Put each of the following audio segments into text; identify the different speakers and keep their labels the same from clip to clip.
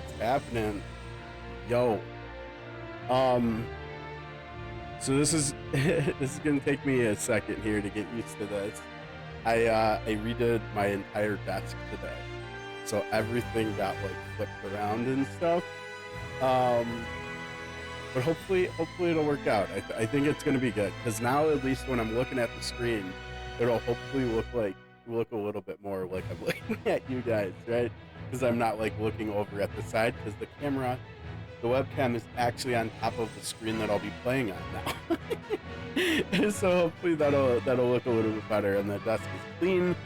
Speaker 1: What's happening? Yo. Um, so this is this is gonna take me a second here to get used to this. I redid my entire desk today. So everything got like flipped around and stuff. Um, but hopefully it'll work out. I think it's gonna be good because now at least when I'm looking at the screen, it'll hopefully look a little bit more like I'm looking at you guys, right? Because I'm not like looking over at the side because the webcam is actually on top of the screen that I'll be playing on now. So hopefully that'll look a little bit better. And the desk is clean.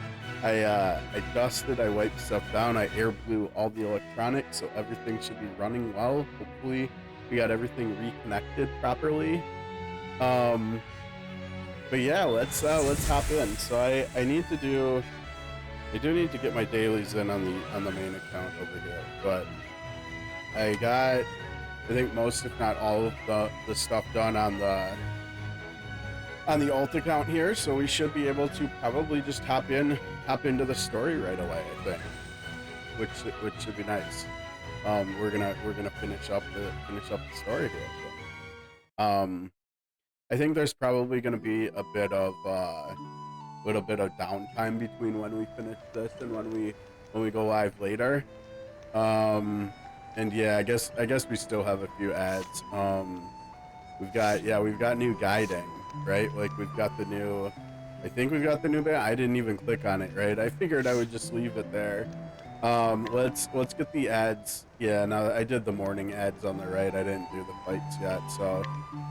Speaker 1: I dusted, I wiped stuff down, I air blew all the electronics, so everything should be running well. Hopefully we got everything reconnected properly. But yeah, let's hop in. So I do need to get my dailies in on the main account over here, but I think most, if not all, of the stuff done on the alt account here, so we should be able to probably just hop into the story right away. I think, which should be nice. We're gonna finish up the story here. So, I think there's probably gonna be a little bit of downtime between when we finish this and when we go live later. And yeah, I guess we still have a few ads. We've got new guiding, right? Like I think we've got the new band. I didn't even click on it, right? I figured I would just leave it there. Let's get the ads. Yeah, now I did the morning ads on the right. I didn't do the fights yet, so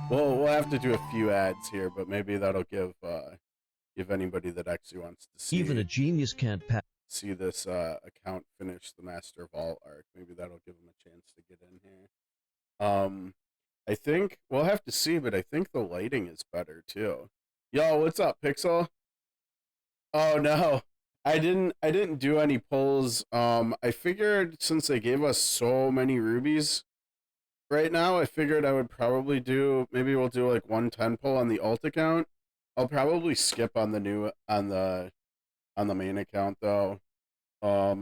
Speaker 1: we'll have to do a few ads here, but maybe that'll give anybody that actually wants to see
Speaker 2: even a genius can't pass.
Speaker 1: See this account finish the Master of All arc. Maybe that'll give them a chance to get in here. I think we'll have to see, but I think the lighting is better too. Yo, what's up, Pixel? Oh no, I didn't do any pulls. I figured since they gave us so many rubies right now, I figured I would probably maybe we'll do like 110 pull on the alt account. I'll probably skip on the main account though.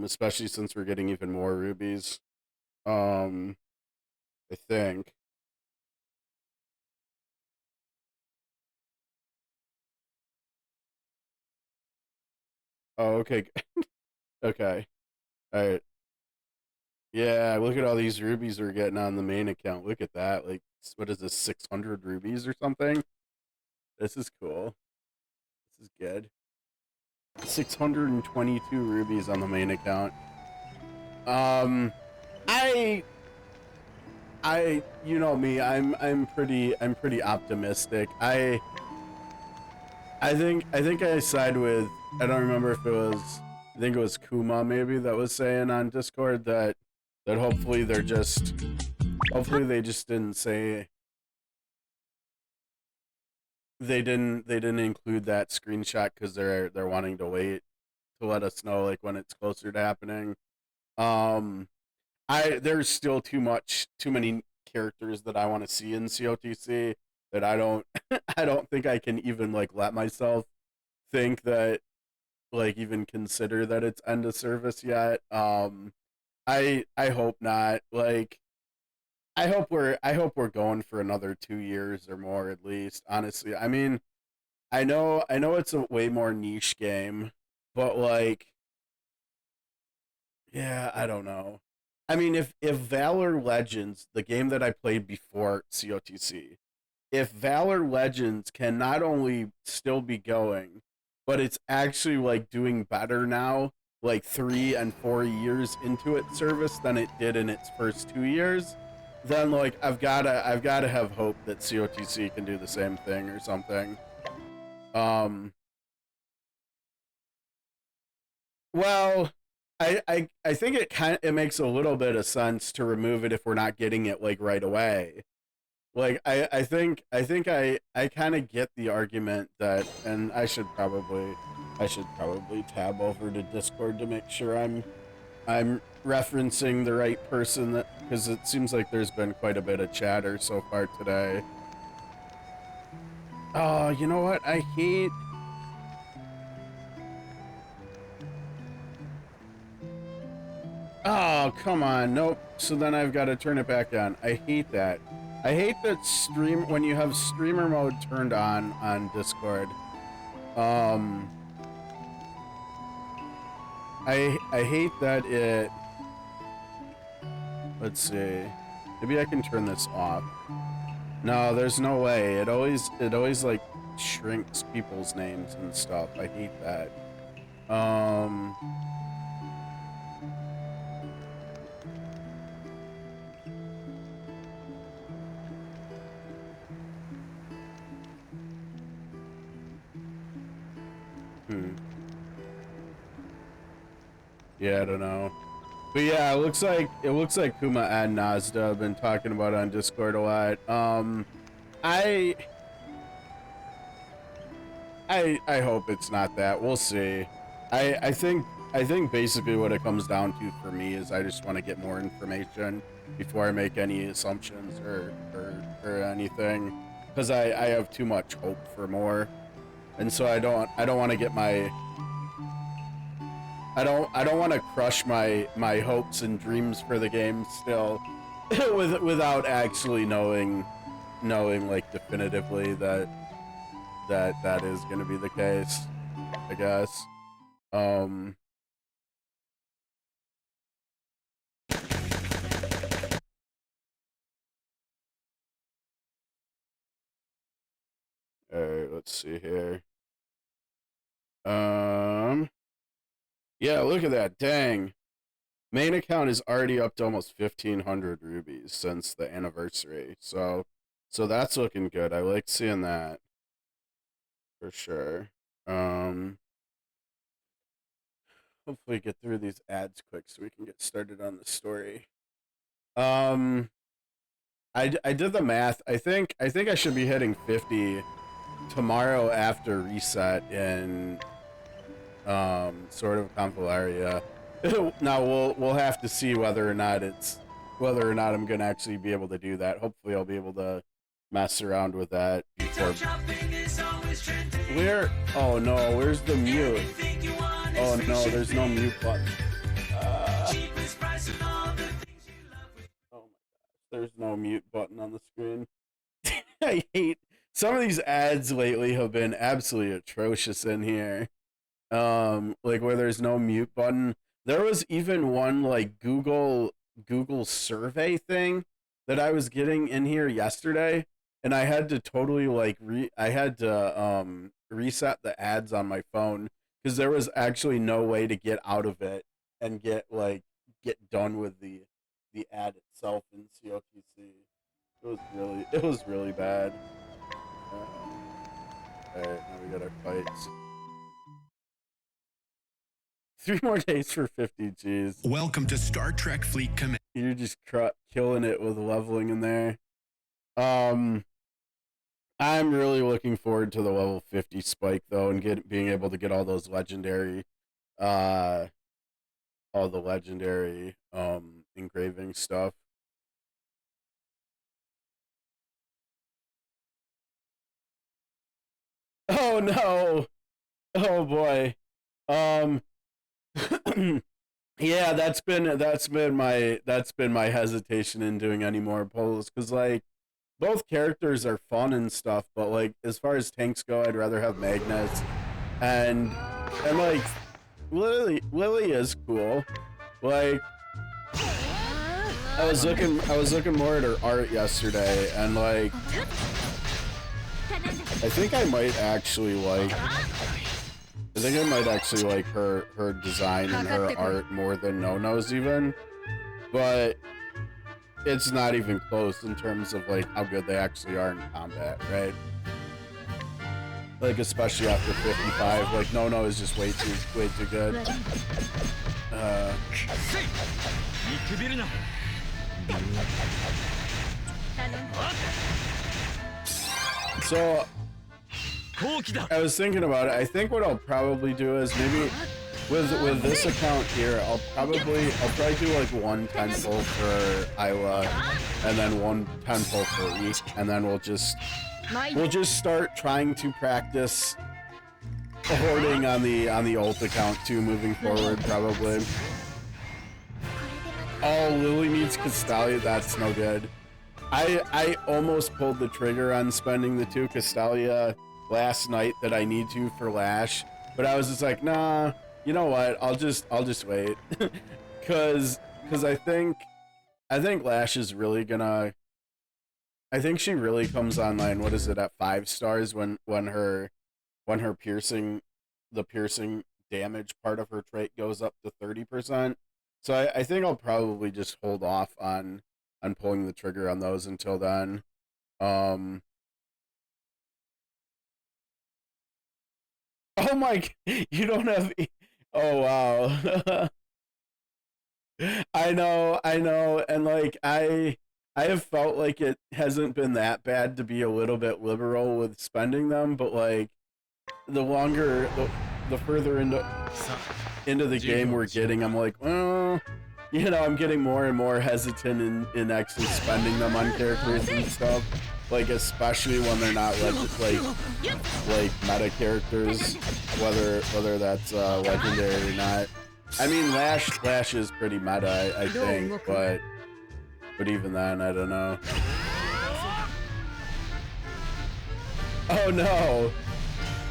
Speaker 1: Especially since we're getting even more rubies. I think. Oh, okay. Okay. All right. Yeah, look at all these rubies we're getting on the main account. Look at that. Like, what is this, 600 rubies or something? This is cool. This is good. 622 rubies on the main account. I you know me, I'm pretty optimistic. I think I side with, I don't remember if it was, I think it was Kuma maybe that was saying on Discord that hopefully they just didn't say, they didn't include that screenshot because they're wanting to wait to let us know like when it's closer to happening. There's still too many characters that I want to see in COTC that I don't I don't think I can even like let myself think that, like, even consider that it's end of service yet. I hope not. Like, I hope we're going for another 2 years or more at least. Honestly, I mean, I know it's a way more niche game, but like, yeah, I don't know. I mean, if Valor Legends, the game that I played before COTC, if Valor Legends can not only still be going, but it's actually like doing better now, like 3 and 4 years into its service than it did in its first 2 years, then like I've gotta have hope that COTC can do the same thing or something. Um, well, I think it makes a little bit of sense to remove it if we're not getting it like right away. Like I kind of get the argument that, and I should probably tab over to Discord to make sure I'm referencing the right person, that because it seems like there's been quite a bit of chatter so far today. Oh, you know what? I hate. Oh, come on. Nope. So then I've got to turn it back on. I hate that. I hate that when you have streamer mode turned on Discord. I hate that it... Let's see. Maybe I can turn this off. No, there's no way. It always like shrinks people's names and stuff. I hate that. Yeah, I don't know. But yeah, it looks like Kuma and Nazda have been talking about it on Discord a lot. I hope it's not that. We'll see. I think basically what it comes down to for me is I just want to get more information before I make any assumptions or anything, because I have too much hope for more, and so I don't want to get my I don't want to crush my hopes and dreams for the game still without actually knowing like definitively that is going to be the case, I guess. All right, let's see here. Yeah, look at that. Dang. Main account is already up to almost 1,500 rubies since the anniversary. So that's looking good. I like seeing that. For sure. Hopefully get through these ads quick so we can get started on the story. I did the math. I think I should be hitting 50 tomorrow after reset in sort of Confilaria. Now we'll have to see whether or not I'm gonna actually be able to do that. Hopefully I'll be able to mess around with that before. Oh no, where's the mute? Oh no, there's no mute button. Oh my gosh, there's no mute button on the screen. I hate some of these ads lately have been absolutely atrocious in here. Like where there's no mute button. There was even one like Google survey thing that I was getting in here yesterday, and I had to totally like reset the ads on my phone because there was actually no way to get out of it and get done with the ad itself in COTC. It was really bad. All right, now we got our fights. 3 more days for 50 Gs.
Speaker 2: Welcome to Star Trek Fleet Command.
Speaker 1: You're just killing it with leveling in there. I'm really looking forward to the level 50 spike though, and being able to get all those legendary, engraving stuff. Oh no! Oh boy. Yeah, that's been my hesitation in doing any more polls, because like both characters are fun and stuff, but like as far as tanks go, I'd rather have Magnus, and like Lily is cool. Like I was looking more at her art yesterday, and like I think I might actually like her design and her art more than No-No's even, but it's not even close in terms of like how good they actually are in combat, right? Like especially after 55, like No-No is just way too good. So I was thinking about it. I think what I'll probably do is maybe with this account here, I'll probably do like one 10-pull for Isla, and then one 10-pull for Eek, and then we'll just start trying to practice hoarding on the ult account too, moving forward probably. Oh, Lily needs Castalia. That's no good. I almost pulled the trigger on spending the 2 Castalia last night that I need to for Lash, but I was just like, nah. You know what? I'll just wait, cause I think Lash is really gonna. I think she really comes online. What is it at 5 stars when her piercing, the piercing damage part of her trait goes up to 30%. So I think I'll probably just hold off on pulling the trigger on those until then. Oh my! You don't have. Oh wow. I know, and like I have felt like it hasn't been that bad to be a little bit liberal with spending them, but like the longer, the further into the game we're getting, I'm like, well, you know, I'm getting more and more hesitant in actually spending them on characters and stuff. Like especially when they're not like meta characters, whether that's legendary or not. I mean, Lash is pretty meta, I think, but even then, I don't know. Oh no,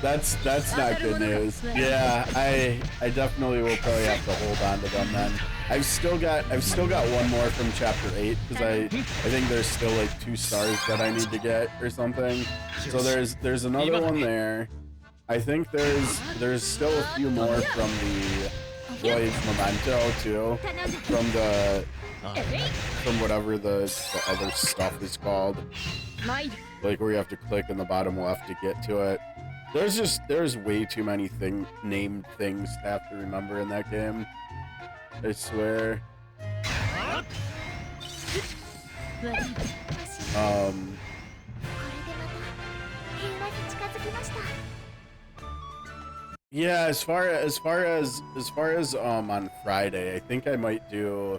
Speaker 1: that's not good news. Yeah, I definitely will probably have to hold on to them then. I've still got one more from chapter 8 because I think there's still like 2 stars that I need to get or something. So there's another one there. I think there's still a few more from the Voyage Memento too, from whatever the other stuff is called, like where you have to click in the bottom left to get to it. There's way too many named things to have to remember in that game, I swear. Yeah, as far as on Friday, I think I might do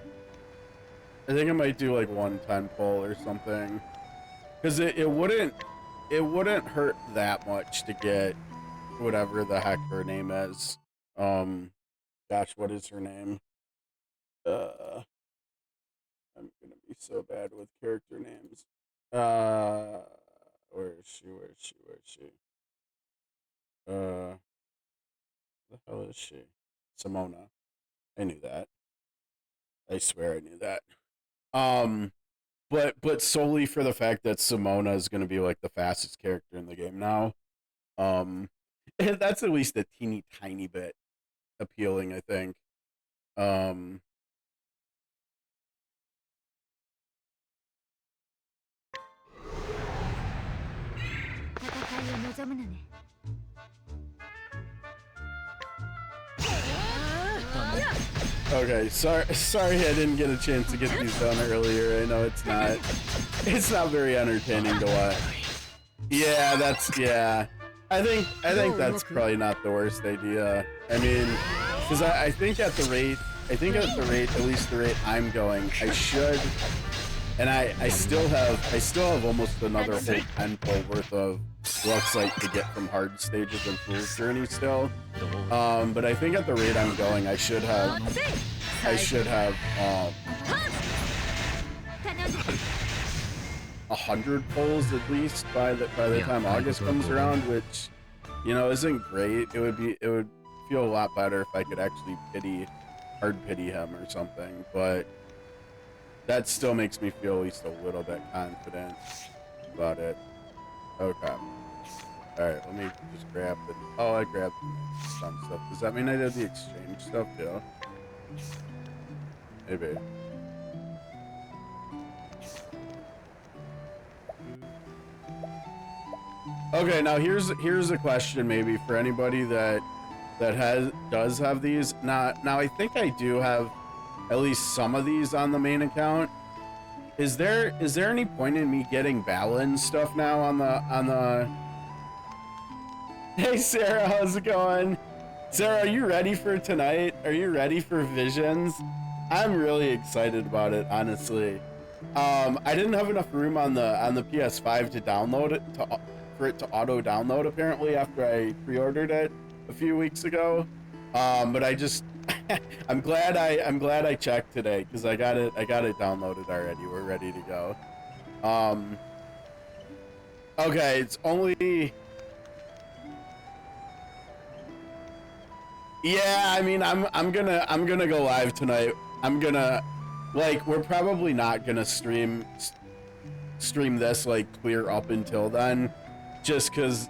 Speaker 1: like 110 pull or something, because it wouldn't hurt that much to get whatever the heck her name is. Gosh, what is her name? I'm gonna be so bad with character names. Where is she? The hell is she? Simona. I knew that. I swear I knew that. But solely for the fact that Simona is going to be like the fastest character in the game now. That's at least a teeny tiny bit appealing, I think. Okay, sorry I didn't get a chance to get these done earlier. I know it's not very entertaining to watch. Yeah, I think that's probably not the worst idea. I mean, because I think at the rate, at least the rate I'm going, I should, and I still have almost another whole 10 pull worth of website to get from hard stages and Fool's Journey still. But I think at the rate I'm going, I should have 100 pulls at least by the time August comes around, which, you know, isn't great. It would feel a lot better if I could actually hard pity him or something, but that still makes me feel at least a little bit confident about it. Okay. Alright, let me just grab the... Oh, I grabbed some stuff. Does that mean I did the exchange stuff too? Maybe. Okay, now here's a question maybe for anybody that does have these. Now I think I do have at least some of these on the main account. Is there any point in me getting balance stuff now on the Hey Sarah, how's it going? Sarah, are you ready for tonight? Are you ready for Visions? I'm really excited about it, honestly. I didn't have enough room on the PS5 to download it, for it to auto download apparently after I pre-ordered it a few weeks ago. But I just I'm glad I checked today because I got it downloaded already. We're ready to go. Okay, it's only. Yeah, I mean, I'm gonna go live tonight. I'm gonna, like, we're probably not gonna stream this like clear up until then, just because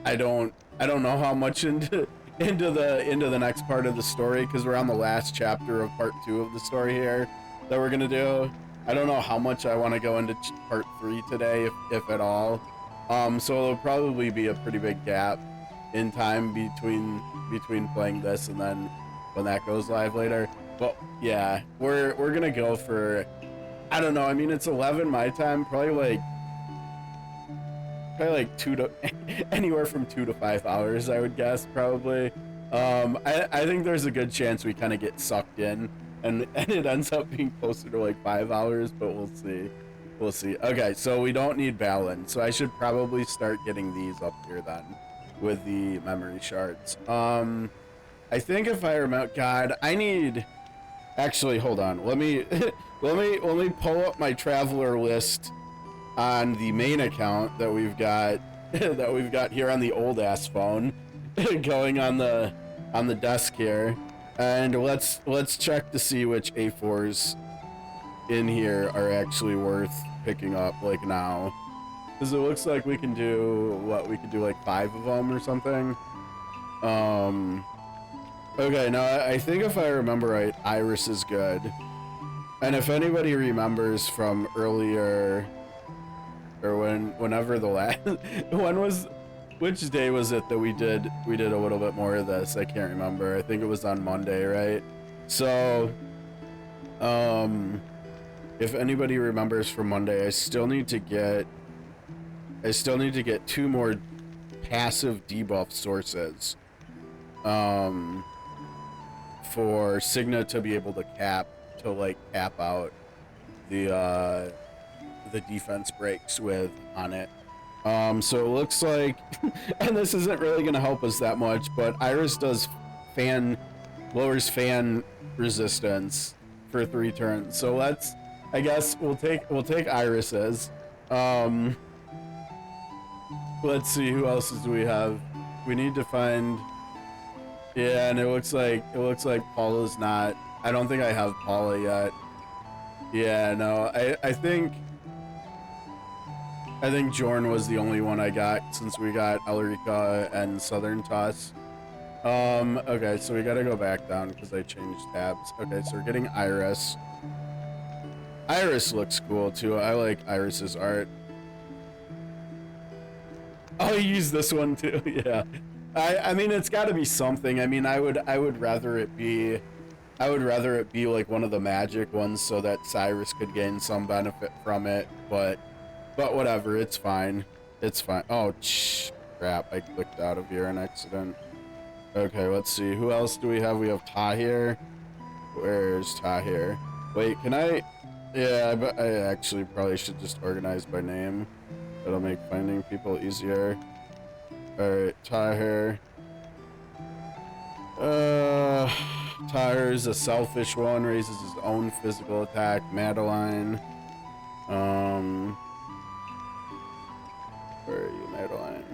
Speaker 1: I don't know how much into the next part of the story, because we're on the last chapter of part 2 of the story here that we're gonna do. I don't know how much I want to go into part 3 today, if at all. So it'll probably be a pretty big gap in time between playing this and then when that goes live later. But yeah, we're gonna go for, I don't know, I mean, it's 11 my time, probably like 2 to anywhere from 2 to 5 hours, I would guess, probably. I think there's a good chance we kind of get sucked in and it ends up being closer to like 5 hours, but we'll see. Okay, so we don't need Balin, so I should probably start getting these up here then with the memory shards. I think if I remember, God, I need, actually, hold on, let me pull up my traveler list on the main account that we've got here on the old ass phone going on the desk here, and let's check to see which A4s in here are actually worth picking up like now, because it looks like we can do like 5 of them or something. Okay, now I think if I remember right, Iris is good, and if anybody remembers from earlier, or whenever the last which day was it that we did a little bit more of this? I can't remember. I think it was on Monday, right? So if anybody remembers from Monday, I still need to get 2 more passive debuff sources for Signa to be able to cap out the defense breaks with on it. So it looks like, and this isn't really going to help us that much, but Iris does lowers fan resistance for 3 turns. So I guess we'll take Iris's. Let's see, who else do we have? We need to find, yeah, and it looks like Paula's not, I don't think I have Paula yet. Yeah, no, I think Jorn was the only one I got since we got Elrica and Southern Toss. Okay, so we gotta go back down because I changed tabs. Okay, so we're getting Iris. Iris looks cool too. I like Iris's art. I'll use this one too. Yeah, I mean, it's got to be something. I mean, I would rather it be like one of the magic ones so that Cyrus could gain some benefit from it. But whatever, it's fine. It's fine. Oh, crap! I clicked out of here on accident. Okay, let's see. Who else do we have? We have Tahir. Where's Tahir? Wait, can I? Yeah, but I actually probably should just organize by name. That'll make finding people easier. Alright, Tahir. Tahir's a selfish one, raises his own physical attack. Madeline. Where are you, Madeline?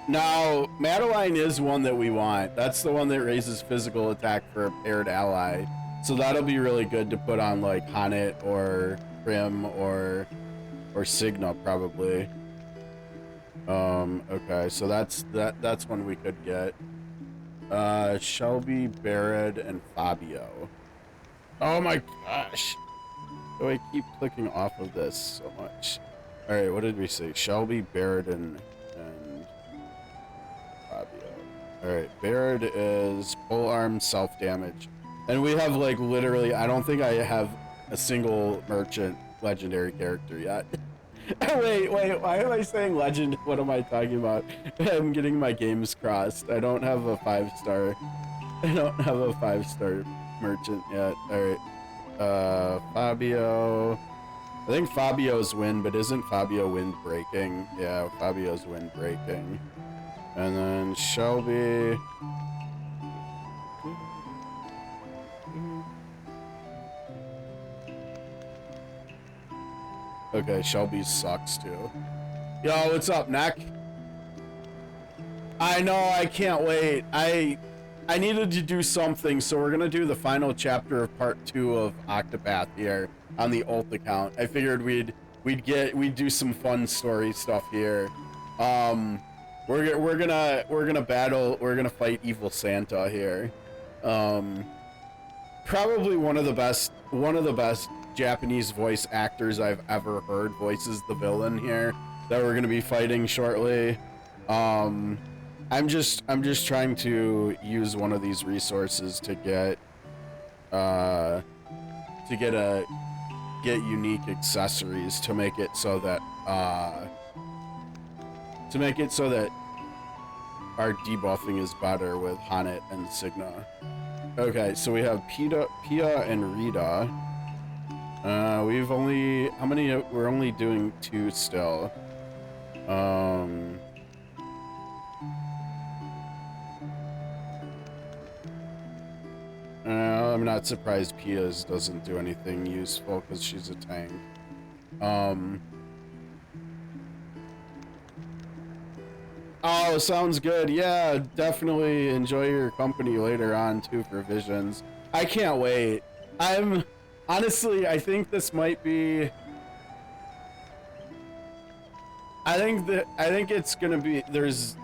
Speaker 1: Now, Madeline is one that we want. That's the one that raises physical attack for a paired ally. So that'll be really good to put on like Hanet or Prim or Signa probably. Okay, so that's one we could get. Shelby, Barrett, and Fabio. Oh my gosh. Do I keep clicking off of this so much? Alright, what did we say? Shelby, Barrett, and Fabio. Alright, Barrett is full arm self damage. And we have like literally, I don't think I have a single merchant legendary character yet. wait, why am I saying legend? What am I talking about? I'm getting my games crossed. I don't have a 5-star. I don't have a 5-star merchant yet. Alright. Fabio. I think Fabio's wind, but isn't Fabio wind breaking? Yeah, Fabio's wind breaking. And then Shelby. Okay, Shelby sucks too. Yo, what's up, Neck? I know, I can't wait. I needed to do something, so we're gonna do the final chapter of part 2 of Octopath here on the ult account. I figured we'd do some fun story stuff here. We're gonna fight Evil Santa here. Probably one of the best Japanese voice actors I've ever heard voices the villain here that we're gonna be fighting shortly. I'm just trying to use one of these resources to get unique accessories to make it so that our debuffing is better with Hanet and Signa. Okay, so we have Pia and Rita. We've only, how many? We're only doing 2 still. I'm not surprised Pia's doesn't do anything useful because she's a tank. Oh, sounds good. Yeah, definitely enjoy your company later on too for Visions. I can't wait. Honestly, I think this might be. I think it's gonna be. There's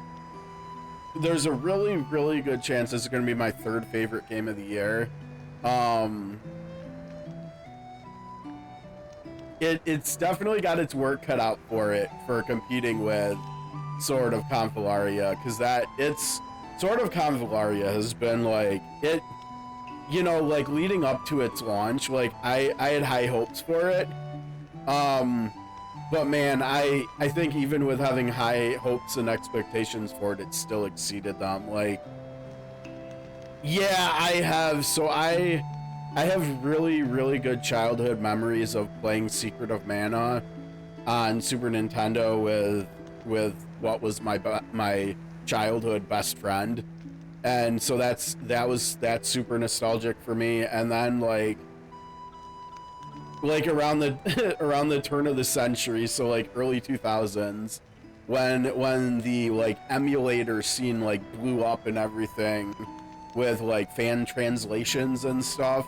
Speaker 1: a really good chance this is gonna be my 3rd favorite game of the year. It's definitely got its work cut out for it for competing with Sword of Convallaria, because it's Sword of Convallaria has been like it, you know, like leading up to its launch, like I had high hopes for it, but man, I think even with having high hopes and expectations for it, it still exceeded them. Like, yeah, I have really good childhood memories of playing Secret of Mana on Super Nintendo with what was my childhood best friend, and so that's super nostalgic for me. And then like around the turn of the century, so like early 2000s, when the like emulator scene like blew up and everything with like fan translations and stuff.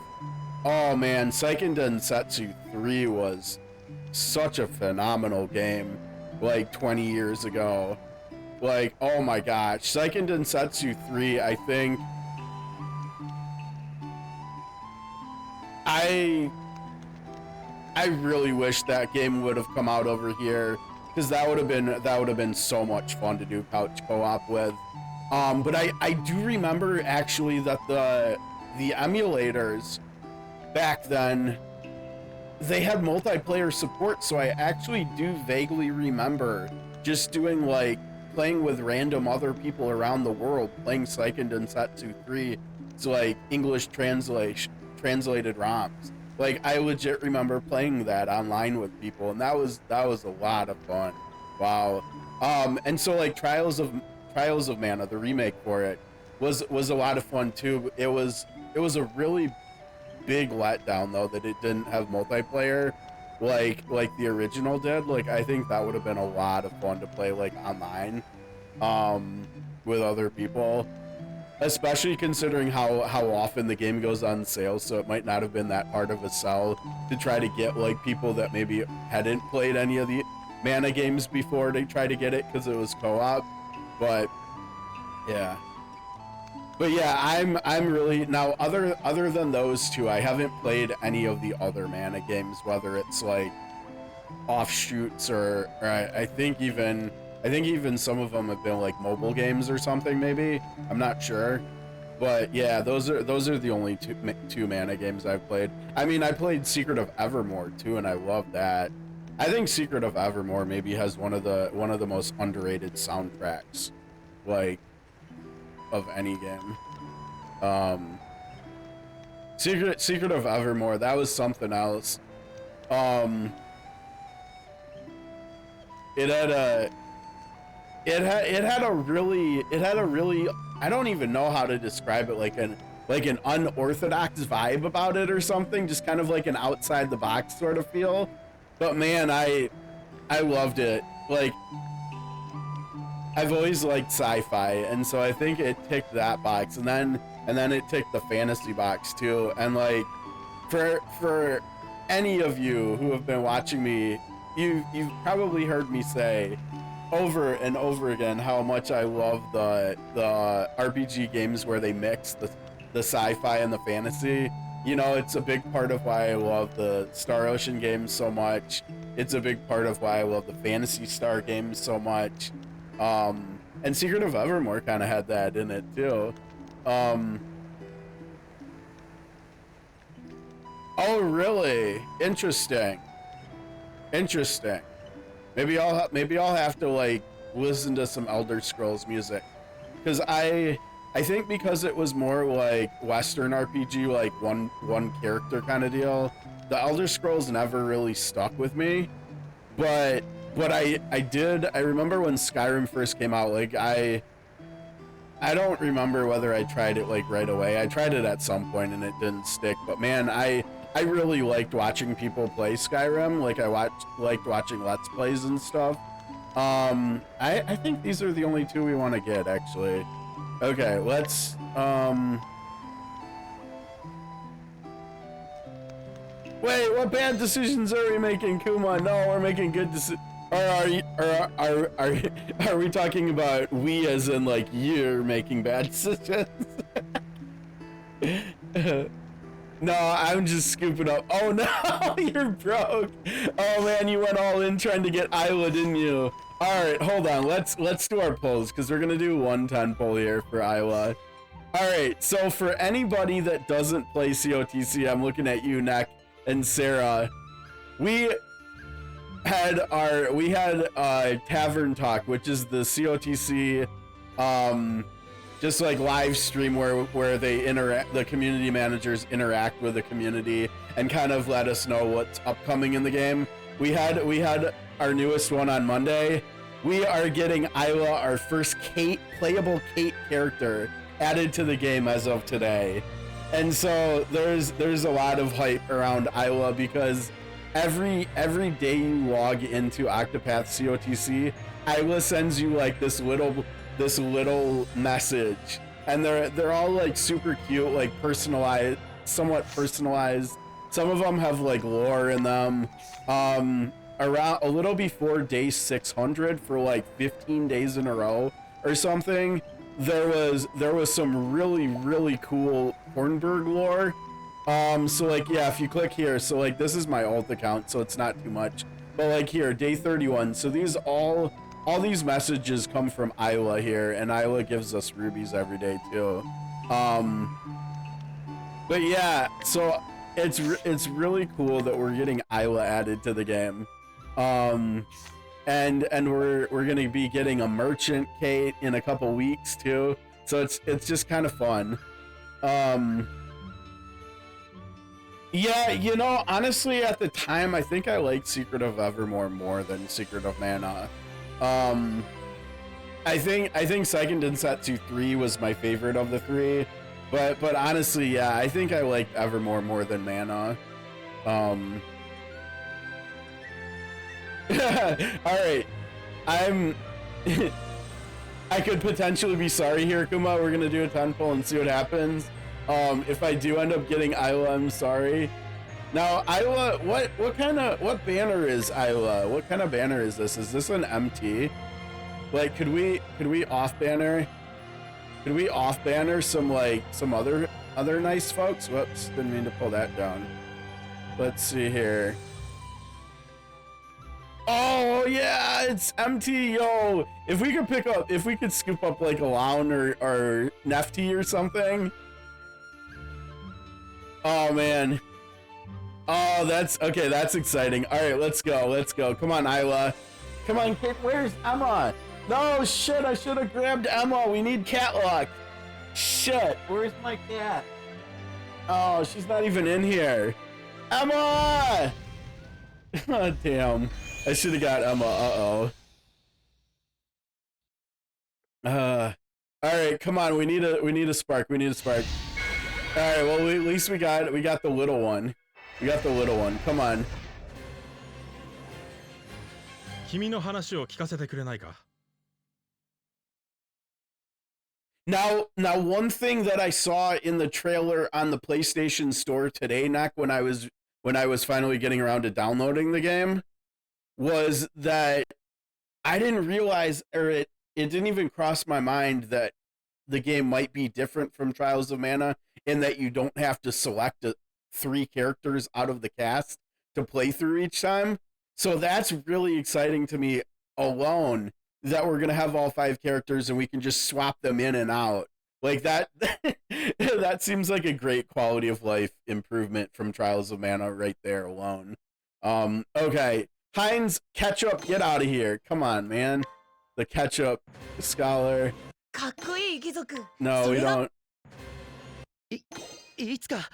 Speaker 1: Oh man, Seiken Densetsu 3 was such a phenomenal game. Like 20 years ago, like, oh my gosh, Seiken Densetsu 3, I think I really wish that game would have come out over here, because that would have been so much fun to do couch co-op with. But I do remember actually that the emulators back then, they had multiplayer support, so I actually do vaguely remember just doing like playing with random other people around the world, playing Seiken Densetsu 3, so like English translated ROMs. Like I legit remember playing that online with people, and that was a lot of fun. Wow. And so like Trials of Mana, the remake for it, was a lot of fun too. It was a really big letdown though that it didn't have multiplayer like the original did. Like I think that would have been a lot of fun to play like online with other people, especially considering how often the game goes on sale. So it might not have been that hard of a sell to try to get like people that maybe hadn't played any of the Mana games before to try to get it because it was co-op. But yeah. But yeah, I'm really now other than those 2, I haven't played any of the other Mana games, whether it's like offshoots or I think even some of them have been like mobile games or something maybe. I'm not sure. But yeah, those are the only two Mana games I've played. I mean, I played Secret of Evermore too, and I love that. I think Secret of Evermore maybe has one of the most underrated soundtracks, like, of any game. Secret of Evermore, that was something else. it had a really I don't even know how to describe it, like an unorthodox vibe about it or something, just kind of like an outside the box sort of feel. But man, I loved it. Like, I've always liked sci-fi, and so I think it ticked that box, and then it ticked the fantasy box too. And like, for any of you who have been watching me, you've probably heard me say over and over again how much I love the RPG games where they mix the sci-fi and the fantasy. You know, it's a big part of why I love the Star Ocean games so much. It's a big part of why I love the Phantasy Star games so much. And Secret of Evermore kind of had that in it too. Oh, really? Interesting. Maybe I'll have to like listen to some Elder Scrolls music, because I think because it was more like Western RPG, like one character kind of deal, the Elder Scrolls never really stuck with me. But I remember when Skyrim first came out, like I don't remember whether I tried it like right away. I tried it at some point and it didn't stick, but man, I really liked watching people play Skyrim. Like, I liked watching Let's Plays and stuff. I think these are the only two we want to get, actually. Okay, let's, wait, what bad decisions are we making, Kuma? No, we're making good decisions. Are we talking about we as in, like, you're making bad decisions? No, I'm just scooping up. Oh no, you're broke. Oh man, you went all in trying to get Isla, didn't you? All right, hold on. Let's do our polls, because we're gonna do 110 poll here for Isla. All right, so for anybody that doesn't play COTC, I'm looking at you, Neck and Sarah. We had Tavern Talk, which is the COTC just like live stream where they interact, the community managers interact with the community and kind of let us know what's upcoming in the game. We had our newest one on Monday. We are getting Isla, our first playable Kate character, added to the game as of today. And so there's a lot of hype around Isla, because every day you log into Octopath COTC, Isla sends you like this little message, and they're all like super cute, like personalized, somewhat personalized. Some of them have like lore in them. Around a little before day 600, for like 15 days in a row or something, there was some really cool Hornburg lore. So like, yeah, if you click here, so like this is my alt account, so it's not too much, but like here, day 31, so these all these messages come from Isla here, and Isla gives us rubies every day too. But yeah, so it's really cool that we're getting Isla added to the game. And we're gonna be getting a merchant Kate in a couple weeks too. So it's just kind of fun. Yeah, you know, honestly, at the time, I think I liked Secret of Evermore more than Secret of Mana. I think Seiken Densetsu 3 was my favorite of the three, but honestly, yeah, I think I liked Evermore more than Mana. All right, I could potentially be sorry here, Kuma. We're gonna do a 10 poll and see what happens. If I do end up getting Isla, I'm sorry. Now, Isla, what banner is Isla? What kind of banner is this? Is this an MT? Like, could we off banner? Could we off banner some other nice folks? Whoops, didn't mean to pull that down. Let's see here. Oh yeah, it's MT, yo. If we could scoop up like a Loun or Nefty or something. Oh man. Oh, that's okay. That's exciting. All right, let's go. Come on, Isla. Come on, kid. Where's Emma? No, shit. I should have grabbed Emma. We need cat luck. Shit. Where's my cat? Oh, she's not even in here. Emma! Oh, damn. I should have got Emma. Uh-oh. All right, come on. We need a spark. We need a spark. All right. Well, at least we got the little one. We got the little one. Come on.
Speaker 3: 君の話を聞かせてくれないか
Speaker 1: Now, one thing that I saw in the trailer on the PlayStation Store today, Nak, when I was finally getting around to downloading the game, was that I didn't realize, or it didn't even cross my mind that the game might be different from Trials of Mana in that you don't have to select 3 characters out of the cast to play through each time. So that's really exciting to me alone, that we're gonna have all 5 characters and we can just swap them in and out like that. That seems like a great quality of life improvement from Trials of Mana right there alone. Okay, Heinz, Ketchup, get out of here. Come on, man. The Ketchup Scholar. No, we don't.
Speaker 4: いつか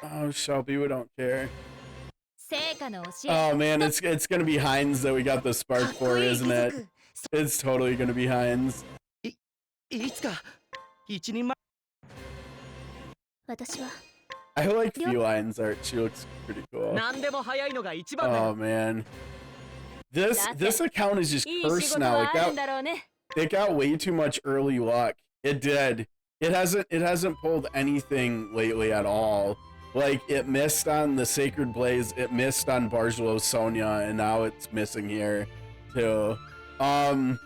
Speaker 1: Oh, Shelby, we don't care. Oh man, it's gonna be Heinz that we got the spark for, isn't it? It's totally gonna be Heinz.
Speaker 4: いつか一人前
Speaker 1: I like Feline's art. She looks pretty cool.
Speaker 4: 何でも早いのが一番
Speaker 1: Oh man, this account is just cursed now. It got way too much early luck. It did. It hasn't pulled anything lately at all. Like, it missed on the Sacred Blaze, it missed on Bargello Sonia, and now it's missing here too. Look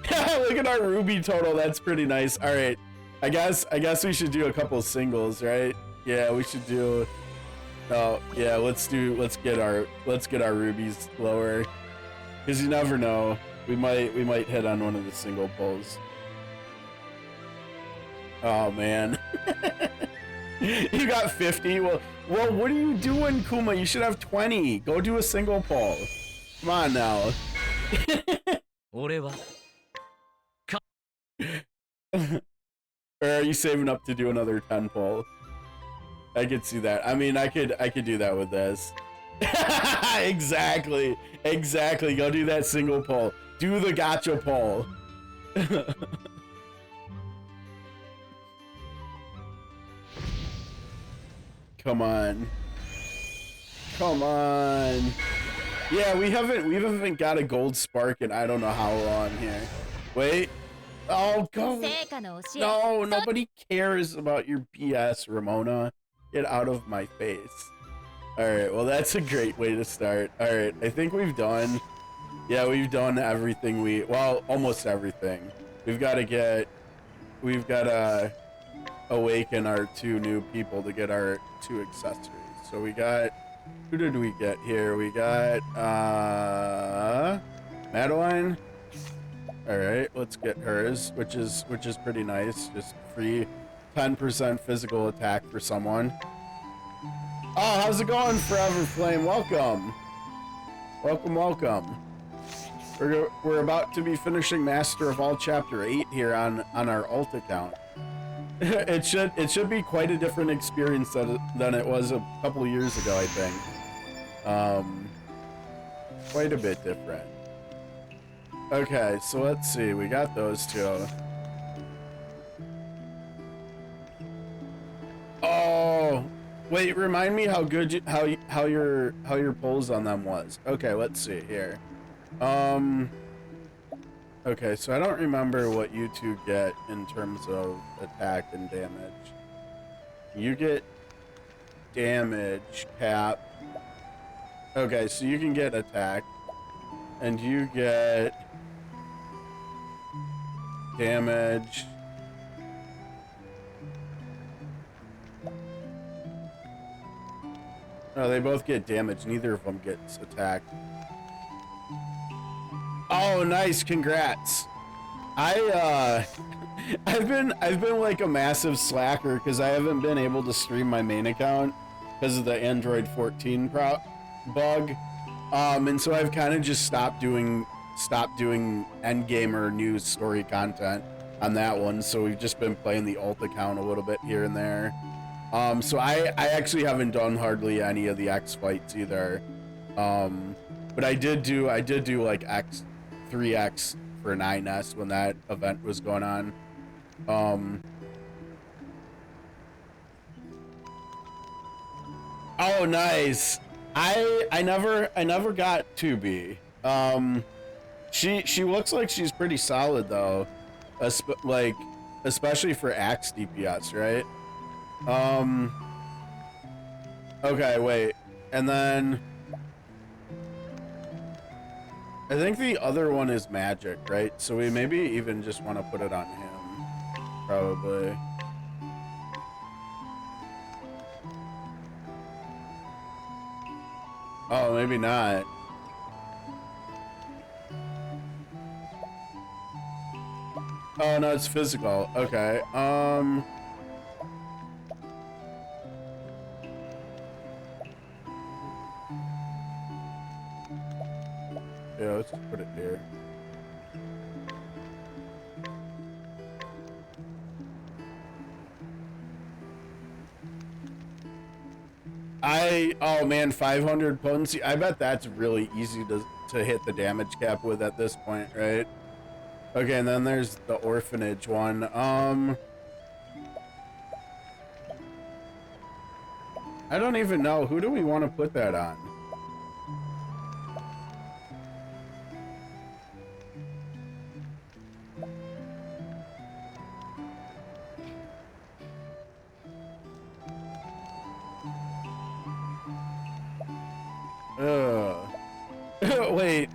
Speaker 1: at our Ruby total. That's pretty nice. All right, I guess we should do a couple singles, right? Yeah, we should do. Oh yeah, let's get our rubies lower, because you never know. We might hit on one of the single pulls. Oh man. You got 50. Well, what are you doing, Kuma? You should have 20. Go do a single pull. Come on now. Or are you saving up to do another 10 pull? I could see that. I mean, I could do that with this. Exactly. Go do that single pull. Do the gotcha pull. Come on. Yeah, we haven't got a gold spark in I don't know how long here. Wait. Oh, go. No, nobody cares about your BS, Ramona. Get out of my face. Alright, well, that's a great way to start. Alright, I think we've done everything well, almost everything. We've got to awaken our 2 new people to get our 2 accessories. So we got, who did we get here? We got Madeline. All right, let's get hers, which is pretty nice. Just free 10% physical attack for someone. Oh, how's it going, Forever Flame? Welcome. We're about to be finishing Master of All Chapter 8 here on our alt account. It should be quite a different experience than it was a couple of years ago, I think. Quite a bit different. Okay, so let's see. We got those 2. Oh, wait. Remind me how good how your pulls on them was. Okay, let's see here. Okay, so I don't remember what you 2 get in terms of attack and damage. You get damage cap. Okay, so you can get attack, and you get damage. No, they both get damage. Neither of them gets attack. Oh, nice! Congrats. I've been like a massive slacker because I haven't been able to stream my main account because of the Android 14 bug, and so I've kind of just stopped doing endgame or news story content on that one. So we've just been playing the alt account a little bit here and there. So I actually haven't done hardly any of the X fights either. But I did do like X 3x for 9s when that event was going on. Oh, nice. I never got 2B. She looks like she's pretty solid though, like especially for axe DPS, right? Okay, wait, and then I think the other one is magic, right? So we maybe even just want to put it on him, probably. Oh, maybe not. Oh, no, it's physical. Okay. Yeah, let's just put it here. Oh man, 500 potency. I bet that's really easy to hit the damage cap with at this point, right? Okay, and then there's the orphanage one. I don't even know. Who do we want to put that on? Wait.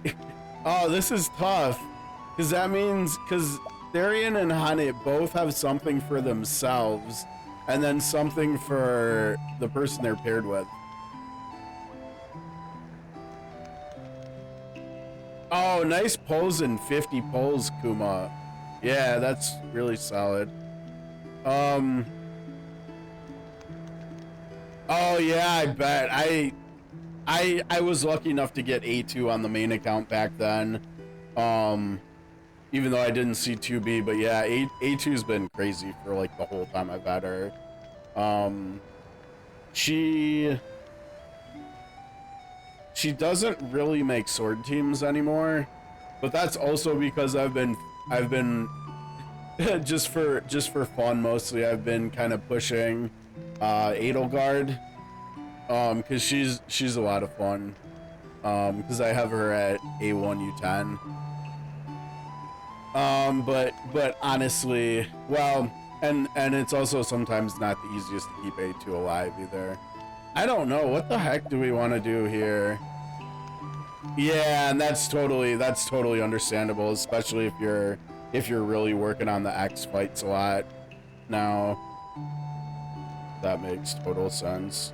Speaker 1: Oh, this is tough. Because that means, because Therian and Hanit both have something for themselves, and then something for the person they're paired with. Oh, nice pulls and 50 pulls, Kuma. Yeah, that's really solid. Oh yeah, I bet. I was lucky enough to get A2 on the main account back then. Even though I didn't see 2B, but yeah, A2's been crazy for like the whole time I've had her. She doesn't really make sword teams anymore, but that's also because I've been just for fun mostly. I've been kind of pushing Edelgard, because she's a lot of fun, because I have her at A1 U10. But honestly, well, and it's also sometimes not the easiest to keep A2 alive either. I don't know, what the heck do we want to do here? Yeah, and that's totally understandable, especially if you're really working on the X fights a lot now. That makes total sense.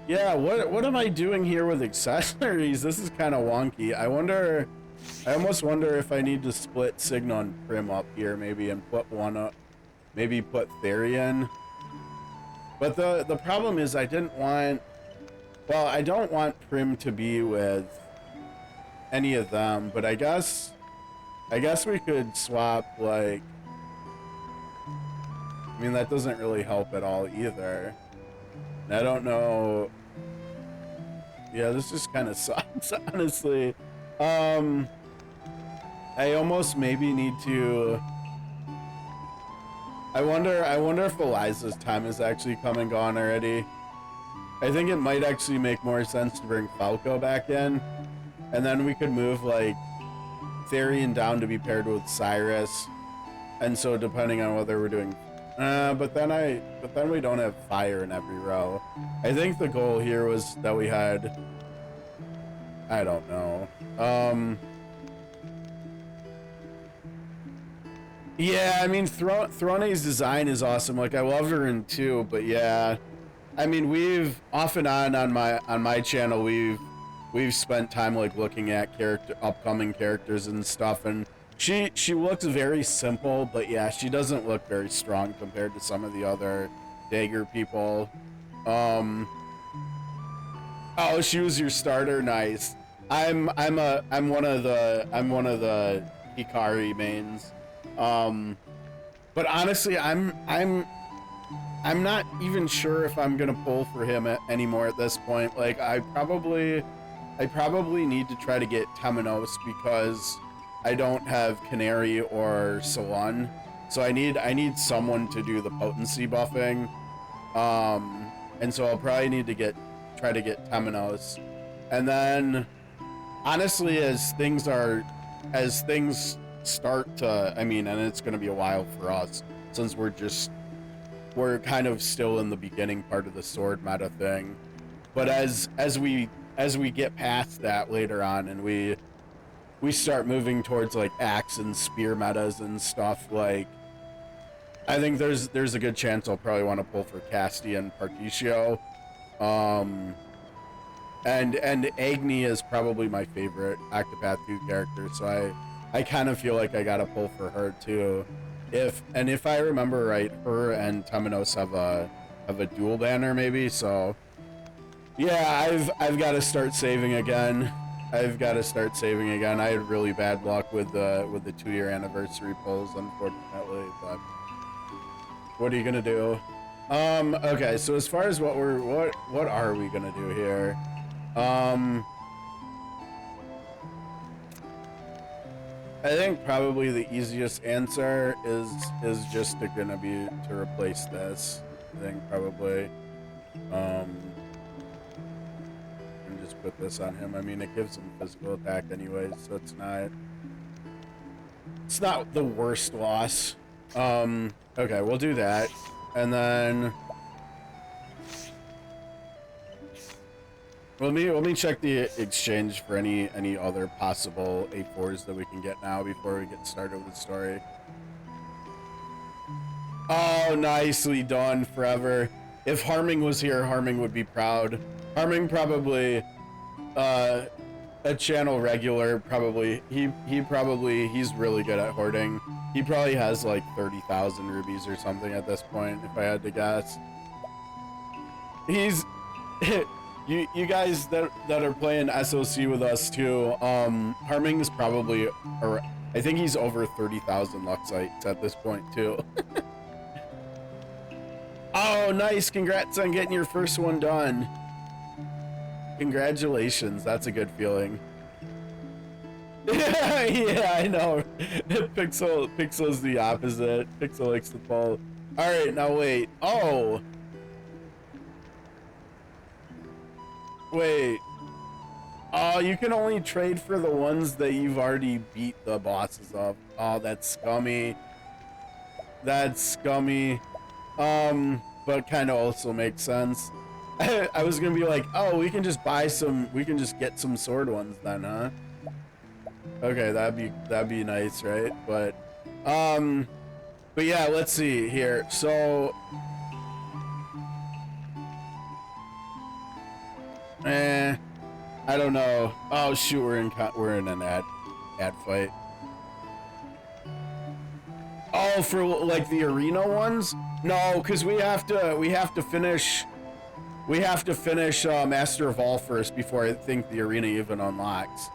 Speaker 1: Yeah, what am I doing here with accessories? This is kind of wonky. I almost wonder if I need to split Signa and Prim up here, maybe, and put one up, maybe put Therian. But the problem is I don't want Prim to be with any of them, but I guess we could swap, like, I mean, that doesn't really help at all either. I don't know. Yeah, this just kind of sucks, honestly. I almost maybe need to. I wonder if Eliza's time is actually come and gone already. I think it might actually make more sense to bring Falco back in, and then we could move like Therian down to be paired with Cyrus, and so depending on whether we're doing. But then we don't have fire in every row. I think the goal here was that we had, I don't know. Yeah, I mean, Throne's design is awesome. Like, I love her in 2, but yeah, I mean, we've off and on my channel, we've spent time like looking at upcoming characters and stuff, and she looks very simple, but yeah, she doesn't look very strong compared to some of the other dagger people. Oh, she was your starter, nice. I'm one of the Hikari mains. But honestly, I'm not even sure if I'm gonna pull for him anymore at this point. Like, I probably I probably need to try to get Temenos because I don't have Canary or Salon. So I need someone to do the potency buffing. And so I'll probably need to try to get Temenos. And then honestly, as things start to, I mean, and it's going to be a while for us since we're kind of still in the beginning part of the sword meta thing. But as we get past that later on and we start moving towards like axe and spear metas and stuff, like I think there's a good chance I'll probably want to pull for Casti and Particio. And Agni is probably my favorite Octopath 2 character, so I kind of feel like I gotta pull for her too. If I remember right, her and Temenos have a dual banner maybe, so yeah, I've got to start saving again. I had really bad luck with the 2-year anniversary pulls, unfortunately, but what are you gonna do? Okay, so as far as what are we gonna do here? I think probably the easiest answer is just gonna be to replace this. I think probably, and just put this on him. I mean, it gives him physical attack anyways, so it's not the worst loss. Okay, we'll do that, and then let me check the exchange for any other possible A4s that we can get now before we get started with the story. Oh, nicely done, Forever. If Harming was here, Harming would be proud. Harming probably a channel regular, probably he's really good at hoarding. He probably has like 30,000 rubies or something at this point, if I had to guess. He's you guys that are playing SOC with us too, Harming is probably, or I think he's over 30,000 Luxites at this point too. Oh, nice, congrats on getting your first one done. Congratulations, that's a good feeling. Yeah, I know. Pixel's the opposite. Pixel likes the ball. All right, now wait. Oh. Wait. Oh, you can only trade for the ones that you've already beat the bosses of. Oh, that's scummy. That's scummy. But kind of also makes sense. I was gonna be like, oh, we can just get some sword ones then, huh? Okay, that'd be nice, right? But yeah, let's see here. So, I don't know. Oh shoot, we're in an ad fight. Oh, for like the arena ones? No, because we have to finish Master of All first before I think the arena even unlocks.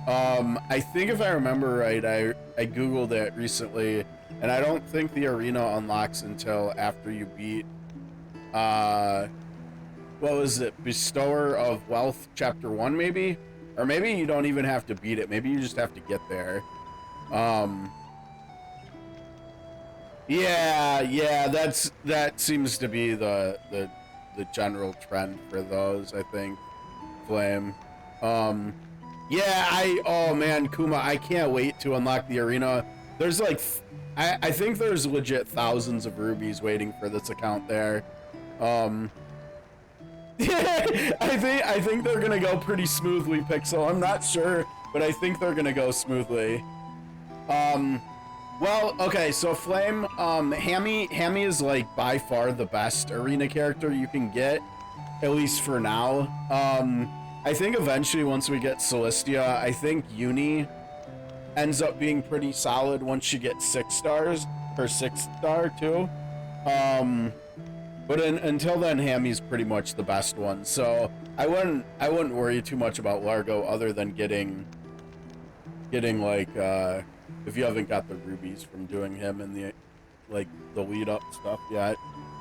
Speaker 1: I think if I remember right, I googled it recently, and I don't think the arena unlocks until after you beat what was it, Bestower of Wealth Chapter 1 maybe? Or maybe you don't even have to beat it, maybe you just have to get there. Yeah, that seems to be the general trend for those, I think. Flame. Yeah, oh man, Kuma, I can't wait to unlock the arena. There's like, I think there's legit thousands of rubies waiting for this account there. I think they're gonna go pretty smoothly, Pixel. I'm not sure, but I think they're gonna go smoothly. Well, okay, so Flame, Hammy is like by far the best arena character you can get, at least for now. I think eventually once we get Celestia, I think Uni ends up being pretty solid once you get 6 stars, or 6 star too. But until then, Hammy's pretty much the best one. So I wouldn't worry too much about Largo other than getting like, if you haven't got the rubies from doing him and the lead up stuff yet,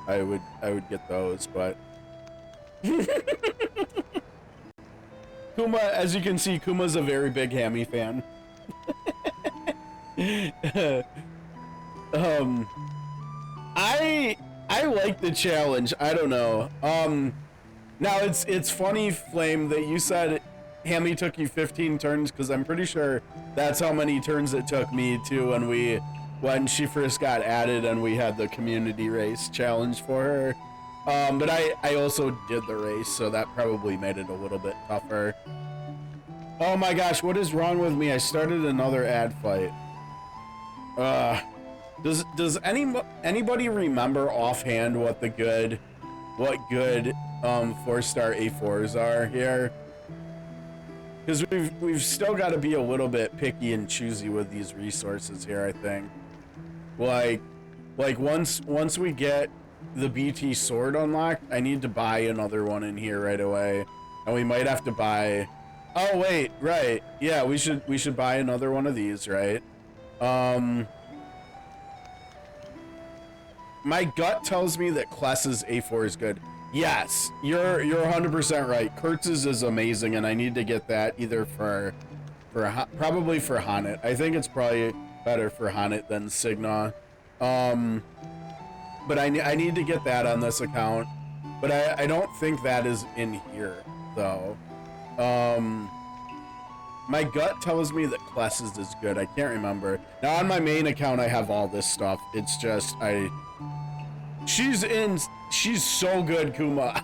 Speaker 1: I would get those, but Kuma, as you can see, Kuma's a very big Hammy fan. I like the challenge. I don't know. Now it's funny, Flame, that you said Hammy took you 15 turns, because I'm pretty sure that's how many turns it took me too when she first got added and we had the community race challenge for her. But I also did the race, so that probably made it a little bit tougher. Oh my gosh, what is wrong with me? I started another ad fight. Does anybody remember offhand what good 4-star A4s are here? Because we've still got to be a little bit picky and choosy with these resources here, I think. Like once we get the BT sword unlocked, I need to buy another one in here right away, and we might have to buy. Oh wait, right? Yeah, we should buy another one of these, right? My gut tells me that Kless's A4 is good. Yes, you're 100% right. Kurtz's is amazing, and I need to get that either probably for Hanet. I think it's probably better for Hanet than Signa. But I need to get that on this account. But I don't think that is in here though. My gut tells me that Kless's is good. I can't remember. Now on my main account I have all this stuff. It's just she's so good, Kuma.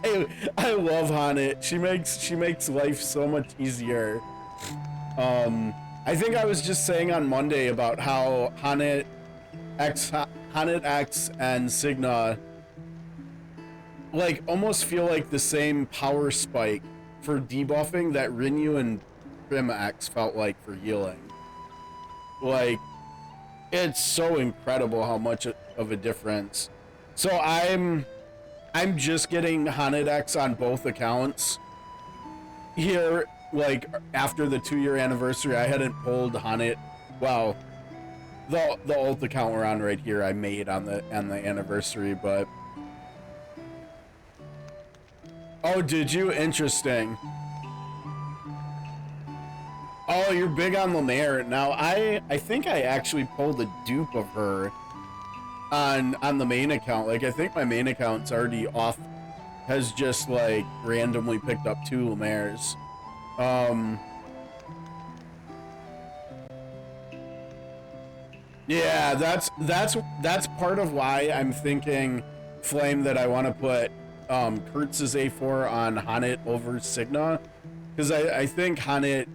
Speaker 1: I love Hanet. She makes life so much easier. I think I was just saying on Monday about how Hanet X and Signa like almost feel like the same power spike for debuffing that Rinyu and Prim X felt like for healing. Like, it's so incredible how much of a difference. So I'm just getting Hanet X on both accounts here, like after the 2-year anniversary. I hadn't pulled Hanet. Well, the old account we're on right here I made on the anniversary, but oh, did you? Interesting. Oh, you're big on Lemaire. Now I think I actually pulled a dupe of her on the main account. Like, I think my main account's already off, has just like randomly picked up 2 Lemaires. Yeah, that's part of why I'm thinking, Flame, that I want to put Kurtz's A4 on Hanet over Signa, because I think Hanet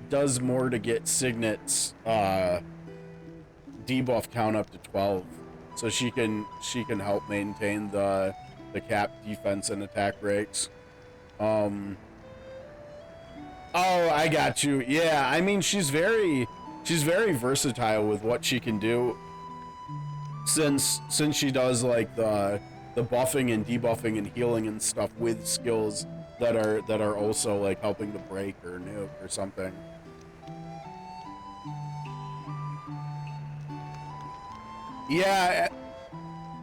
Speaker 1: does more to get Signet's debuff count up to 12, so she can help maintain the cap defense and attack rates. Oh, I got you. Yeah, I mean, she's very versatile with what she can do, since she does like the buffing and debuffing and healing and stuff with skills that are also like helping to break or nuke or something. Yeah,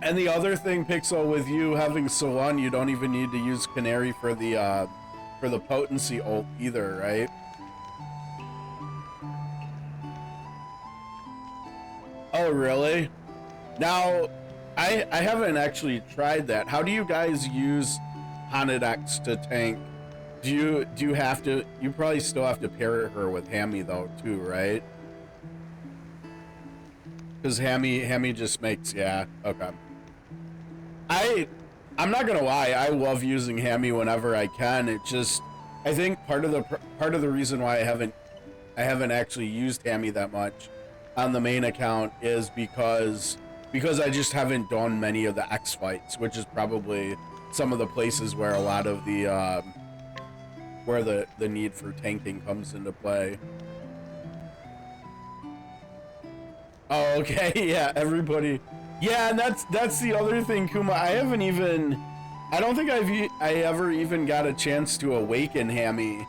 Speaker 1: and the other thing, Pixel, with you having Salon, you don't even need to use Canary for the potency ult either, right? Oh, really? Now, I haven't actually tried that. How do you guys use Hanet X to tank? Do you have to? You probably still have to pair her with Hammy though too, right? Because Hammy just makes, yeah, okay. I'm not gonna lie, I love using Hammy whenever I can. It just, I think part of the reason why I haven't actually used Hammy that much on the main account is because I just haven't done many of the X fights, which is probably some of the places where a lot of the where the need for tanking comes into play. Oh, okay, yeah, everybody. Yeah, and that's the other thing, Kuma. I don't think I ever even got a chance to awaken Hammy.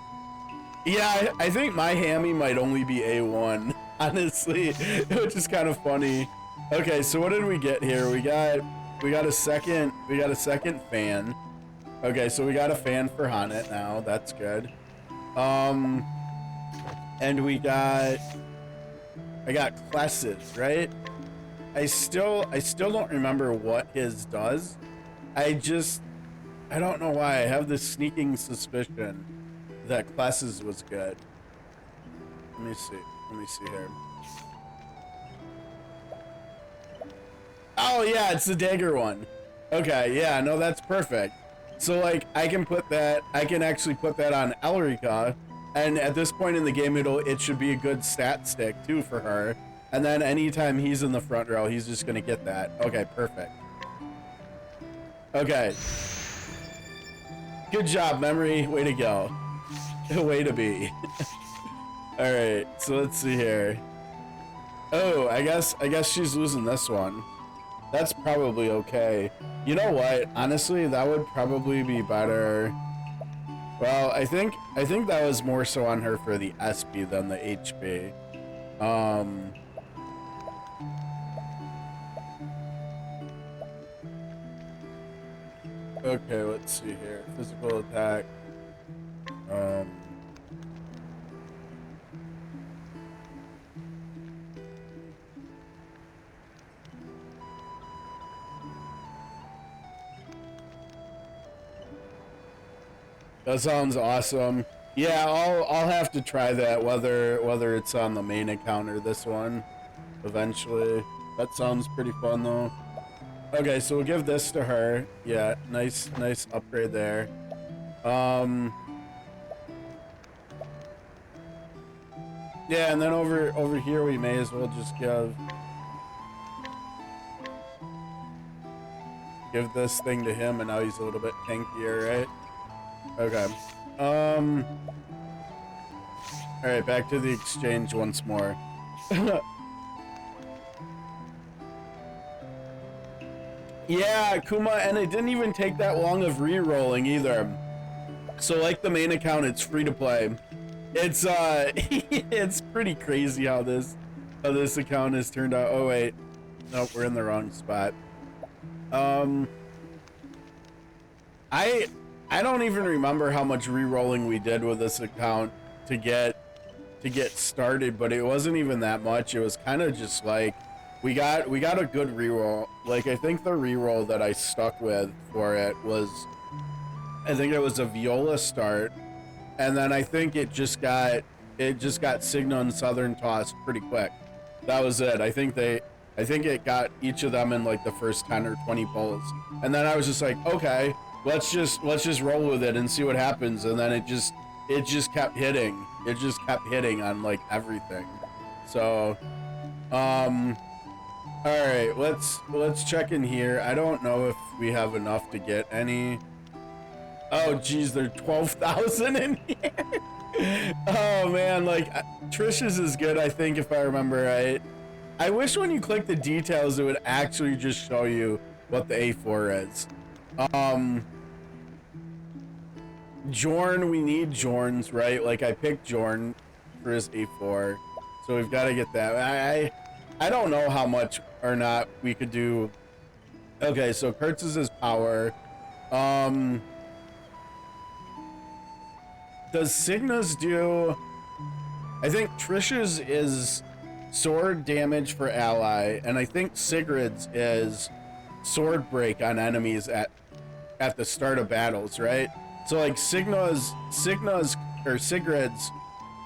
Speaker 1: Yeah, I think my Hammy might only be A1, honestly, which is kind of funny. Okay, so what did we get here? We got a second fan. Okay, so we got a fan for Hanet now. That's good. And I got classes, right? I still don't remember what his does. I don't know why. I have this sneaking suspicion that classes was good. Let me see here. Oh yeah, it's the dagger one. Okay, yeah, no, that's perfect. So like I can actually put that on Elrica, and at this point in the game it should be a good stat stick too for her. And then anytime he's in the front row, he's just gonna get that. Okay, perfect. Okay. Good job, memory. Way to go. Way to be. Alright, so let's see here. Oh, I guess she's losing this one. That's probably okay. You know what? Honestly, that would probably be better. Well, I think that was more so on her for the SP than the HP. Okay, let's see here. Physical attack. That sounds awesome. Yeah, I'll have to try that, whether it's on the main account or this one eventually. That sounds pretty fun though. Okay, so we'll give this to her. Yeah, nice upgrade there. Yeah, and then over here we may as well just give this thing to him, and now he's a little bit tankier, right? Okay. Alright, back to the exchange once more. Yeah, Kuma, and it didn't even take that long of re-rolling either. So like the main account, it's free to play. It's it's pretty crazy how this account has turned out. Oh wait. Nope, we're in the wrong spot. I don't even remember how much re-rolling we did with this account to get started, but it wasn't even that much. It was kind of just like we got a good re-roll. Like I think the re-roll that I stuck with for it was, I think it was a Viola start, and then I think it just got Signa and Southern tossed pretty quick. That was it. I think it got each of them in like the first 10 or 20 pulls, and then I was just like, okay, let's just roll with it and see what happens. And then it just kept hitting. It just kept hitting on like everything. So, all right, let's check in here. I don't know if we have enough to get any. Oh geez, there are 12,000 in here. Oh man, like Trish's is good, I think, if I remember right. I wish when you click the details, it would actually just show you what the A4 is. Jorn, we need Jorns, right? Like I picked Jorn for his A4, so we've got to get that. I don't know how much or not we could do. Okay, so Kurtz's is power. Does Signa's do? I think Trish's is sword damage for ally, and I think Sigrid's is sword break on enemies at the start of battles, right? So like Signa's or Sigrid's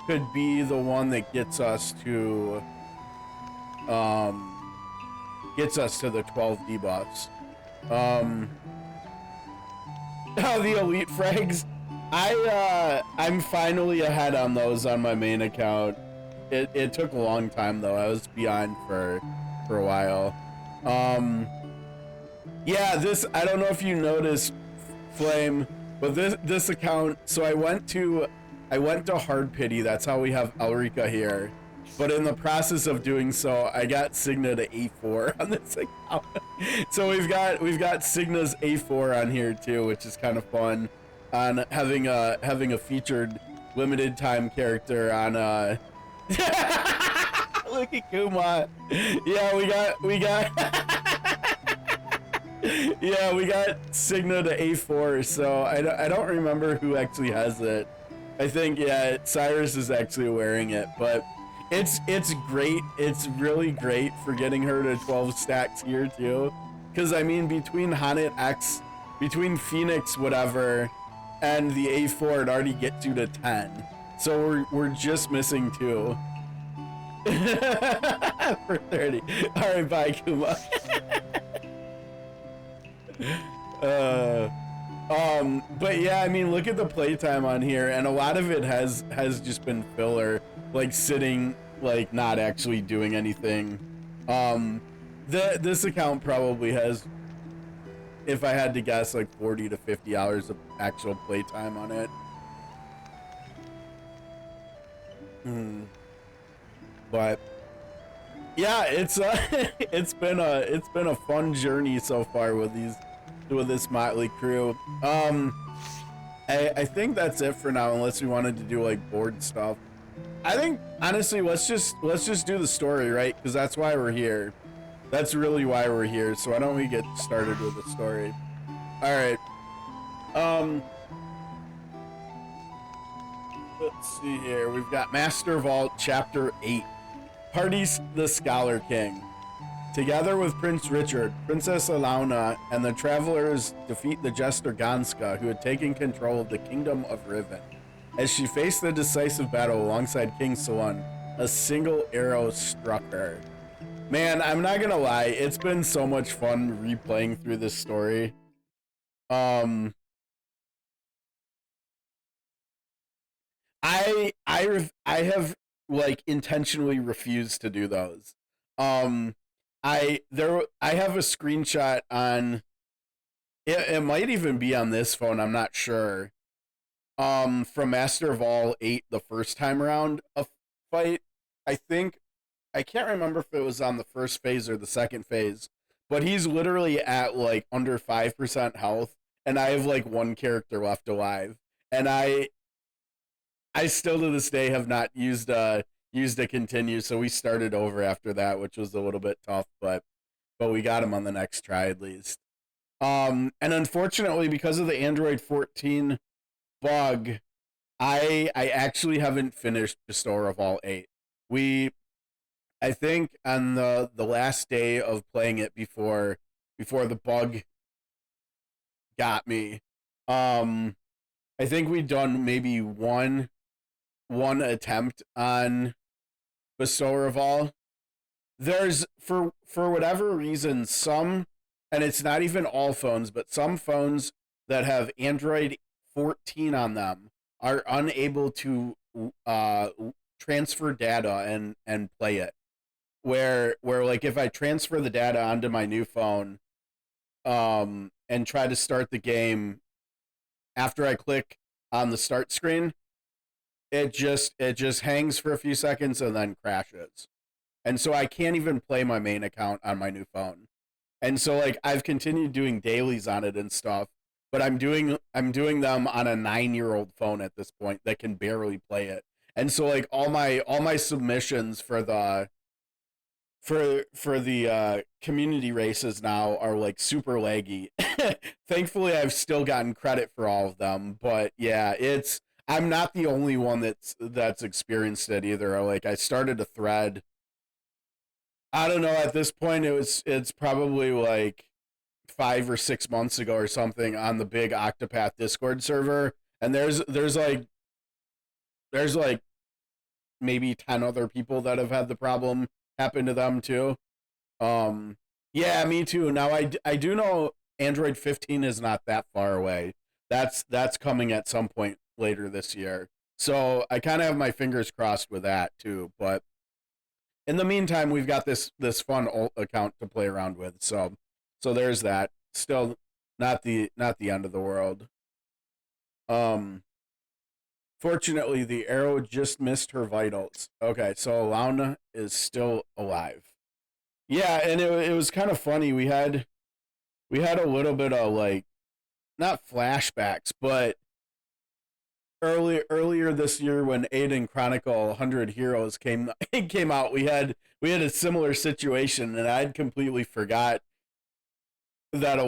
Speaker 1: could be the one that gets us to the 12 debuffs. Oh, the elite frags. I'm finally ahead on those on my main account. It took a long time though. I was behind for a while. Yeah, this, I don't know if you noticed, Flame, but this account, so I went to hard pity. That's how we have Elrica here. But in the process of doing so, I got Signa to A4 on this account. So we've got Signa's A4 on here too, which is kind of fun. On having a featured limited time character on look at Kuma. Yeah, we got yeah, we got Signa to A4, so I don't remember who actually has it. I think, yeah, Cyrus is actually wearing it, but it's great. It's really great for getting her to 12 stacks here too. Because I mean, between Hanet X, between Phoenix whatever, and the A4, it already gets you to 10. So we're just missing 2. For 30. All right, bye, Kuma. But yeah, I mean, look at the playtime on here, and a lot of it has just been filler, like sitting, like not actually doing anything. This account probably has, if I had to guess, like 40 to 50 hours of actual playtime on it. But yeah, it's it's been a fun journey so far with this motley crew. I think that's it for now, unless we wanted to do like board stuff. I think honestly, let's just do the story, right? Because that's why we're here. That's really why we're here. So why don't we get started with the story? All right. Let's see here. We've got Master Vault Chapter 8. Parties the Scholar King. Together with Prince Richard, Princess Alauna, and the travelers defeat the jester Ganska, who had taken control of the Kingdom of Riven. As she faced the decisive battle alongside King Salun, a single arrow struck her. Man, I'm not gonna lie, it's been so much fun replaying through this story. I have like intentionally refused to do those. I have a screenshot on it might even be on this phone, I'm not sure. From Master of All 8 the first time around a fight. I can't remember if it was on the first phase or the second phase, but he's literally at like under 5% health, and I have like 1 character left alive. And I still to this day have not used a continue, so we started over after that, which was a little bit tough, but we got him on the next try at least. And unfortunately, because of the Android 14 bug, I actually haven't finished Bestower of All 8. I think on the last day of playing it before the bug got me, I think we'd done maybe one attempt on Bestower of All. There's for whatever reason some, and it's not even all phones, but some phones that have Android 14 on them are unable to transfer data and play it. Where like if I transfer the data onto my new phone and try to start the game, after I click on the start screen, it just hangs for a few seconds and then crashes. And so I can't even play my main account on my new phone. And so like I've continued doing dailies on it and stuff, but I'm doing them on a 9-year-old phone at this point that can barely play it. And so like all my submissions for the community races now are like super laggy. Thankfully I've still gotten credit for all of them, but yeah, I'm not the only one that's experienced it either. Like I started a thread, I don't know, at this point it's probably like 5 or 6 months ago or something, on the big Octopath Discord server, and there's like maybe 10 other people that have had the problem happen to them too. Yeah, me too. Now I do know Android 15 is not that far away. That's coming at some point later this year. So I kind of have my fingers crossed with that too, but in the meantime, we've got this fun alt account to play around with. So there's that. Still not the end of the world. Fortunately, the arrow just missed her vitals. Okay, so Alauna is still alive. Yeah, and it was kind of funny. We had a little bit of like, not flashbacks, but earlier this year when Aiden Chronicle 100 Heroes came out, we had a similar situation, and I'd completely forgot that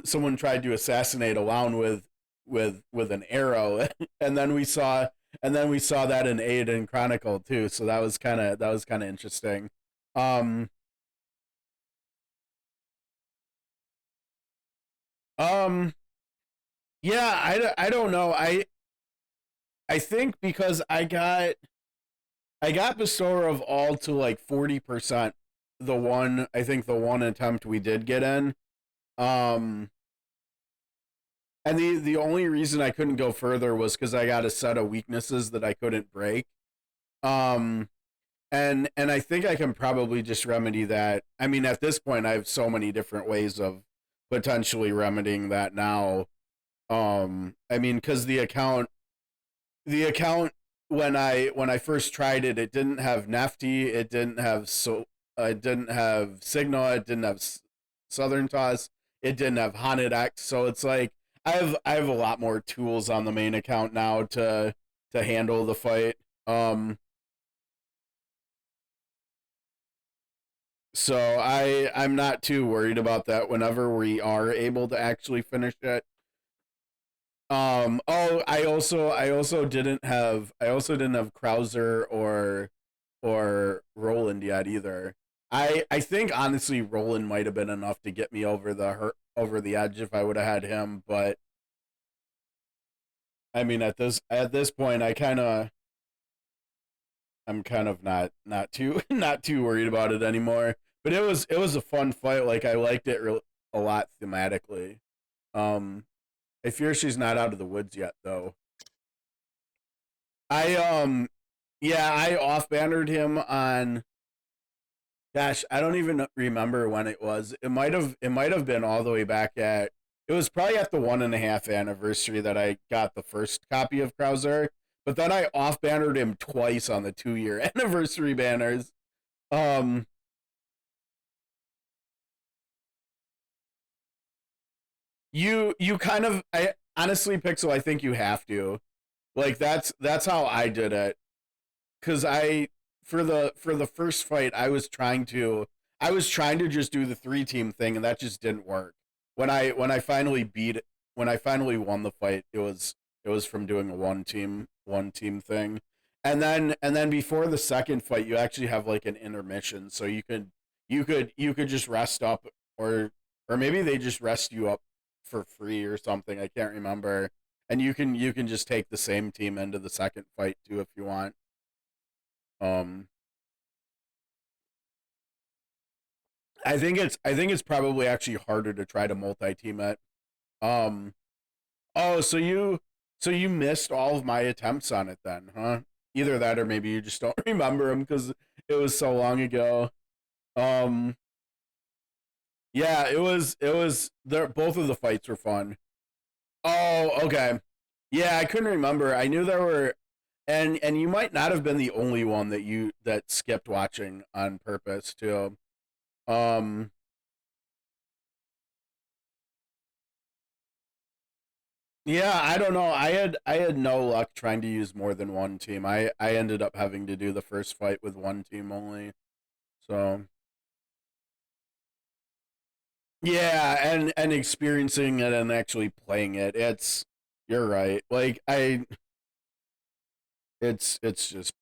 Speaker 1: someone tried to assassinate Alaun with an arrow, and then we saw and then we saw that in 8 and Chronicle too. So that was kind of interesting. Um, um, yeah, I don't know. I think because I got Bestower of All to like 40%. I think the one attempt we did get in. Um, and the only reason I couldn't go further was because I got a set of weaknesses that I couldn't break. Um, and I think I can probably just remedy that. I mean, at this point, I have so many different ways of potentially remedying that now. I mean, because the account when I first tried it, it didn't have Nefty, it didn't have Signa, it didn't have Southern Toss, it didn't have Haunted X. So it's like I have a lot more tools on the main account now to handle the fight. So I'm not too worried about that whenever we are able to actually finish it. Oh, I also didn't have Krauser or Roland yet either. I think honestly Roland might have been enough to get me over the edge if I would have had him, but I mean at this point I'm kind of not too not too worried about it anymore. But it was a fun fight. Like I liked it a lot thematically. Um, I fear she's not out of the woods yet though. I yeah, I off bannered him on, gosh, I don't even remember when it was. It might have been all the way back at, it was probably at the 1.5 anniversary that I got the first copy of Krauser. But then I off bannered him twice on the 2-year anniversary banners. Um you kind of, I honestly, Pixel, I think you have to. Like that's how I did it. Cause I for the first fight I was trying to just do the 3 team thing, and that just didn't work. When I finally when I finally won the fight, it was from doing a one team thing. And then before the second fight you actually have like an intermission, so you could just rest up, or maybe they just rest you up for free or something. I can't remember. And you can just take the same team into the second fight too if you want. Um, I think it's probably actually harder to try to multi-team it. Um, oh, so you missed all of my attempts on it then, huh? Either that or maybe you just don't remember them because it was so long ago. Um, yeah, it was there. Both of the fights were fun. Oh, okay. Yeah, I couldn't remember. I knew there were, and you might not have been the only one that skipped watching on purpose too. Um, yeah, I don't know. I had no luck trying to use more than one team. I ended up having to do the first fight with one team only. So yeah, and experiencing it and actually playing it, you're right. Like it's just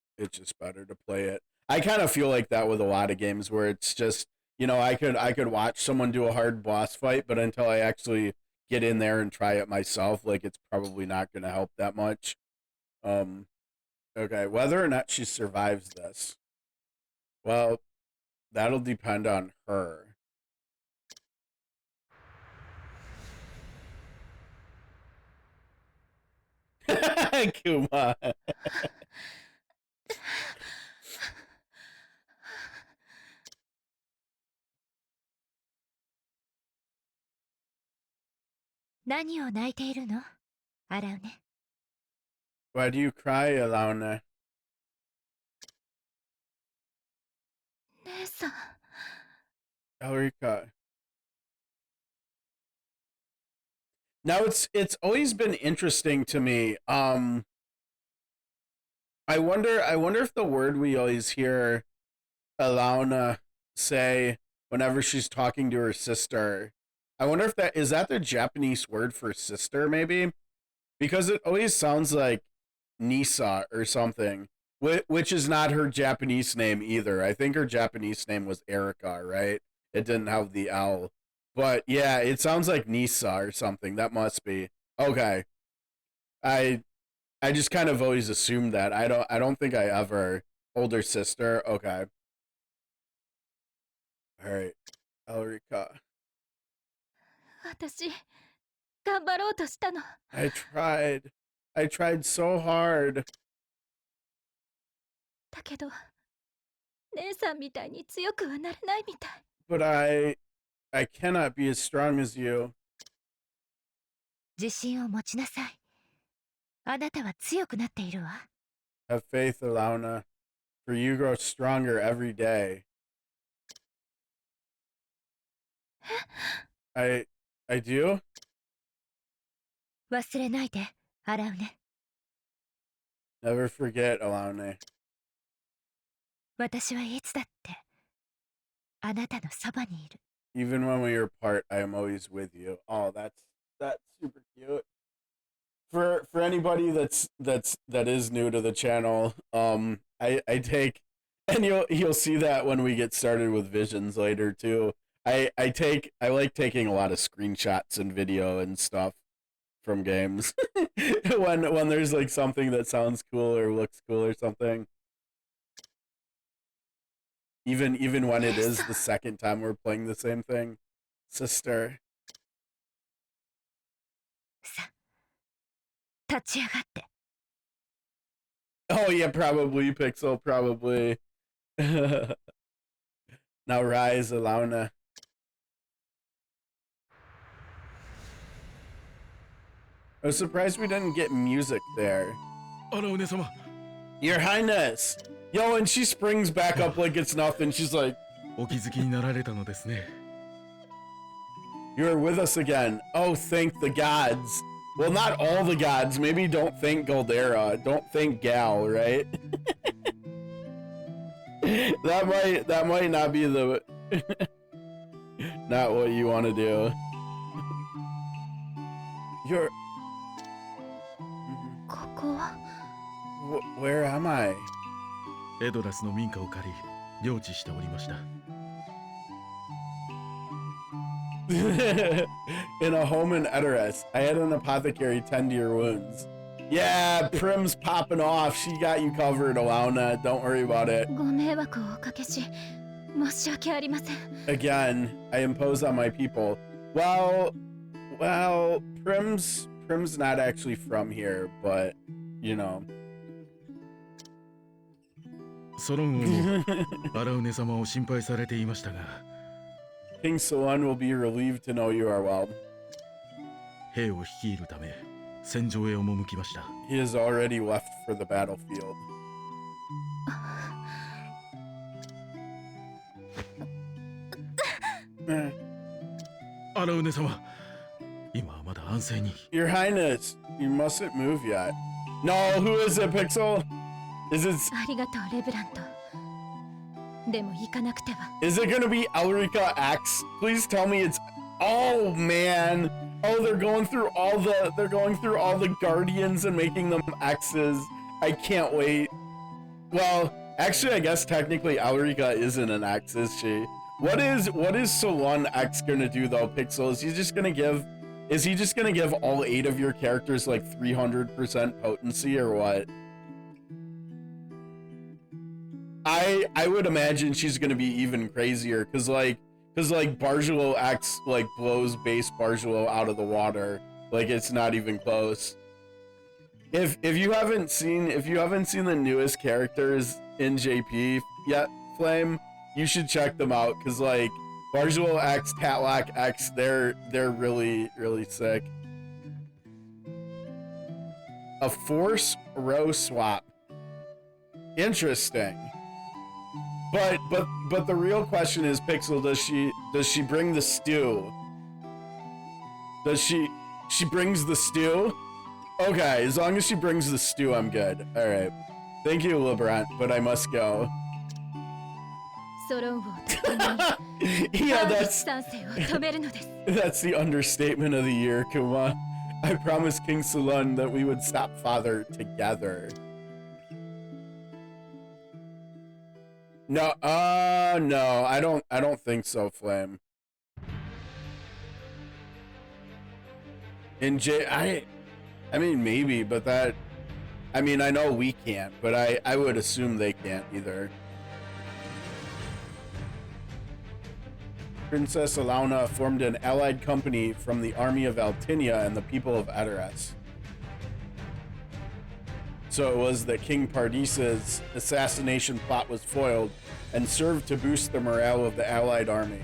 Speaker 1: better to play it. I kind of feel like that with a lot of games where it's just, I could watch someone do a hard boss fight, but until I actually get in there and try it myself, like it's probably not going to help that much. Um, okay, whether or not she survives this, well, that'll depend on her. Kuma.
Speaker 5: 何を泣いているの洗うね。
Speaker 1: Why do you cry, Alana?
Speaker 5: 姉さん。
Speaker 1: Elrica. Now it's always been interesting to me. I wonder if the word we always hear Alana say whenever she's talking to her sister, I wonder if that is the Japanese word for sister, maybe? Because it always sounds like Nisa or something, which is not her Japanese name either. I think her Japanese name was Erica, right? It didn't have the L. But yeah, it sounds like Nisa or something. That must be. Okay. I just kind of always assumed that. I don't think I ever older sister. Okay. All right. Elrica.
Speaker 5: 私頑張ろうとしたの。
Speaker 1: I tried so hard.
Speaker 5: だけど姉さんみたいに強くはなれないみたい。
Speaker 1: But I cannot be as strong as you.
Speaker 5: 自信を持ちなさい。あなたは強くなっているわ。
Speaker 1: Have faith, Alana, for you grow stronger every day. I do?
Speaker 5: 忘れないで、洗うね。
Speaker 1: Never forget, Alana.
Speaker 5: 私はいつだってあなたのそばにいる。
Speaker 1: Even when we are apart, I am always with you. Oh, that's super cute. For anybody that is new to the channel, I take, and you'll see that when we get started with visions later too. I like taking a lot of screenshots and video and stuff from games when there's like something that sounds cool or looks cool or something. Even when it is the second time we're playing the same thing, sister.
Speaker 5: さあ、立ち上がって。
Speaker 1: Oh yeah, probably Pixel, probably. Now rise, Alana. I was surprised we didn't get music there.
Speaker 3: あらお姉様
Speaker 1: Your Highness! Yo, and she springs back up like it's nothing. She's like,
Speaker 3: お気づきになられたのですね
Speaker 1: You're with us again. Oh, thank the gods. Well, not all the gods. Maybe don't thank Goldera. Don't thank Gal, right? that might not be the not what you want to do. You're
Speaker 5: ここは
Speaker 1: where am I?
Speaker 3: エドラスの民家を借り領地しておりました
Speaker 1: In a home in Edoras, I had an apothecary tend to your wounds. Yeah, Prim's popping off. She got you covered, Alana. Don't worry about it.
Speaker 5: ご迷惑をおかけし申し訳ありません。
Speaker 1: Again, I impose on my people. Well, Prim's not actually from here, but you know.
Speaker 3: ソロン王もアラウネ様を心配されていましたが
Speaker 1: King Solon will be relieved to know you are well.
Speaker 3: 兵を率いるため戦場へ赴きました
Speaker 1: He has already left for the battlefield.
Speaker 3: アラウネ様今はまだ安静に
Speaker 1: Your Highness, you mustn't move yet. No, who is it, Pixel? Is it
Speaker 5: ありがとうレブラント。でも行かなくては。
Speaker 1: Is it gonna be Elrica X? Please tell me it's. Oh man! Oh, they're going through all the guardians and making them X's. I can't wait. Well, actually, I guess technically Elrica isn't an X, is she? What is Solon X gonna do though, Pixel? Is he just gonna give all 8 of your characters like 300% potency or what? I would imagine she's gonna be even crazier, cause like Bargelo X like blows base Bargelo out of the water, like it's not even close. If you haven't seen the newest characters in JP yet, Flame, you should check them out, cause like Bargelo X, Tatlock X, they're really sick. A force row swap. Interesting. But the real question is, Pixel, does she bring the stew? Does she brings the stew? Okay, as long as she brings the stew, I'm good. All right. Thank you, Liberant, but I must go.
Speaker 5: ソロン王と共に
Speaker 1: Yeah,
Speaker 5: アール三世を止めるのです。
Speaker 1: that's the understatement of the year, Kuma. I promised King Sulun that we would stop father together. No, no, I don't think so, Flame. In I mean, maybe, but that, I mean, I know we can't, but I would assume they can't either. Princess Alauna formed an allied company from the army of Altinia and the people of Edoras. So it was that King Pardis's assassination plot was foiled and served to boost the morale of the allied army.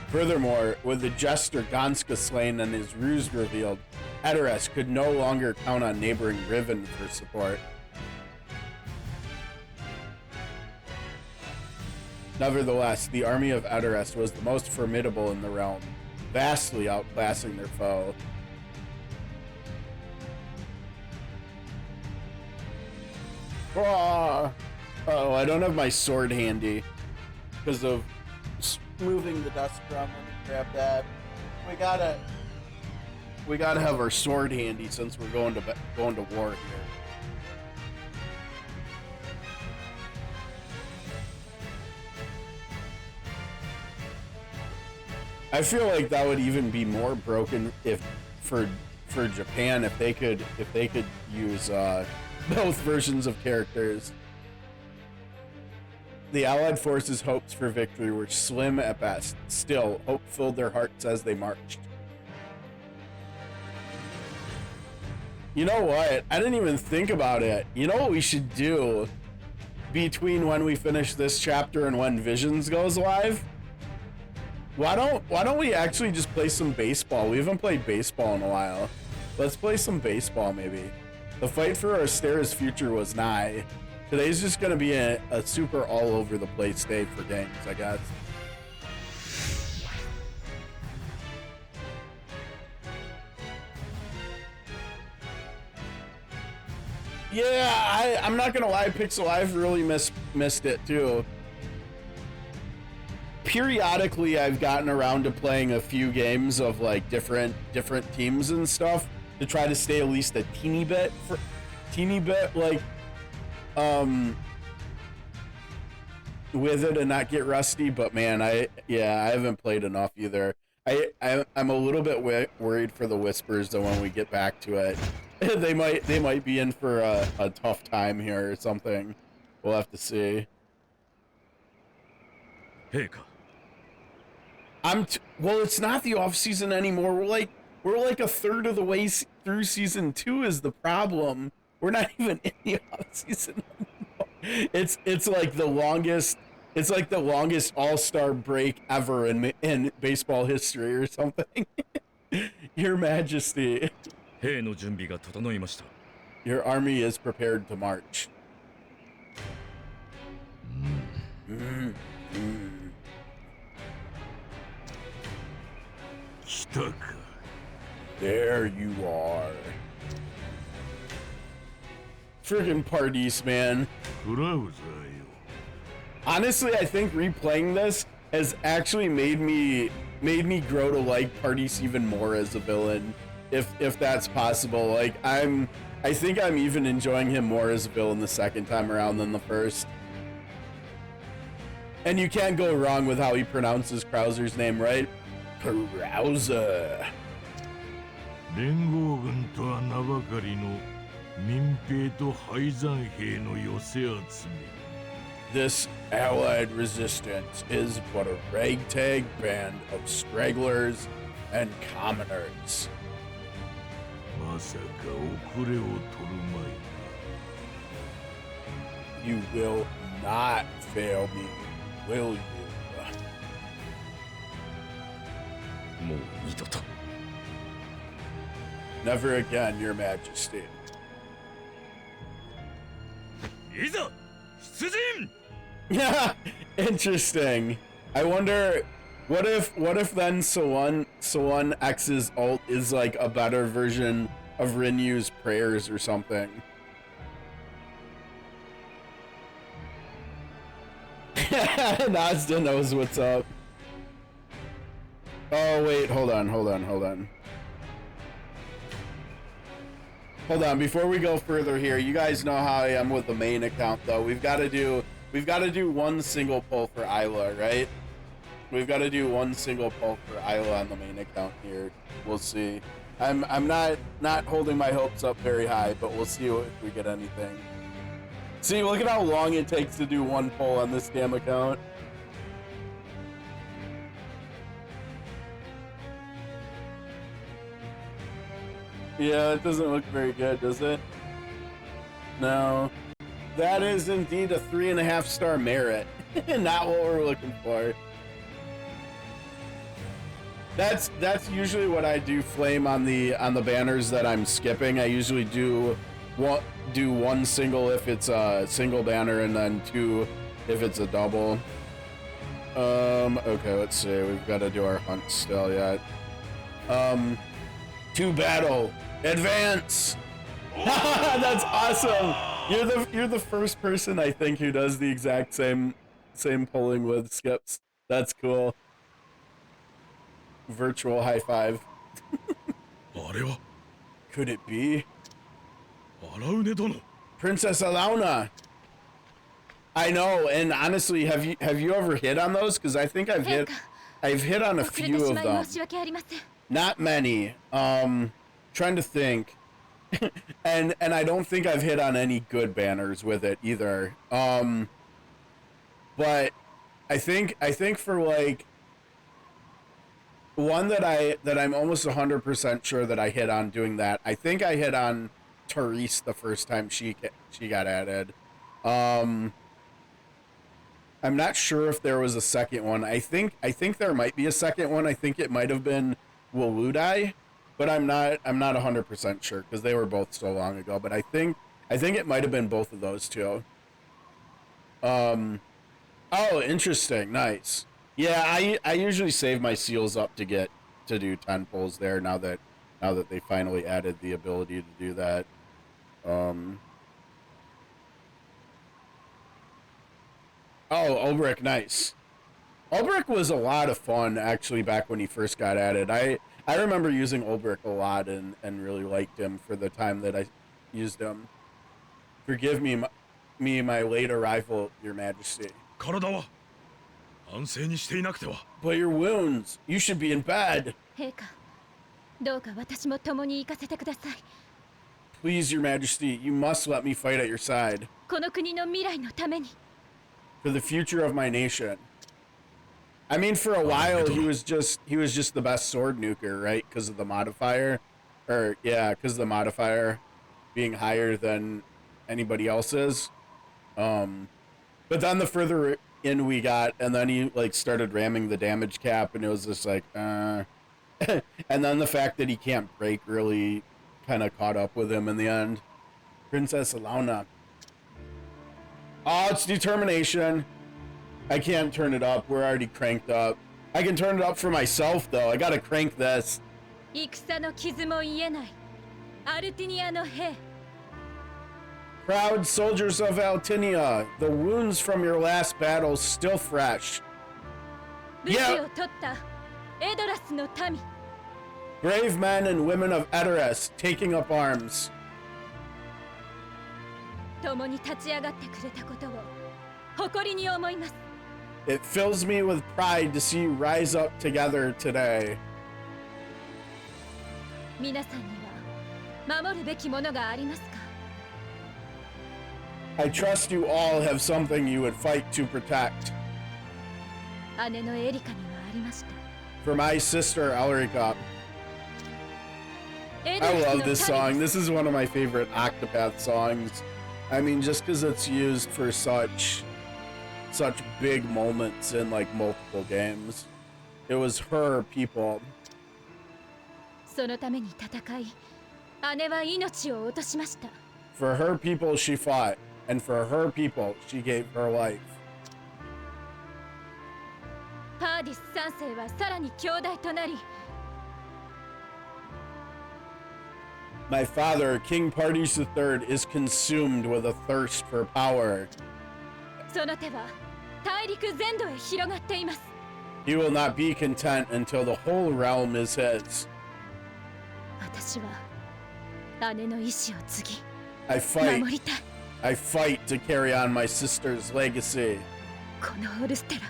Speaker 1: Furthermore, with the jester Ganska slain and his ruse revealed, Edoras could no longer count on neighboring Riven for support. Nevertheless, the army of Edoras was the most formidable in the realm, vastly outclassing their foe. Oh, I don't have my sword handy because of moving the desk around. Let me grab that. We gotta have our sword handy since we're going to war here. I feel like that would even be more broken if for Japan if they could use both versions of characters. The Allied forces' hopes for victory were slim at best. Still, hope filled their hearts as they marched. You know what? I didn't even think about it. You know what we should do between when we finish this chapter and when Visions goes live? Why don't we actually just play some baseball? We haven't played baseball in a while. Let's play some baseball maybe. The fight for Astera's future was nigh. Today's just gonna be a super all over the place day for games, I guess. Yeah, I'm not gonna lie, Pixel, I've really missed it too. Periodically, I've gotten around to playing a few games of like different teams and stuff to try to stay at least a teeny bit like with it and not get rusty. But man, I haven't played enough either. I'm a little bit worried for the Whispers though when we get back to it. they might be in for a tough time here or something. We'll have to see. Well, it's not the off season anymore. We're like a third of the way through season 2 is the problem. We're not even in the off season anymore. It's like the longest. It's like the longest all-star break ever in baseball history or something. Your Majesty. Your army is prepared to march. There you are. Friggin' Pardis, man. Honestly, I think replaying this has actually made me grow to like Pardis even more as a villain, if that's possible. Like I think I'm even enjoying him more as a villain the second time around than the first. And you can't go wrong with how he pronounces Krauser's name, right? Krauser. This allied resistance is but a ragtag band of stragglers and commoners. You will not fail me, will you? Never again, Your Majesty. Yeah, interesting. I wonder, what if then Sulun X's ult is like a better version of Rinyu's prayers or something? Nazda knows what's up. Oh wait, hold on. Hold on, before we go further here, you guys know how I am with the main account though. We've got to do one single pull for Isla, right? We've got to do one single pull for Isla on the main account here. We'll see. I'm not holding my hopes up very high, but we'll see if we get anything. See, look at how long it takes to do one pull on this damn account. Yeah, it doesn't look very good, does it? No. That is indeed a 3.5-star merit. Not what we're looking for. That's usually what I do flame on the banners that I'm skipping. I usually do one single if it's a single banner and then 2 if it's a double. Okay, let's see. We've got to do our hunt still yet. To battle. Advance! That's awesome. You're the first person I think who does the exact same pulling with skips. That's cool. Virtual high five. Could it be Princess Alauna? I know, and honestly, have you ever hit on those? Because I think I've hit on a few of them. Not many. Trying to think. and I don't think I've hit on any good banners with it either. But I think for like one that I'm almost 100% sure that I hit on doing that. I think I hit on Therese the first time she got added. I'm not sure if there was a second one. I think there might be a second one. I think it might have been Waludai, but I'm not 100% sure because they were both so long ago. But I think it might have been both of those two. Oh, interesting. Nice. Yeah, I usually save my seals up to do 10 pulls there now that they finally added the ability to do that. Oh, Ulbrich, nice. Ulbrich was a lot of fun actually back when he first got added. I remember using Ulbrich a lot and really liked him for the time that I used him. Forgive me, my late arrival, Your Majesty. But your wounds, you should be in bed. Please, Your Majesty, you must let me fight at your side. For the future of my nation. I mean, for a while he was just the best sword nuker, right? Because of the modifier, because of the modifier being higher than anybody else's. But then the further in we got, and then he like started ramming the damage cap, and it was just like, and then the fact that he can't break really kind of caught up with him in the end. Princess Alauna. Oh, it's determination. I can't turn it up. We're already cranked up. I can turn it up for myself, though. I gotta crank this. Proud soldiers of Altinia, the wounds from your last battle still fresh. Yeah. Brave men and women of Edoras taking up arms. It fills me with pride to see you rise up together today. I trust you all have something you would fight to protect. For my sister, Elrica. I love this song. This is one of my favorite Octopath songs. I mean, just because it's used for such big moments in like multiple games. It was her people. For her people she fought, and for her people she gave her life. My father, King Pardis III, is consumed with a thirst for power. He will not be content until the whole realm is his.
Speaker 5: 私は姉の意志を継ぎ
Speaker 1: I
Speaker 5: 守
Speaker 1: fight.
Speaker 5: りたい。
Speaker 1: I fight to carry on my sister's legacy
Speaker 5: このオルステラを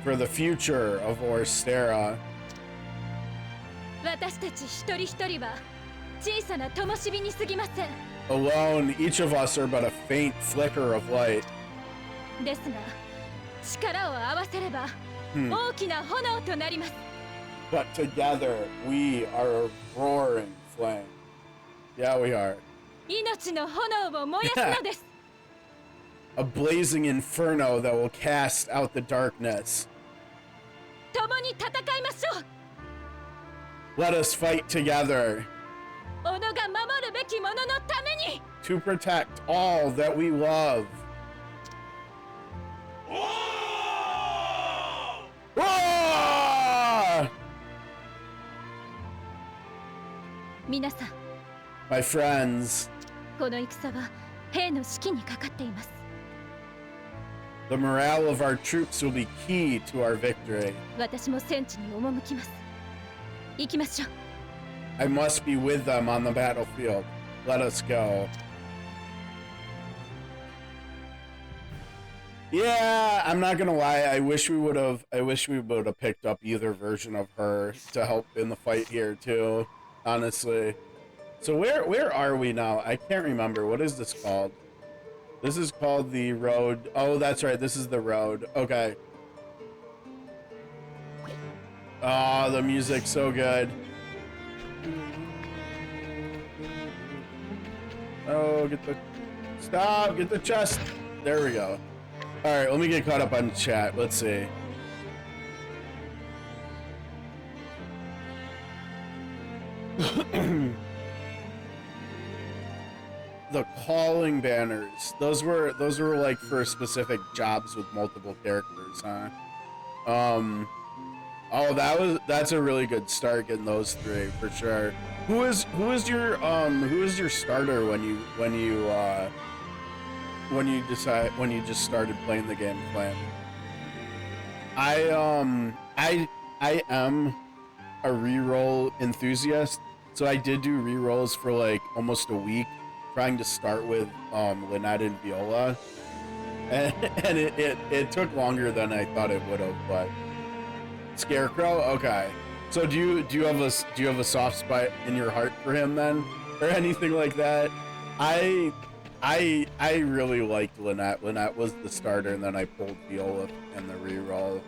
Speaker 1: for the future of Orstera.
Speaker 5: 私たち一人一人は小さな灯火に過ぎません。
Speaker 1: Alone, each of us are but a faint flicker of light.
Speaker 5: ですが力を合わせれば 大きな炎となります。
Speaker 1: But together, we are a roaring flame. Yeah, we are.
Speaker 5: 命の炎を燃やすのです。
Speaker 1: A blazing inferno that will cast out the darkness.
Speaker 5: 共に戦いましょう。
Speaker 1: Let us fight together
Speaker 5: 己が守るべきもののために。
Speaker 1: to protect all that we love. Ah!
Speaker 5: 皆さん、
Speaker 1: My friends,
Speaker 5: この戦は兵の士気にかかっています。
Speaker 1: the morale of our troops will be key to our victory.
Speaker 5: 私も戦地に赴きます。行きましょう。
Speaker 1: I must be with them on the battlefield. Let us go. Yeah, I'm not gonna lie. I wish we would have picked up either version of her to help in the fight here too. Honestly. So where are we now? I can't remember. What is this called? This is called the road. Oh, that's right. This is the road. Okay. Oh, the music's so good. Oh, get the chest. There we go. All right, let me get caught up on chat. Let's see. The calling banners. Those were like for specific jobs with multiple characters, huh? Oh, that's a really good start getting those three for sure. Who is your starter when you just started playing the game, Flame? I am a reroll enthusiast, so I did do rerolls for like almost a week, trying to start with Lynette and Viola, and it took longer than I thought it would have, but Scarecrow, okay. So do you have a soft spot in your heart for him then, or anything like that? I really liked Lynette. Lynette was the starter, and then I pulled Viola in the reroll.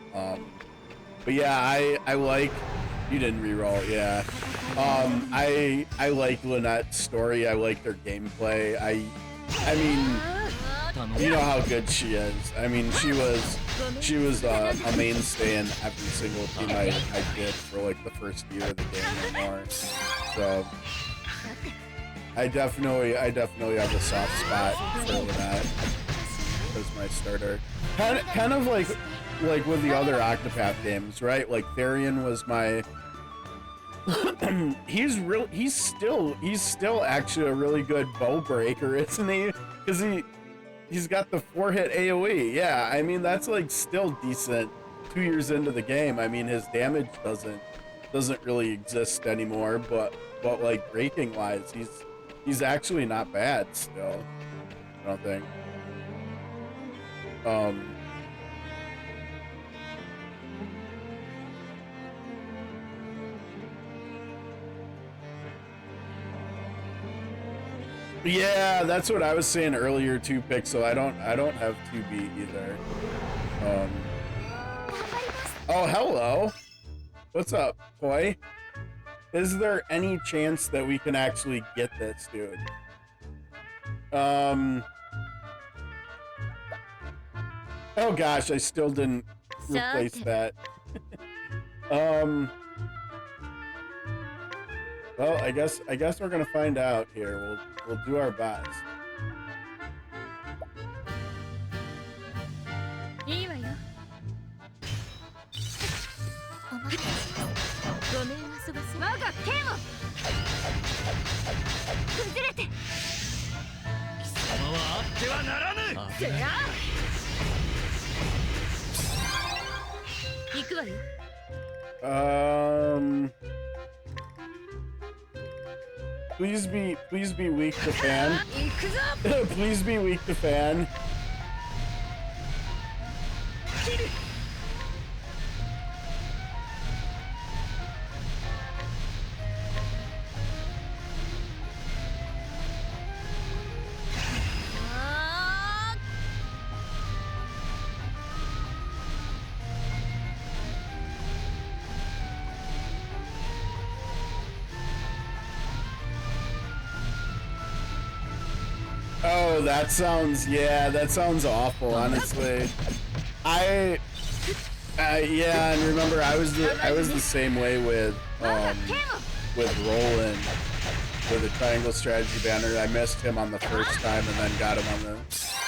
Speaker 1: But yeah, I like. You didn't reroll, yeah. I like Lynette's story. I like their gameplay. I mean, you know how good she is. I mean, she was a mainstay in every single team I did for like the first year of the game or more. So I definitely have a soft spot for Lynette as my starter. Kind of like with the other Octopath games, right? Like Therian was my. He's still actually a really good bow breaker, isn't he? Because he's got the 4-hit AoE. Yeah, I mean that's like still decent 2 years into the game. I mean his damage doesn't really exist anymore, but like breaking wise, he's actually not bad still. I don't think. Yeah, that's what I was saying earlier too, Pixel. I don't have 2B either. Oh, hello. What's up, Koi? Is there any chance that we can actually get this, dude? Oh gosh, I still didn't replace that. Well, I guess we're gonna find out here. We'll do our best.
Speaker 5: いいわよ。お待たせ。ごめん遊ばせ。我が剣を崩れて。
Speaker 3: 貴様はあってはならぬ。
Speaker 5: せや。行くわよ。
Speaker 1: Please be weak to fan.
Speaker 5: 行くぞ。
Speaker 1: Please be weak to fan.
Speaker 5: 切る。あー
Speaker 1: Oh, that sounds awful, honestly. Yeah, and remember I was the same way with Roland with the triangle strategy banner. I missed him on the first time and then got him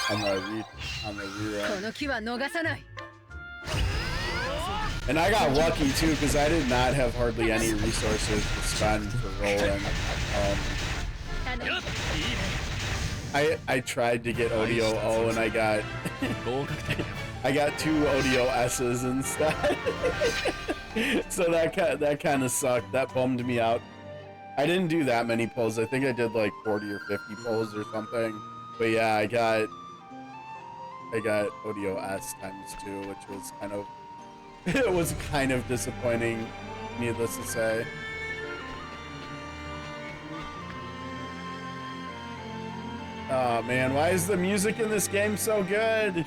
Speaker 1: on the rerun.
Speaker 5: この機は逃さない。
Speaker 1: And I got lucky too because I did not have hardly any resources to spend for Roland. I tried to get ODO and I got
Speaker 3: 合格点。
Speaker 1: I got 2 ODO S's instead. So that kind of sucked. That bummed me out. I didn't do that many pulls. I think I did like 40 or 50 pulls or something. But yeah, I got ODO S ×2, which was kind of it was kind of disappointing, needless to say. Oh man, why is the music in this game so good?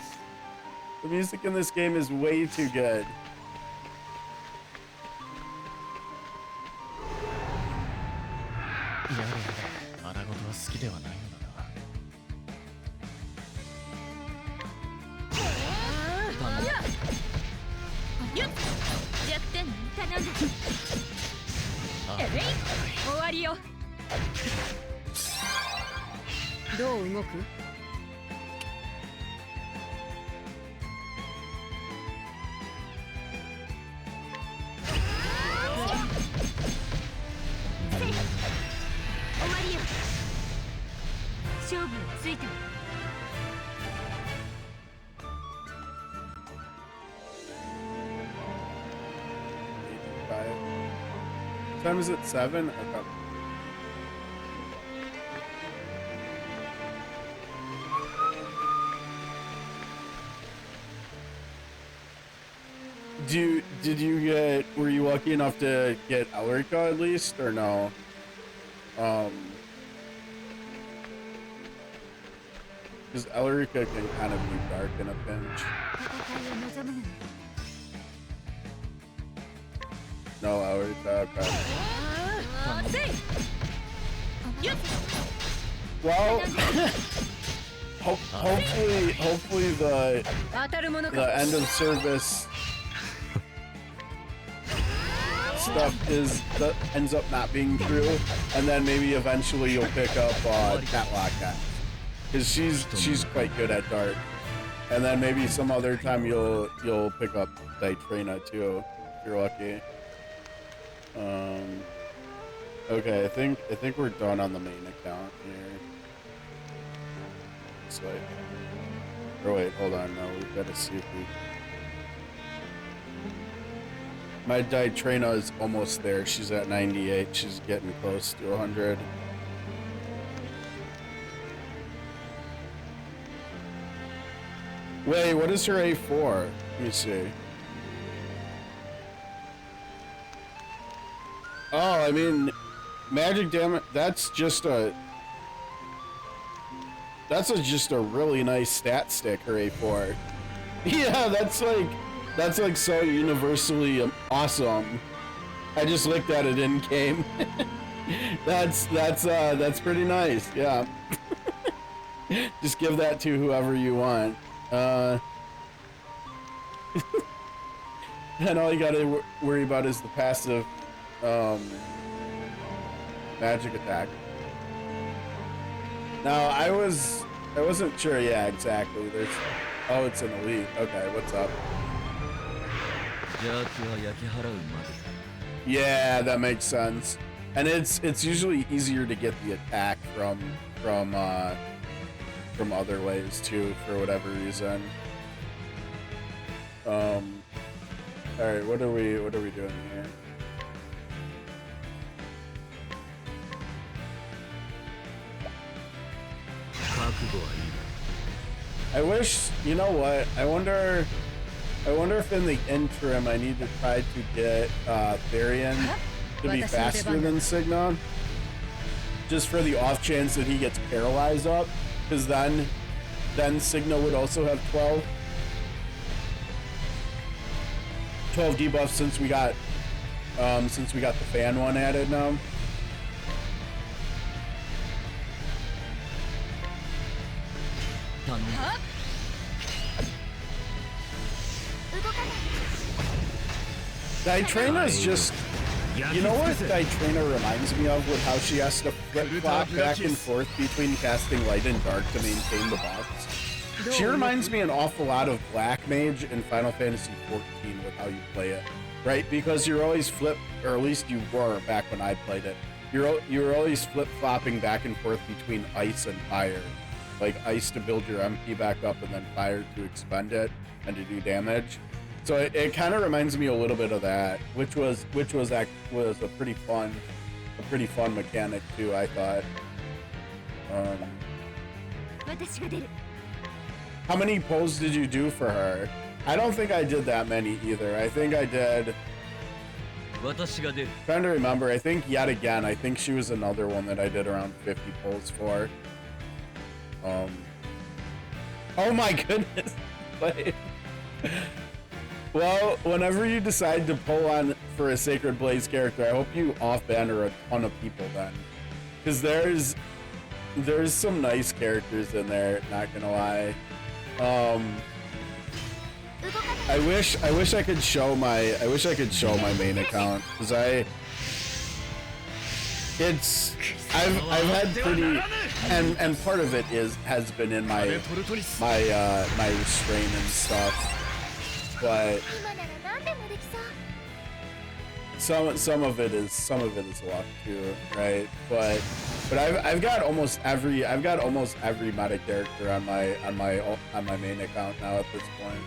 Speaker 1: The music in this game is way too good.
Speaker 3: やれやれ、荒事は好きではないのだな。
Speaker 5: よっ。弱点頼んだ。終わりよ。どう動く？ 勝負についても。
Speaker 1: What time is it? 7? Okay. Were you lucky enough to get Elrica at least, or no? Because Elrica can kind of be dark in a pinch. No, Elrica, okay. Well, hopefully the end of service stuff ends up not being true, and then maybe eventually you'll pick up Catlock, because she's quite good at dark, and then maybe some other time you'll pick up Ditrina too, if you're lucky. Okay, I think we're done on the main account here. This way. Or wait, hold on, no, we've got to see if we... My Ditrina is almost there. She's at 98. She's getting close to 100. Wait, what is her A4? Let me see. Oh, I mean, magic damage, that's just a really nice stat stick, her A4. Yeah, that's like so universally awesome. I just looked at it in game. That's pretty nice. Yeah. Just give that to whoever you want. And all you gotta worry about is the passive magic attack. Now I wasn't sure. Yeah, exactly. Oh, it's an elite. Okay, what's up? Yeah, that makes sense. And it's usually easier to get the attack from other ways too, for whatever reason. All right, what are we doing here? I wish, you know what? I wonder if in the interim I need to try to get Therian to be faster than Signon, just for the off chance that he gets paralyzed up, because then Signo would also have 12 debuffs since we got the fan one added now. Ditrina is just, you know what Ditrina reminds me of, with how she has to flip-flop back and forth between casting light and dark to maintain the buffs. She reminds me an awful lot of Black Mage in Final Fantasy XIV with how you play it, right? Because you're always or at least you were back when I played it. You're always flip-flopping back and forth between ice and fire. Like ice to build your MP back up, and then fire to expend it and to do damage. So it kind of reminds me a little bit of that, which was a pretty fun mechanic too, I thought. How many pulls did you do for her? I don't think I did that many either. I think I did. Trying to remember. I think yet again. I think she was another one that I did around 50 pulls for. Oh my goodness. Well, whenever you decide to pull on for a Sacred Blaze character, I hope you off-banner a ton of people then. Because there's some nice characters in there, not gonna lie. I wish I could show my main account, because I've had pretty, and part of it has been in my restraint and stuff. But some of it is luck too, right? But I've got almost every meta character on my main account now at this point.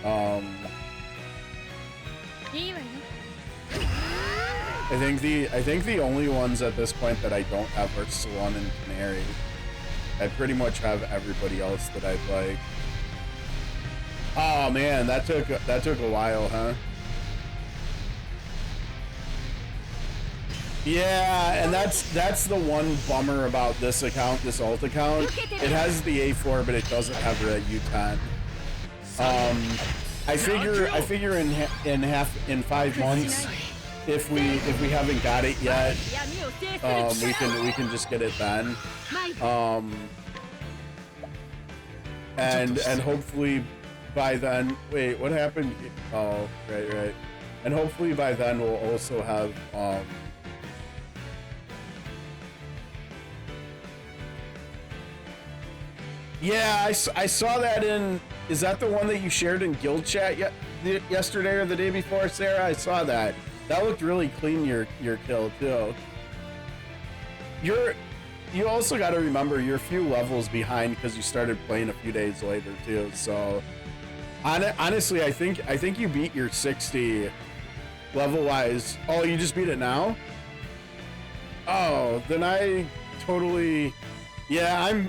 Speaker 1: I think the only ones at this point that I don't have are Salon and Canary. I pretty much have everybody else that I'd like. Oh man, that took a while, huh? Yeah, and that's the one bummer about this account, this alt account. It has the A4, but it doesn't have the U10. I figure in 5 months, if we haven't got it yet, we can just get it then. And hopefully by then, wait, what happened? Oh, right. And hopefully by then we'll also have, yeah, I saw that in, is that the one that you shared in guild chat yesterday or the day before, Sarah? I saw that. That looked really clean, your kill too. You also got to remember you're a few levels behind because you started playing a few days later too, so honestly, I think you beat your 60 level-wise. Oh, you just beat it now? Oh, then I totally... Yeah, I'm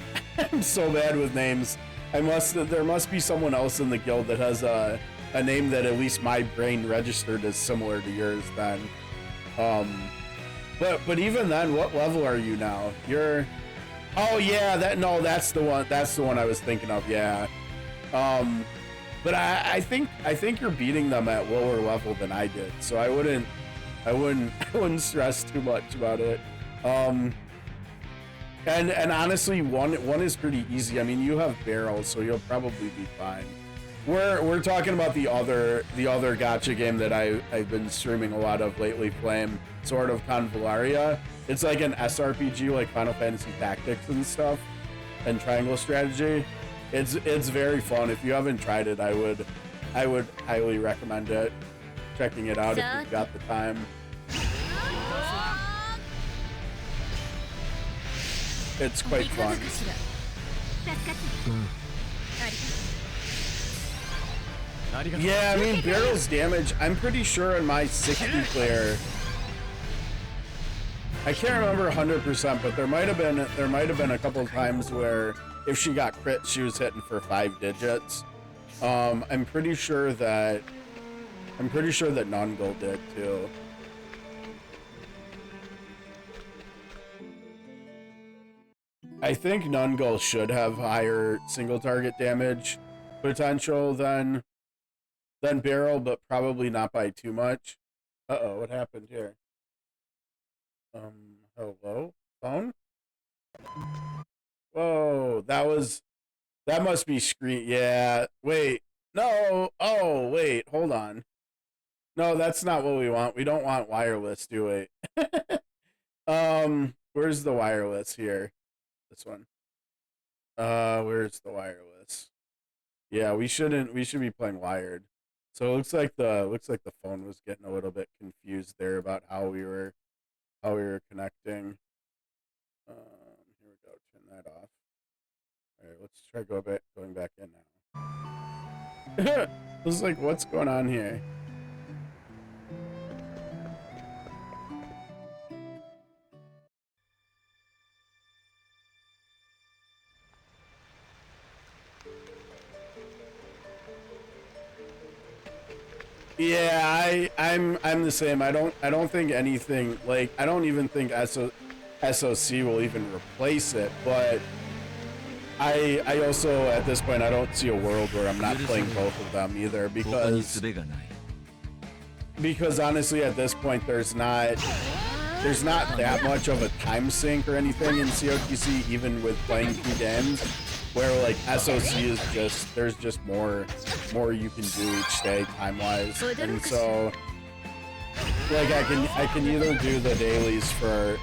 Speaker 1: so bad with names. There must be someone else in the guild that has a name that at least my brain registered as similar to yours then. But even then, what level are you now? You're... Oh yeah, that's the one I was thinking of, yeah. But I think you're beating them at lower level than I did, so I wouldn't stress too much about it. And honestly, one is pretty easy. I mean, you have barrels, so you'll probably be fine. We're talking about the other gacha game that I've been streaming a lot of lately, Flame, Sword of Convallaria. It's like an SRPG, like Final Fantasy Tactics and stuff, and triangle strategy. It's very fun. If you haven't tried it, I would highly recommend it. Checking it out if you've got the time. It's quite fun. Yeah, I mean, Barrel's damage, I'm pretty sure in my 60 player, I can't remember 100%, but there might have been a couple of times where if she got crit, she was hitting for 5 digits. I'm pretty sure that Nungul did too. I think Nungul should have higher single target damage potential than Barrel, but probably not by too much. Uh-oh, what happened here? Hello? Phone? Whoa, that must be screen. Yeah, wait. No. Oh, wait, hold on. No, that's not what we want. We don't want wireless, do we? Where's the wireless here? This one. Where's the wireless? Yeah, we should be playing wired. So it looks like the phone was getting a little bit confused there about how we were connecting. Here we go. Turn that off. All right, let's try going back in now. I was like, what's going on here? Yeah, I'm the same. I don't think anything, like, I don't even think SOC will even replace it, but I also, at this point, I don't see a world where I'm not playing both of them either, because honestly at this point there's not that much of a time sink or anything in COTC, even with playing 2 games, where like SOC is just, there's just more you can do each day time wise, and so like I can either do the dailies for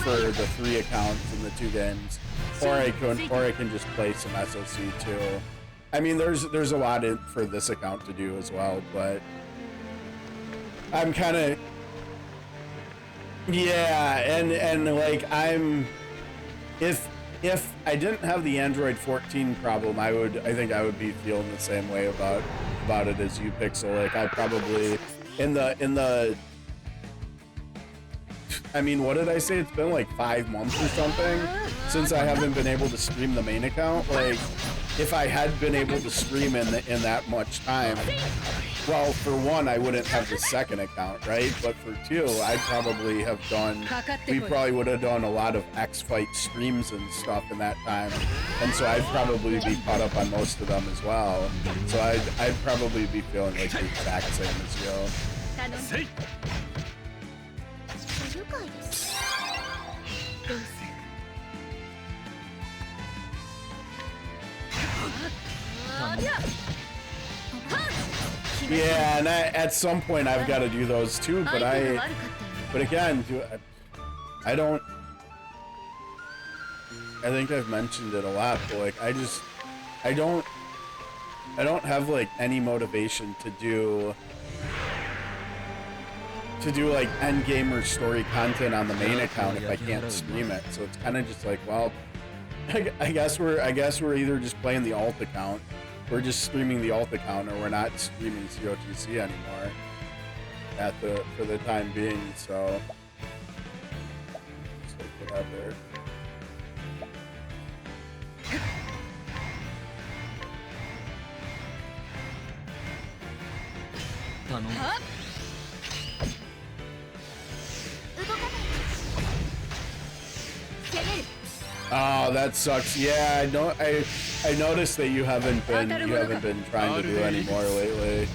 Speaker 1: the 3 accounts in the 2 games, or I can just play some SOC too. I mean, there's a lot for this account to do as well, but I'm kind of, yeah, and like if I didn't have the Android 14 problem, I think I would be feeling the same way about it as you, Pixel. Like I probably in the I mean, what did I say? It's been like 5 months or something since I haven't been able to stream the main account. Like, if I had been able to stream in that much time, well, for one, I wouldn't have the second account, right? But for 2, I'd probably have done, we probably would have done a lot of X-Fight streams and stuff in that time. And so I'd probably be caught up on most of them as well. So I'd probably be feeling like the exact same as you. Yeah, and at some point I've got to do those too, but again, I think I've mentioned it a lot, but like I don't have like any motivation to do like end game or story content on the main account if I can't stream it. So it's kind of just like, well, I guess we're either just playing the alt account, we're just streaming the alt account, or we're not streaming COTC anymore for the time being. So just like whatever. Oh, that sucks. Yeah, I noticed that you haven't been trying to do any more lately.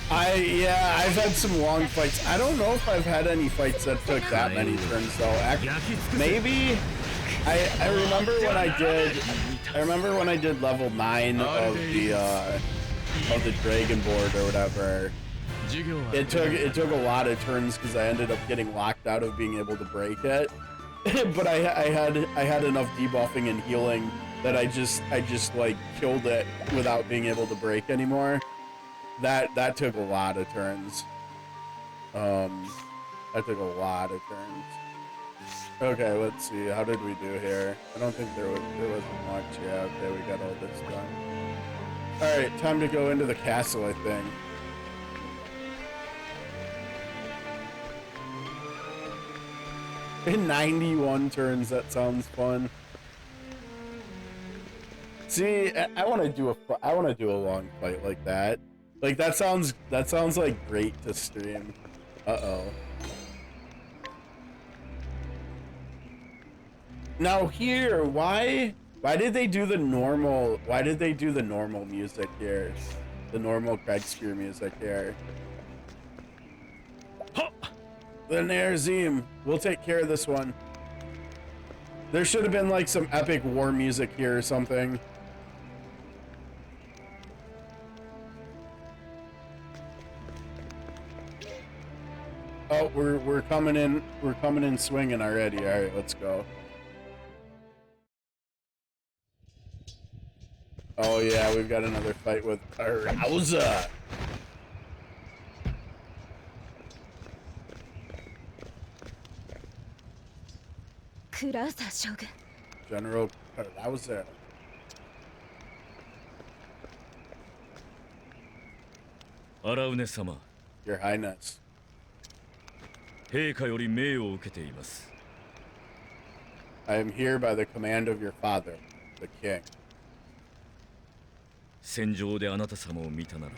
Speaker 1: I've had some long fights. I don't know if I've had any fights that took that many turns though. Maybe I remember when I did level 9 of the dragon board or whatever. it took a lot of turns because I ended up getting locked out of being able to break it. But I had enough debuffing and healing that I just like killed it without being able to break anymore. That took a lot of turns. That took a lot of turns. Okay, let's see. How did we do here? I don't think there wasn't much. Yeah, okay, we got all this done. All right, time to go into the castle, I think. In 91 turns, that sounds fun. See, I want to do a long fight like that. Like that sounds like great to stream. Uh-oh. Now here, why did they do the normal music here? The normal Kriegspiel music here. The Nerzim, we'll take care of this one. There should have been like some epic war music here or something. Oh, we're coming in swinging already. All right, let's go. Oh yeah, we've got another fight with Arpgs. General Arpgs. Your Highness.
Speaker 3: 陛下より命を受けています。
Speaker 1: I am here by the command of your father, the king.
Speaker 3: 戦場であなた様を見たなら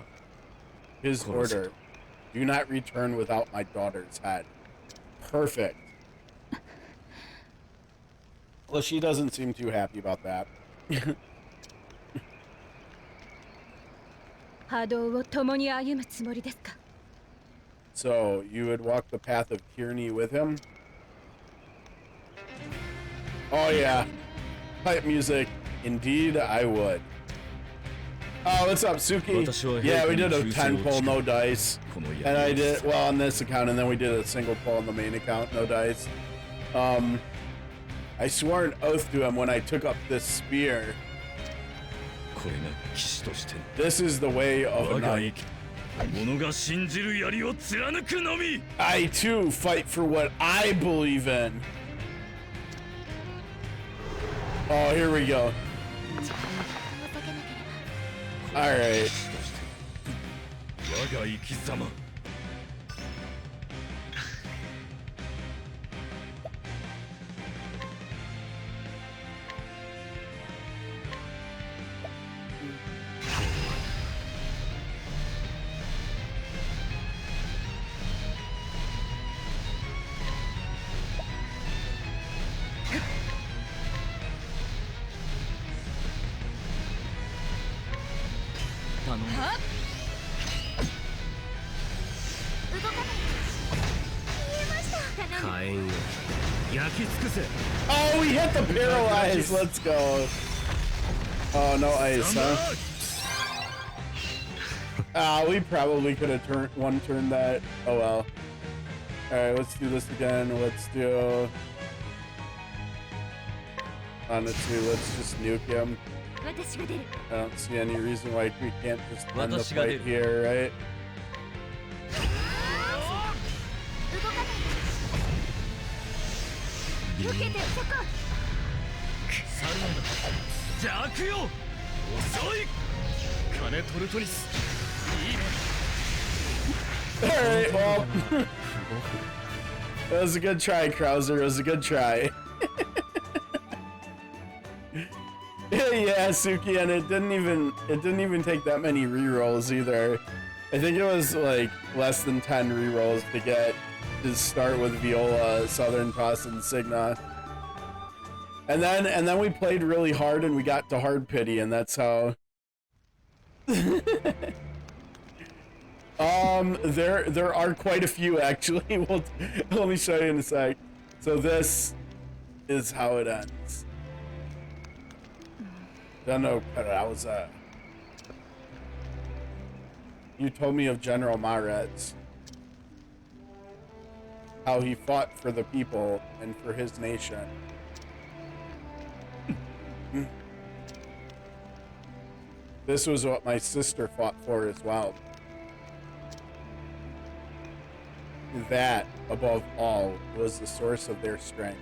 Speaker 1: His order. Do not return without my daughter's head. Perfect. Well, she doesn't seem too happy about that. So, you would walk the path of tyranny with him? Oh yeah. Pipe music. Indeed, I would. Oh, what's up, Suki? Yeah, we did a 10 pull, no dice. And I did, well, on this account, and then we did a single pull on the main account, no dice. I swore an oath to him when I took up this spear. This is the way of a knight. I too fight for what I believe in. Oh, here we go. All right. Oh, we hit the paralyze. Let's go. Oh, no ice, huh? We probably could have turned that. Oh well. Alright, let's do this again. Let's do... Honestly, let's just nuke him. I don't see any reason why we can't just end the fight here, right? Alright, well... That was a good try, Krauser. It was a good try. Yeah, Suki, and it didn't even take that many rerolls either. I think it was like less than 10 rerolls to start with Viola, Southern Cross, and Signa. And then we played really hard and we got to hard pity, and that's how. There are quite a few actually. Let me show you in a sec. So this is how it ends. Don't know, but I was You told me of General Maretz. How he fought for the people and for his nation. This was what my sister fought for as well. That, above all, was the source of their strength.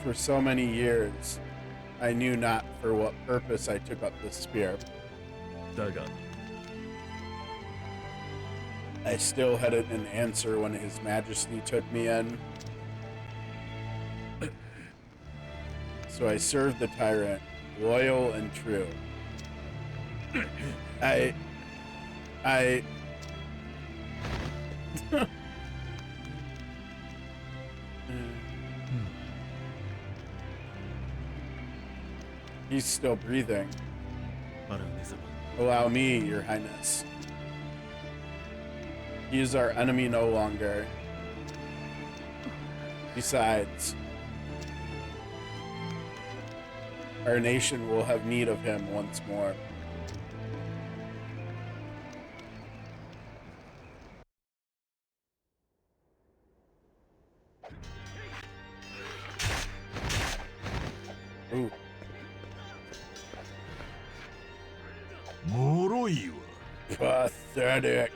Speaker 1: For so many years, I knew not for what purpose I took up the spear.
Speaker 3: だが
Speaker 1: I still hadn't an answer when His Majesty took me in. So I served the tyrant, loyal and true. He's still breathing.
Speaker 3: アラウネ様
Speaker 1: Allow me, Your Highness. He is our enemy no longer. Besides, our nation will have need of him once more. Ooh.
Speaker 3: 脆いわ
Speaker 1: Pathetic.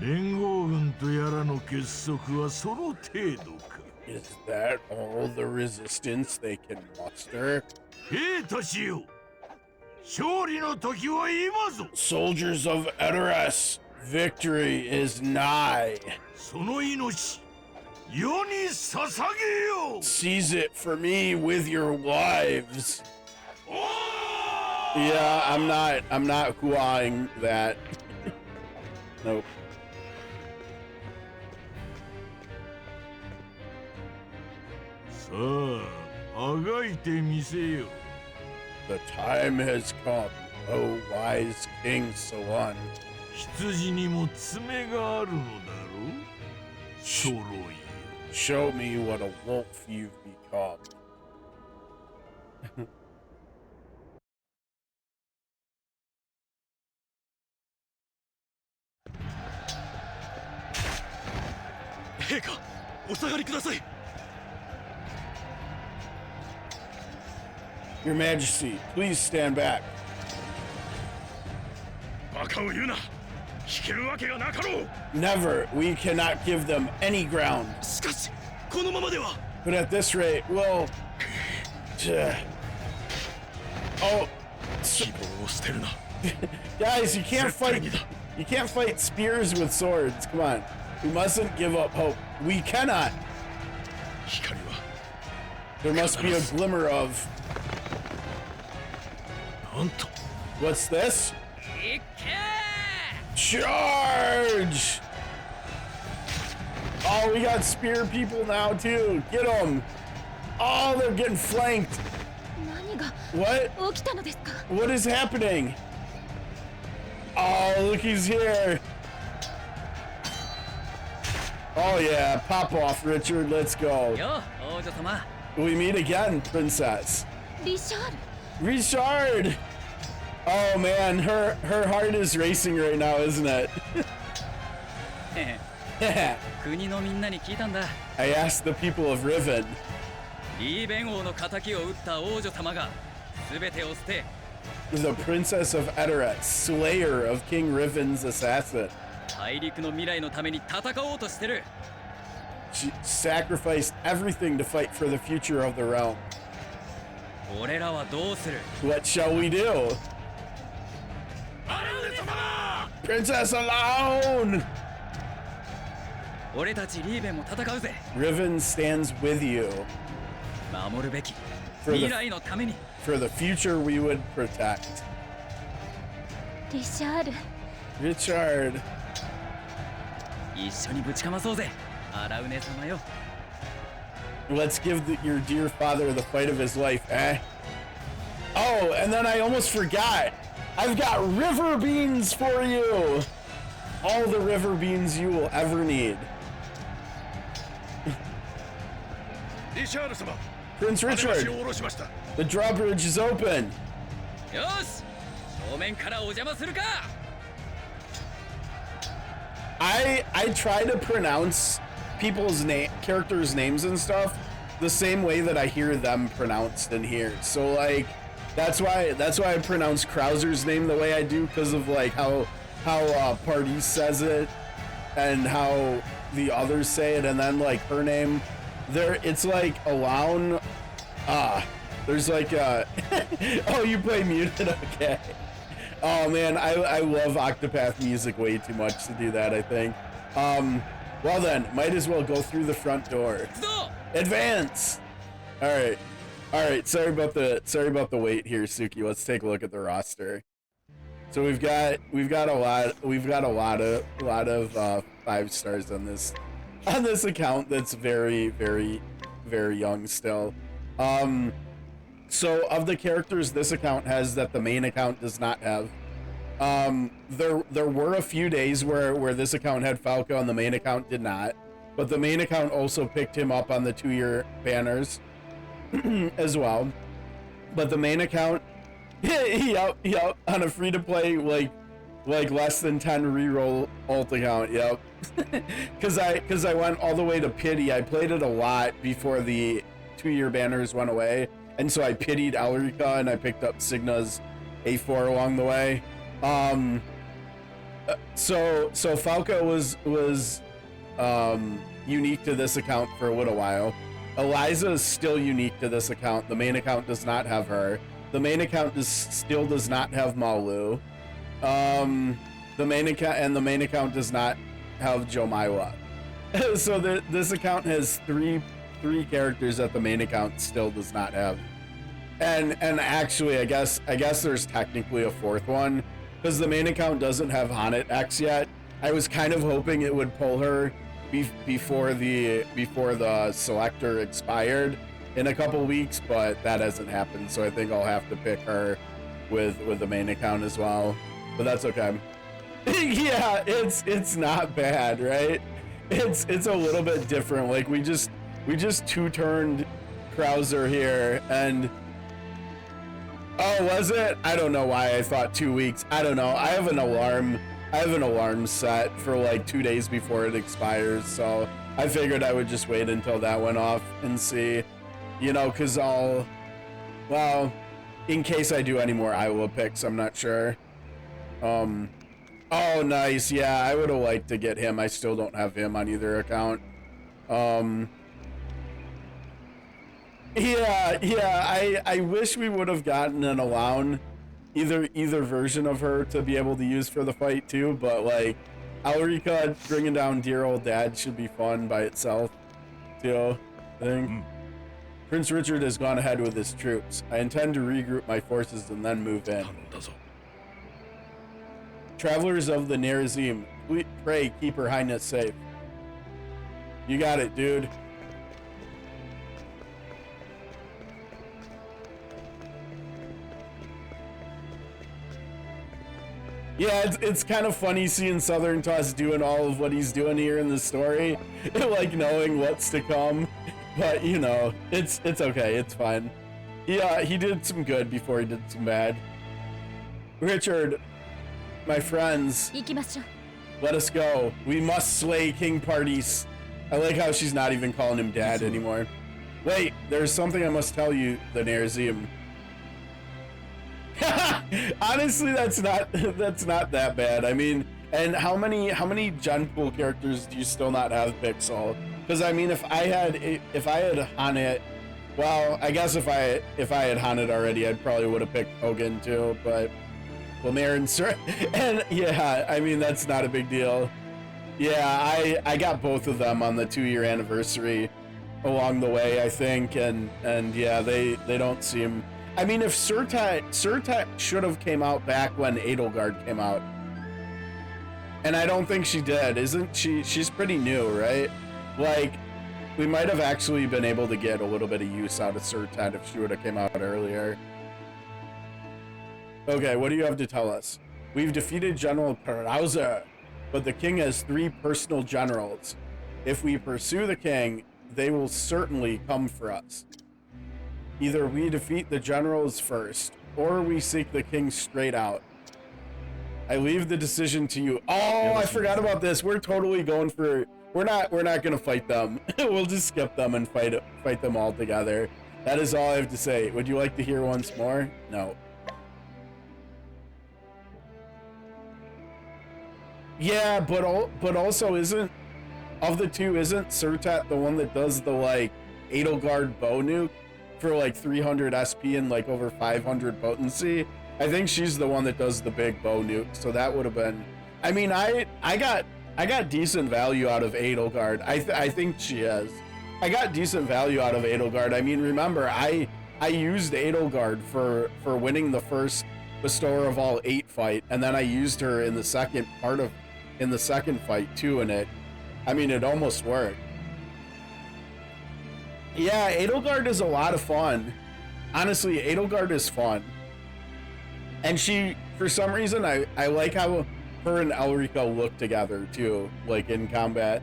Speaker 3: 連合軍とやらの結束はその程度か
Speaker 1: Is that all the resistance they can muster?
Speaker 3: 兵たちよ勝利の時は今ぞ
Speaker 1: Soldiers of Edoras, victory is nigh.
Speaker 3: その命世に捧げよう
Speaker 1: Seize it for me with your lives. Yeah, I'm not hooahing that. Nope.
Speaker 3: さあ、あがいてみせよ
Speaker 1: The time has come, O wise King Solon.
Speaker 3: 羊にも爪があるのだろう揃いよ
Speaker 1: Show me what a wolf you've become. Your Majesty, please stand back.
Speaker 3: バカを言うな引けるわけがなかろう
Speaker 1: Never. We cannot give them any ground.
Speaker 4: しかしこのままでは
Speaker 1: But at this rate, we'll... Oh,
Speaker 3: 希望を捨てるな
Speaker 1: guys, you can't fight. You can't fight spears with swords. Come on. We mustn't give up hope. We cannot.
Speaker 3: 光は
Speaker 1: There must be a glimmer of...
Speaker 3: なんと
Speaker 1: What's this?
Speaker 4: いっけ
Speaker 1: Charge! Oh, we got spear people now too. Get them. Oh, they're getting flanked.
Speaker 5: 何が
Speaker 1: What?
Speaker 5: 起きたのですか
Speaker 1: What is happening? Oh, look, he's here. Oh yeah, pop off, Richard. Let's go.
Speaker 4: よ王女様
Speaker 1: We meet again, Princess.
Speaker 5: リシャール
Speaker 1: Richard! Oh man, her heart is racing right now, isn't it?
Speaker 4: 国のみんなに聞いたんだ
Speaker 1: I asked the people of Riven.
Speaker 4: リーベン王の仇を討った王女様が全てを捨て
Speaker 1: The Princess of Edoras, slayer of King Riven's assassin.
Speaker 4: 大陸の未来のために戦おうとしてる
Speaker 1: She sacrificed everything to fight for the future of the realm.
Speaker 4: 俺らはどうする
Speaker 1: What shall we do? Princess alone!
Speaker 4: 俺たちリーベンも戦うぜ
Speaker 1: Riven stands with you
Speaker 4: 守るべき
Speaker 1: For the-
Speaker 4: 未来のために
Speaker 1: for the future we would protect.
Speaker 5: リシャール
Speaker 1: Richard,
Speaker 4: 一緒にぶちかまそうぜアラウネ様よ
Speaker 1: let's give your dear father the fight of his life, eh? Oh, and then I almost forgot. I've got river beans for you. All the river beans you will ever need.
Speaker 3: リシャール様
Speaker 1: Prince
Speaker 3: 羽橋
Speaker 1: Richard,
Speaker 3: を下ろしました
Speaker 1: the drawbridge is open.
Speaker 4: よし正面からお邪魔するか
Speaker 1: I try to pronounce people's characters' names and stuff the same way that I hear them pronounced in here. So like that's why I pronounce Krauser's name the way I do, because of like how Party says it and how the others say it, and then like her name there, it's like Alaun. There's like oh, you play muted. Okay. Oh man, I love Octopath music way too much to do that, I think. Well then, might as well go through the front door. Advance. All right. Sorry about the wait here, Suki. Let's take a look at the roster. So we've got a lot of 5 stars on this account that's very, very, very young still. So of the characters this account has that the main account does not have, there were a few days where this account had Falco and the main account did not, but the main account also picked him up on the 2-year banners as well. But the main account, yep, on a free-to-play like less than 10 reroll ult account, yep. Cause I went all the way to pity. I played it a lot before the 2-year banners went away. And so I pitied Elrica and I picked up Signa's A4 along the way. So Falco was unique to this account for a little while. Eliza is still unique to this account. The main account does not have her. The main account still does not have Malu. The main account does not have Jomaiwa. So this account has three characters that the main account still does not have. And actually, I guess there's technically a 4th one, because the main account doesn't have Hanet X yet. I was kind of hoping it would pull her before the selector expired in a couple weeks, but that hasn't happened. So I think I'll have to pick her with the main account as well. But that's okay. Yeah, it's not bad, right? It's a little bit different. Like we just 2-turned Krauser here, and oh, was it? I don't know why I thought 2 weeks. I don't know. I have an alarm set for like 2 days before it expires, so I figured I would just wait until that went off and see, you know, because well, in case I do any more Iowa picks, I'm not sure. Oh, nice. Yeah, I would have liked to get him. I still don't have him on either account. Yeah, I wish we would have gotten an Alaun, either version of her to be able to use for the fight too, but like Elrica bringing down dear old dad should be fun by itself too, I think. Prince Richard has gone ahead with his troops. I intend to regroup my forces and then move in. Travelers of the Nerazim, pray keep her highness safe. You got it, dude. Yeah, it's kind of funny seeing Southern Toss doing all of what he's doing here in the story, like knowing what's to come. But you know, it's okay, it's fine. Yeah, he did some good before he did some bad. Richard, my friends, let us go. We must slay King Parties. I like how she's not even calling him dad anymore. Wait, there's something I must tell you, the Nerazim. Honestly, that's not that bad. I mean, and how many Gen Pool characters do you still not have Pixel? Because I mean, if I had Hanet, well, I guess if I had Hanet already, I probably would have picked Hogan too. But Lemire and Sir, and yeah, I mean that's not a big deal. Yeah, I got both of them on the 2-year anniversary along the way, I think, and yeah, they don't seem. I mean, if Surtet should have came out back when Edelgard came out, and I don't think she did. Isn't she? She's pretty new, right? Like, we might have actually been able to get a little bit of use out of Surtet if she would have came out earlier. Okay, what do you have to tell us? We've defeated General Krauser, but the king has 3 personal generals. If we pursue the king, they will certainly come for us. Either we defeat the generals first, or we seek the king straight out. I leave the decision to you. Oh, I forgot about this. We're totally going for. We're not gonna fight them. We'll just skip them and fight them all together. That is all I have to say. Would you like to hear once more? No. Yeah, but also isn't of the two, isn't Srpgs the one that does the like Edelgard bow nuke for like 300 SP and like over 500 potency? I think she's the one that does the big bow nuke. So that would have been. I mean, I got decent value out of Edelgard. I think she is. I got decent value out of Edelgard. I mean, remember, I used Edelgard for winning the first Bestower of All 8 fight, and then I used her in the second fight too, and I mean, it almost worked. Yeah, Edelgard is a lot of fun. Honestly, Edelgard is fun. And she, for some reason, I like how her and Elrico look together too, like in combat.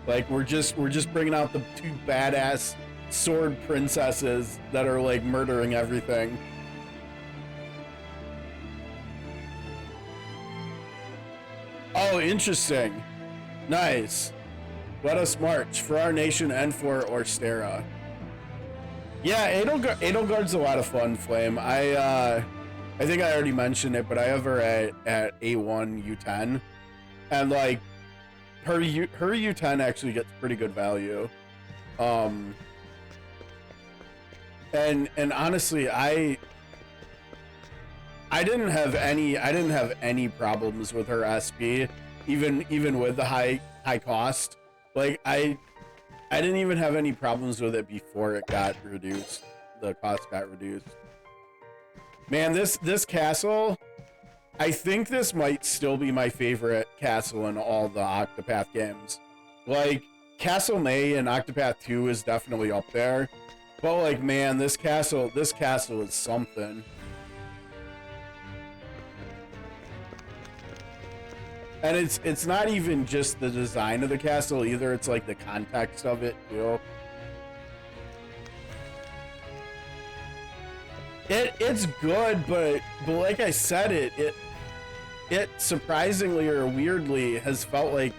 Speaker 1: Like we're just bringing out the two badass sword princesses that are like murdering everything. Oh, interesting. Nice. Let us march for our nation and for Orstera. Yeah, Edelgard's a lot of fun, Flame. I think I already mentioned it, but I have her at A1 U10, and like her U10 actually gets pretty good value. And honestly, I didn't have any problems with her SP, even with the high cost. Like I didn't even have any problems with it before it got reduced. The cost got reduced. Man, this castle, I think this might still be my favorite castle in all the Octopath games. Like, Castle May and Octopath 2 is definitely up there. But like, man, this castle is something. And it's not even just the design of the castle either, it's like the context of it, too. It's good, but like I said, it surprisingly or weirdly has felt like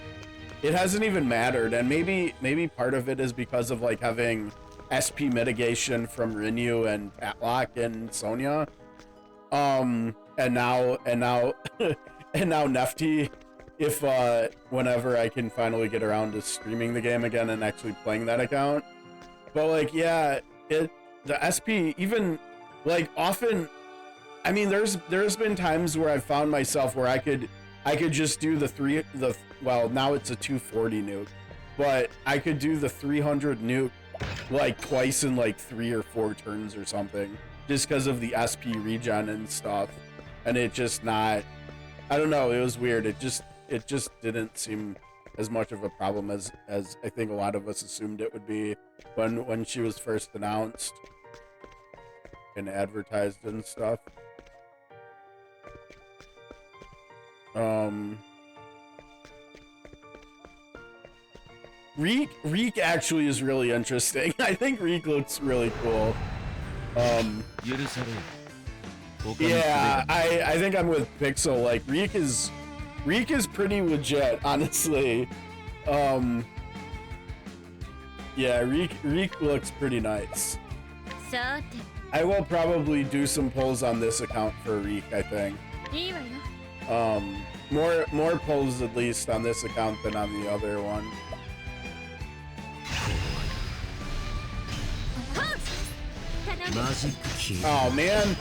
Speaker 1: it hasn't even mattered, and maybe part of it is because of like having SP mitigation from Rinyu and Patlock and Sonya, and now Nefty. If whenever I can finally get around to streaming the game again and actually playing that account, but like yeah, the SP even. Like often, I mean, there's been times where I've found myself where I could just do well, now it's a 240 nuke, but I could do the 300 nuke like twice in like 3 or 4 turns or something, just because of the SP regen and stuff, and it just not, I don't know, it was weird. It just didn't seem as much of a problem as I think a lot of us assumed it would be when she was first announced and advertised and stuff. Reek actually is really interesting. I think Reek looks really cool. Yeah, I think I'm with Pixel. Like Reek is pretty legit, honestly. Yeah, Reek looks pretty nice. I will probably do some polls on this account for Reek, I think. More polls at least on this account than on the other one. Oh man!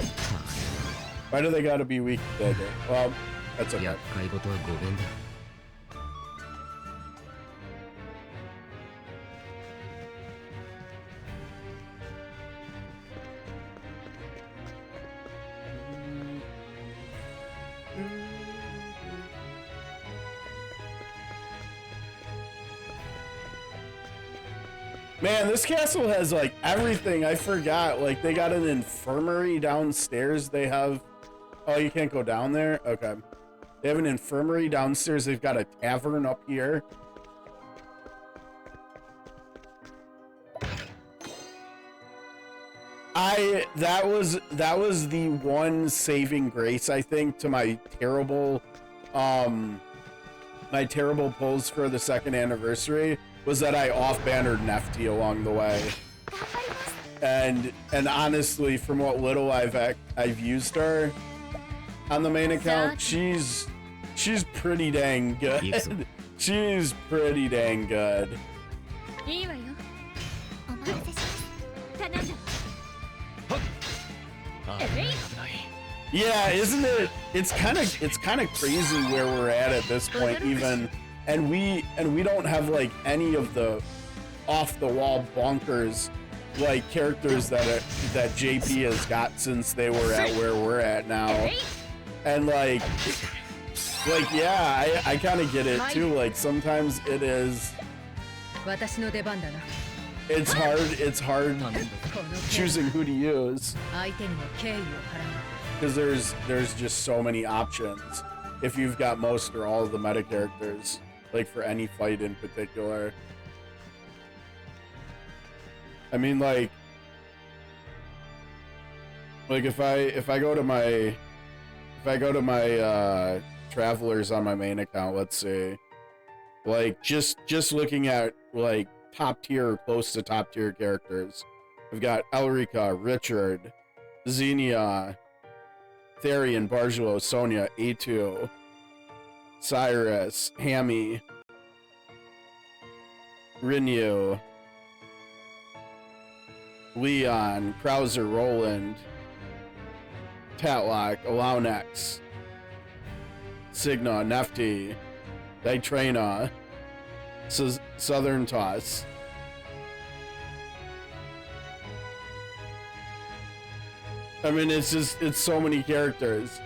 Speaker 1: Why do they gotta be weak today? Well, that's okay. Man, this castle has like everything. I forgot. Like they got an infirmary downstairs. They have. Oh, you can't go down there? Okay. They have an infirmary downstairs. They've got a tavern up here. that was the one saving grace, I think, to my terrible pulls for the second anniversary, was that I off-bannered Nefty along the way. And honestly, from what little I've used her on the main account, she's pretty dang good. She's pretty dang good. Yeah, isn't it? It's kind of crazy where we're at this point, even, and we don't have like any of the off the wall bonkers like characters that JP has got since they were at where we're at now, and like yeah, I kind of get it too. Like sometimes it is. It's hard choosing who to use because there's just so many options if you've got most or all of the meta characters, like for any fight in particular. I mean, like if I go to my travelers on my main account, let's see, like just looking at like top tier or close to top tier characters, I've got Elrica, Richard, Xenia, Therian, Bargelo, Sonya, A2, Cyrus, Hammy, Rinyu, Leon, Krauser, Roland, Tatlock, Alaunex, Signa, Nefty, Ditrena, Southern Toss. I mean, it's so many characters.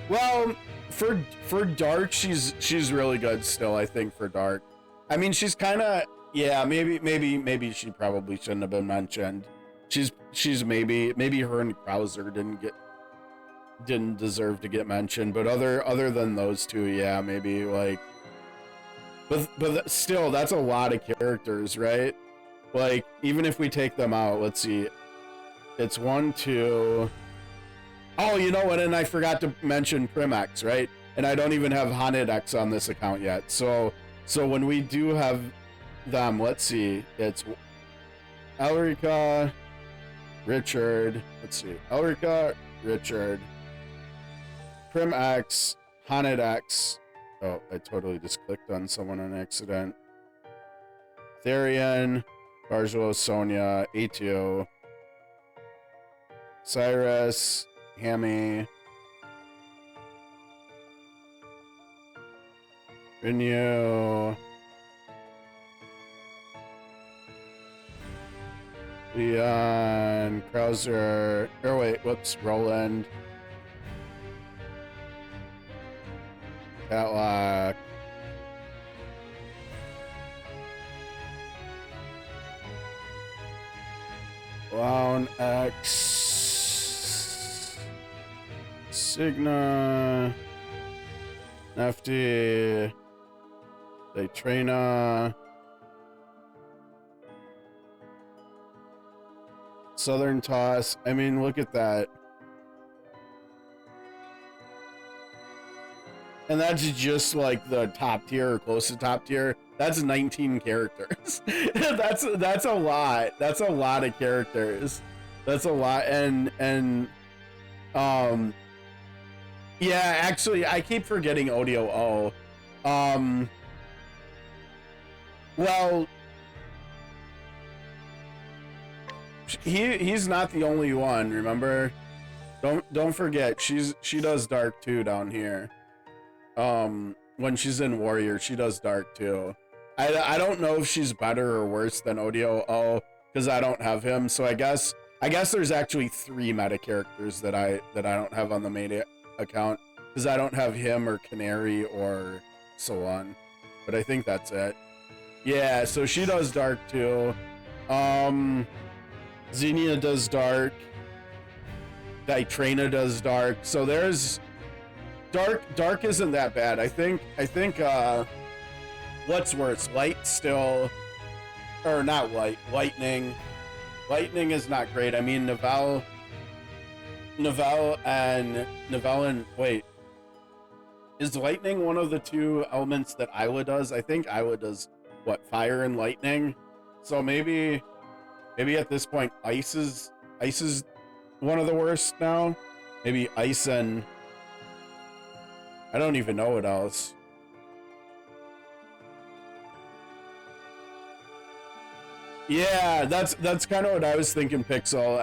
Speaker 1: Well, for Dark, she's really good still, I think, for Dark. I mean, she's kind of, yeah, maybe she probably shouldn't have been mentioned. She's maybe her and Krauser didn't deserve to get mentioned, but other than those two, yeah, maybe like, but still, that's a lot of characters, right? Like, even if we take them out, let's see, it's 1, 2. Oh, you know what? And I forgot to mention Primex, right? And I don't even have Hanidex on this account yet. So when we do have them, let's see, it's Elrica, Richard. Let's see, Elrica, Richard, Primex, Hanidex. Oh, I totally just clicked on someone on accident. Therian, Bargelo, Sonya, A2, Cyrus, Hammy, Rinyu, Leon, Krauser, or wait, whoops, Roland, Tatlock, Lone X, Signa, Nefty, Ditrena, Southern Toss. I mean, look at that. And that's just like the top tier or close to top tier. That's 19 characters. that's a lot. That's a lot of characters. That's a lot. And yeah, actually I keep forgetting ODO. Well, he's not the only one, remember? Don't forget, she does Dark too down here. When she's in Warrior, she does Dark too. I don't know if she's better or worse than ODO because I don't have him. So I guess there's actually 3 meta characters that I don't have on the main account because I don't have him or Canary or Salon. But I think that's it. Yeah, so she does Dark too. Xenia does Dark. Ditrena does Dark. So there's Dark isn't that bad. I think what's worse, Light still, or not Light, Lightning lightning is not great. I mean, Nivelle and wait, is lightning one of the two elements that Isla does? I think Isla does what, fire and lightning. So maybe at this point, ice is one of the worst now. Maybe ice and I don't even know what else. Yeah, that's kind of what I was thinking, Pixel.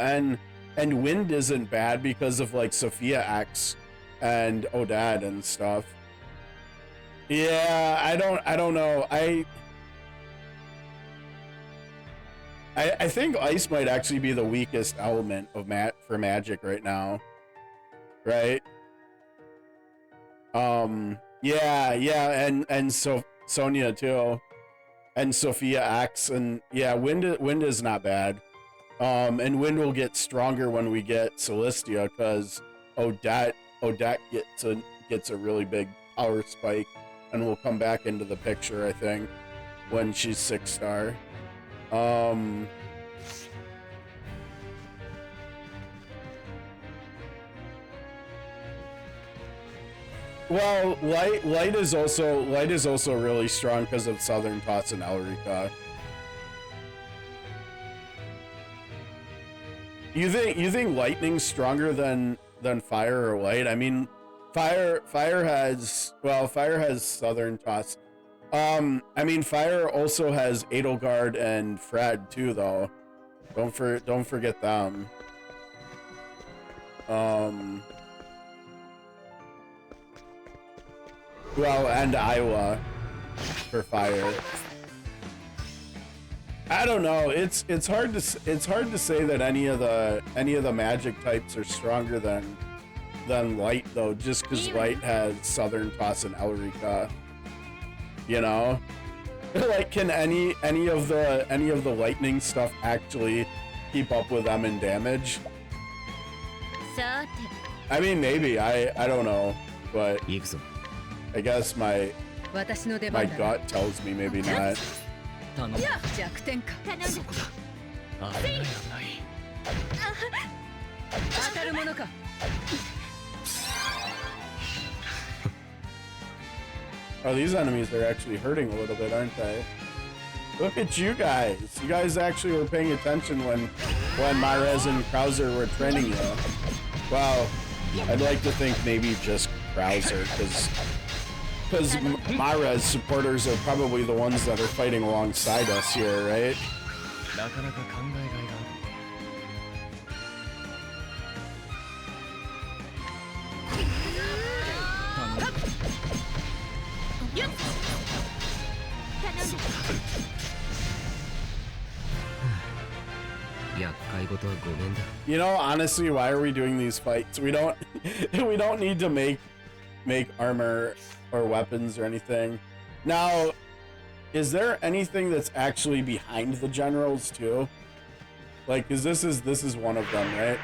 Speaker 1: And wind isn't bad because of like Sophia X and Odad and stuff. Yeah, I don't know. I think ice might actually be the weakest element of for magic right now. Right? Yeah, and so Sonia too. And Sophia X, and yeah, wind is not bad. And wind will get stronger when we get Celestia, because Odette gets a really big power spike, and will come back into the picture, I think, when she's 6-star. Well, light is also really strong because of Southern Tots and Elrica. You think lightning's stronger than fire or light? I mean, fire has Southern Tots. I mean, fire also has Edelgard and Fred too, though. Don't forget them. Well, and Iowa for fire. I don't know. It's hard to say that any of the magic types are stronger than light, though, just because light has Southern Toss and Elrica. You know, like, can any of the lightning stuff actually keep up with them in damage? I mean, maybe. I don't know, but I guess my gut tells me maybe not. Oh, these enemies are actually hurting a little bit, aren't they? Look at you guys. You guys actually were paying attention when Marez and Krauser were training you. Well, I'd like to think maybe just Krauser, because Marez supporters are probably the ones that are fighting alongside us here, right? You know, honestly, why are we doing these fights? We don't need to make armor or weapons or anything. Now, is there anything that's actually behind the generals too? Like, cause this is one of them, right?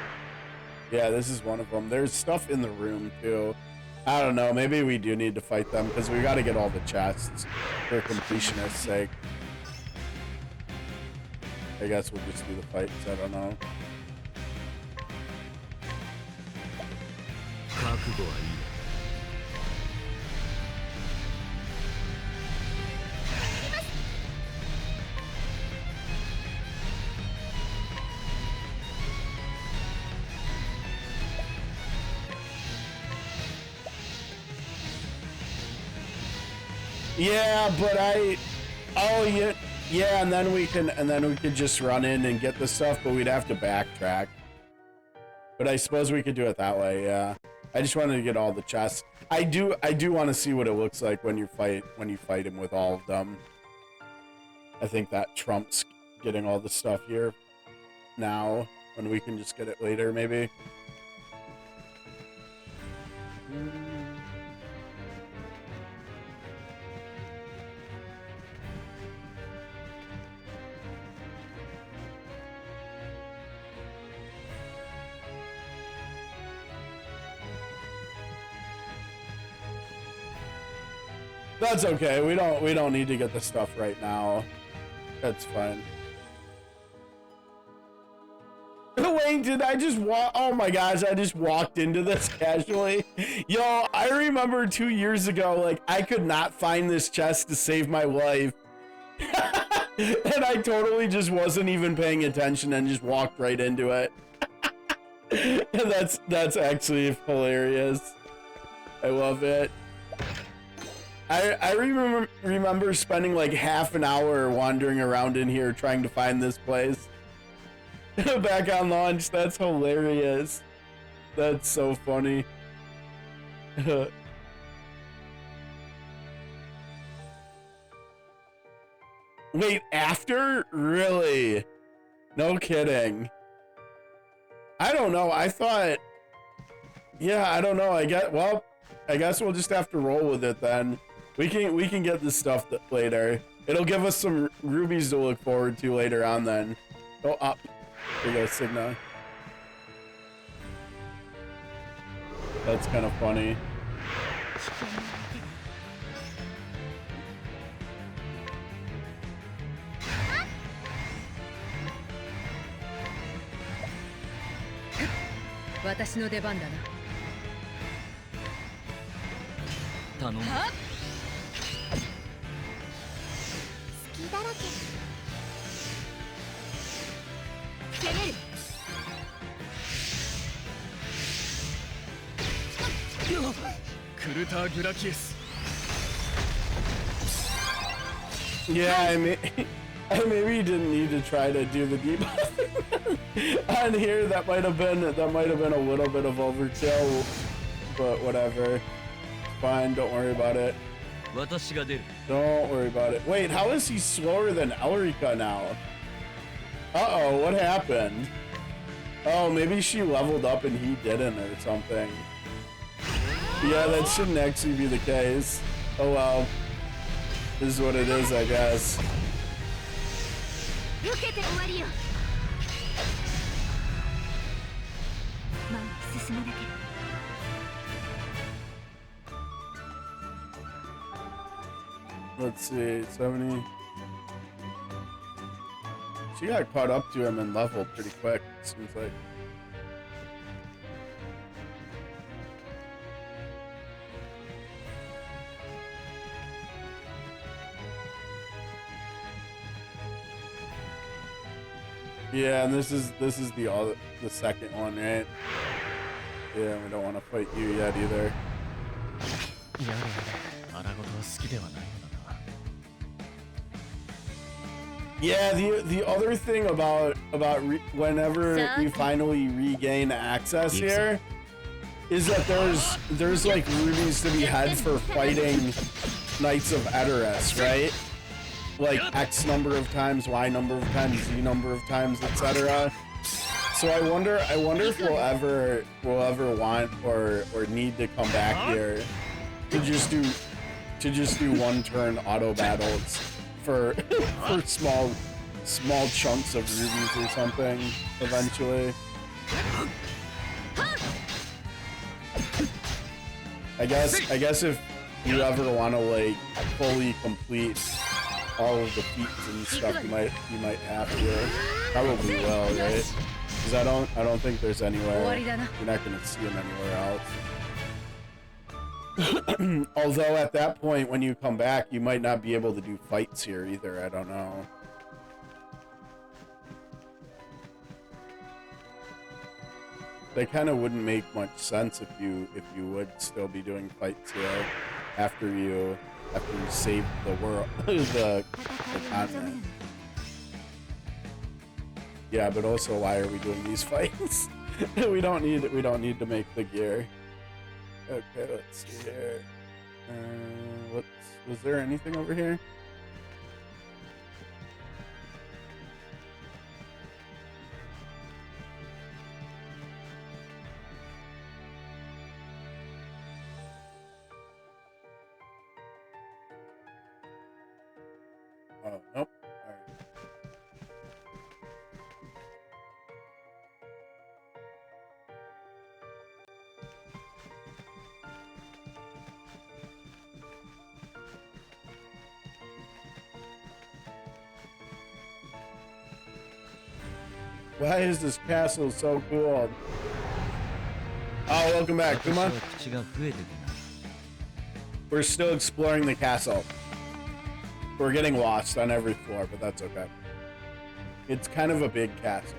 Speaker 1: Yeah, this is one of them. There's stuff in the room too. I don't know, maybe we do need to fight them because we got to get all the chests for completionist's sake. I guess we'll just do the fights, I don't know. Yeah, but yeah, and then we could just run in and get the stuff, but we'd have to backtrack. But I suppose we could do it that way, yeah. I just wanted to get all the chests. I do want to see what it looks like when you fight him with all of them. I think that trumps getting all the stuff here now, when we can just get it later, maybe. That's okay. We don't need to get the stuff right now. That's fine. Wait, did I just walk? Oh my gosh, I just walked into this casually. Yo, I remember 2 years ago, like, I could not find this chest to save my life. And I totally just wasn't even paying attention and just walked right into it. And that's actually hilarious. I love it. I remember spending like half an hour wandering around in here trying to find this place. Back on launch. That's hilarious. That's so funny. Wait, after? Really? No kidding. I don't know. I thought... Yeah, I don't know. I guess we'll just have to roll with it then. We can get this stuff later. It'll give us some rubies to look forward to later on then. Go up. There you go, Signa. That's kind of funny. Yeah, I maybe didn't need to try to do the debuff on here. That might have been a little bit of overkill, but whatever. Fine, don't worry about it. Don't worry about it. Wait, how is he slower than Elrica now? Uh-oh, what happened? Oh, maybe she leveled up and he didn't or something. Yeah, that shouldn't actually be the case. Oh well. This is what it is, I guess. Let's see, 70. She got caught up to him and leveled pretty quick, it seems like. Yeah, and this is the second one, right? Yeah, we don't want to fight you yet either. Yeah, the other thing about whenever we finally regain access here is that there's like rubies to be had for fighting Knights of Edoras, right? Like X number of times, Y number of times, Z number of times, etc. So I wonder if we'll ever want or need to come back here to just do one turn auto battles for small chunks of rubies or something eventually. I guess if you ever want to like fully complete all of the feats and stuff, you might have to. Probably will, right? Because I don't think there's anywhere. You're not gonna see them anywhere else. Although at that point, when you come back, you might not be able to do fights here either. I don't know. That kind of wouldn't make much sense if you would still be doing fights here after you save the world, the continent. Yeah, but also, why are we doing these fights? we don't need to make the gear. Okay, let's see here. Was there anything over here? Oh, nope. All right. Why is this castle so cool? Oh, welcome back. Come on. We're still exploring the castle. We're getting lost on every floor, but that's okay. It's kind of a big castle.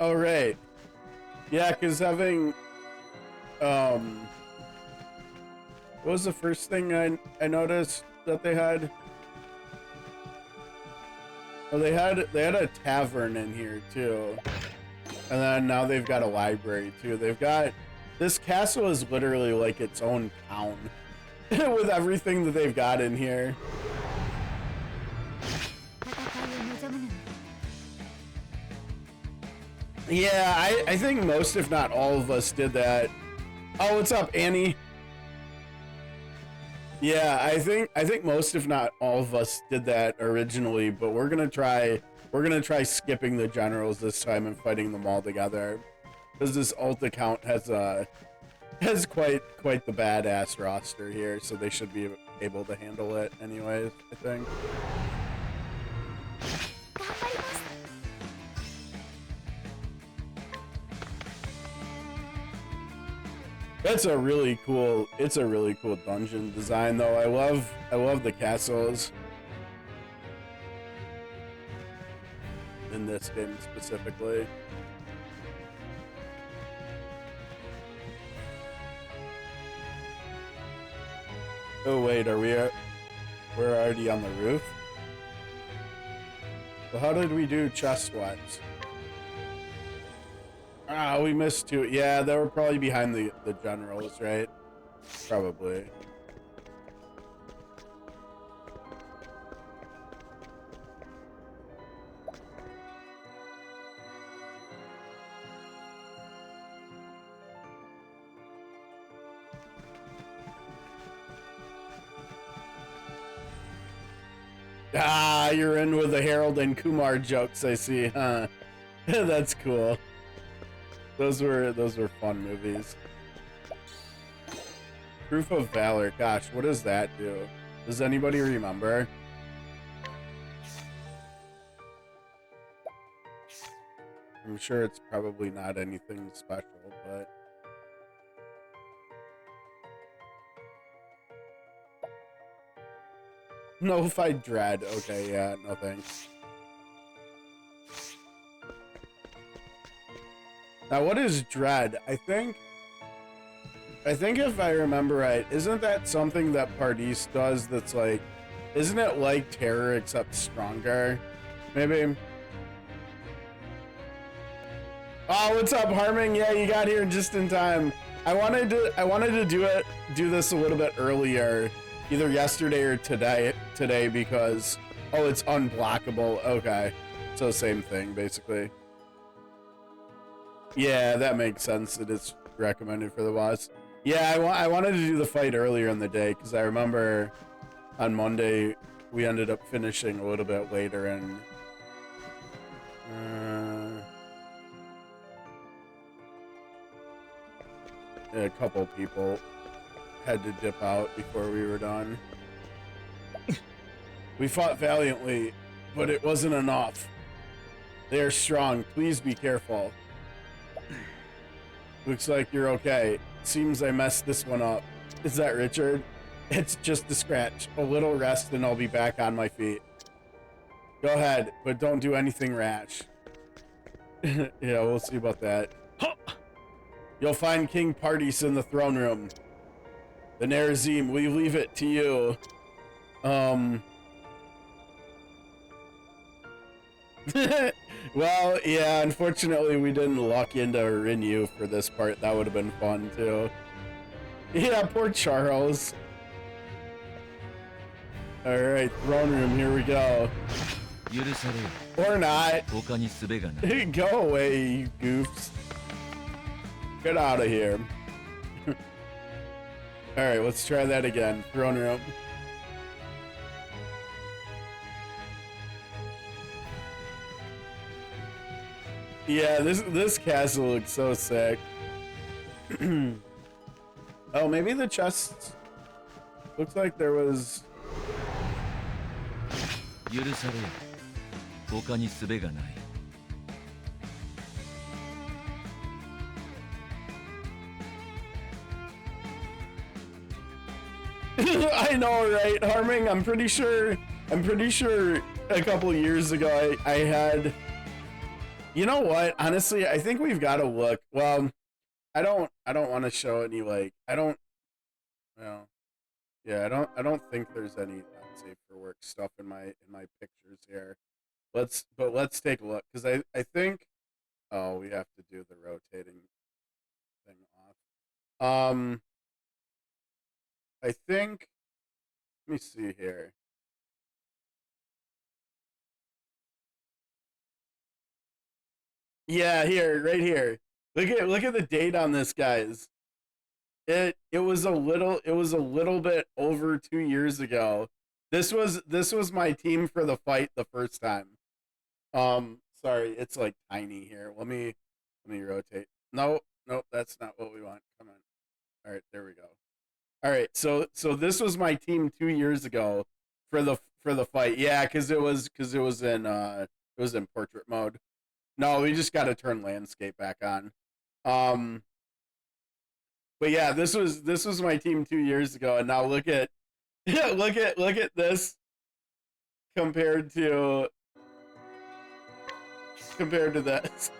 Speaker 1: Oh, right. Yeah, because having, what was the first thing I noticed that they had? Oh, they had a tavern in here too. And then now they've got a library too. They've got, this castle is literally like its own town with everything that they've got in here. Yeah, I think most, if not all of us did that. Oh, what's up, Annie? Yeah, I think most, if not all of us did that originally, but we're gonna try skipping the generals this time and fighting them all together. Because this alt account has quite the badass roster here, so they should be able to handle it anyways, I think. It's a really cool dungeon design though. I love the castles in this game specifically. Oh wait, we're already on the roof? So how did we do chest-wise? Ah, we missed two. Yeah, they were probably behind the generals, right? Probably. Ah, you're in with the Harold and Kumar jokes, I see, huh? That's cool. Those were fun movies. Proof of Valor. Gosh, what does that do? Does anybody remember? I'm sure it's probably not anything special, but... Notified Dread. Okay, yeah, no thanks. Now, what is Dread? I think if I remember right, isn't that something that Pardis does that's like, isn't it like Terror except stronger? Maybe. Oh, what's up, Harming? Yeah, you got here just in time. I wanted to do this a little bit earlier, either yesterday or today because, oh, it's unblockable. Okay, so same thing basically. Yeah, that makes sense. It is recommended for the boss. Yeah, I wanted to do the fight earlier in the day because I remember on Monday we ended up finishing a little bit later and a couple people had to dip out before we were done. We fought valiantly, but it wasn't enough. They are strong. Please be careful. Looks like you're okay. Seems I messed this one up. Is that Richard? It's just a scratch. A little rest and I'll be back on my feet. Go ahead, but don't do anything rash. Yeah, we'll see about that. You'll find King Pardis in the throne room. The Nerazim, we leave it to you. Well, yeah, unfortunately we didn't lock into Rinyu for this part. That would have been fun too. Yeah, poor Charles. Alright, throne room, here we go.
Speaker 4: 許されよ
Speaker 1: Or not.
Speaker 4: 他に術がない
Speaker 1: Go away, you goofs. Get out of here. Alright, let's try that again. Throne room. Yeah, this castle looks so sick. Oh, maybe the chests. Looks like there was.
Speaker 4: 許されよ他に術がない
Speaker 1: I know, right, Harming? I'm pretty sure a couple years ago I had. You know what? Honestly, I think we've got to look. Well, I don't want to show any well, yeah, I don't think there's any unsafe for work stuff in my pictures here. Let's take a look because I think we have to do the rotating thing off. I think, let me see here. Yeah, here, right here. Look at the date on this, guys. It was a little bit over 2 years ago. This was my team for the fight the first time. Sorry, it's like tiny here. Let me rotate. No, that's not what we want. Come on. All right, there we go. All right, so this was my team 2 years ago for the fight. Yeah, because it was in portrait mode. No, we just got to turn landscape back on. But yeah, this was my team 2 years ago, and now look at look at this compared to this.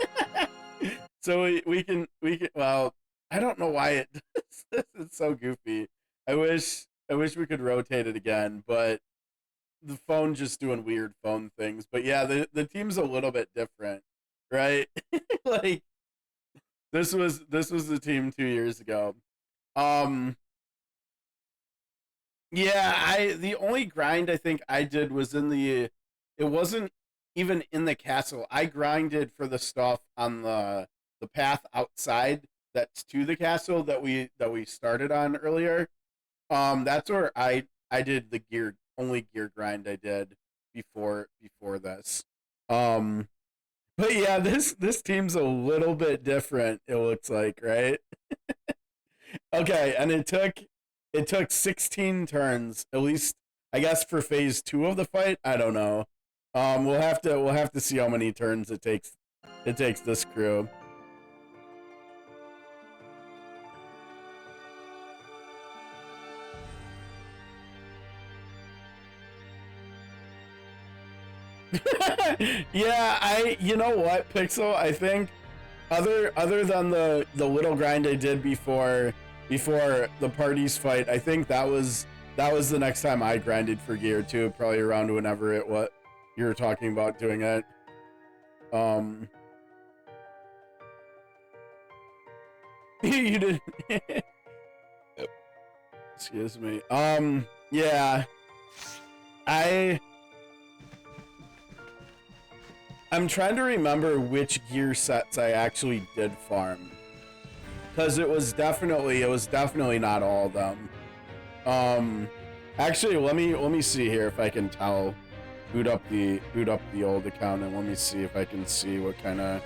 Speaker 1: So we can well, I don't know why it does this. It's so goofy. I wish we could rotate it again, but the phone just doing weird phone things. But yeah, the team's a little bit different, right? Like this was the team 2 years ago. Yeah, the only grind I think I did was it wasn't even in the castle. I grinded for the stuff on the path outside that's to the castle that we started on earlier. That's where I did the only gear grind I did before this. But yeah, this team's a little bit different, it looks like, right? Okay, and it took 16 turns, at least I guess for phase 2 of the fight. I don't know. We'll have to see how many turns it takes this crew. Yeah, you know what, Pixel, I think other than the little grind I did before the parties fight, I think that was the next time I grinded for gear too, probably around whenever what you were talking about doing it. You did. Excuse me. Yeah. I'm trying to remember which gear sets I actually did farm, because it was definitely not all of them. Actually, let me see here if I can tell. Boot up the old account and let me see if I can see what kind of.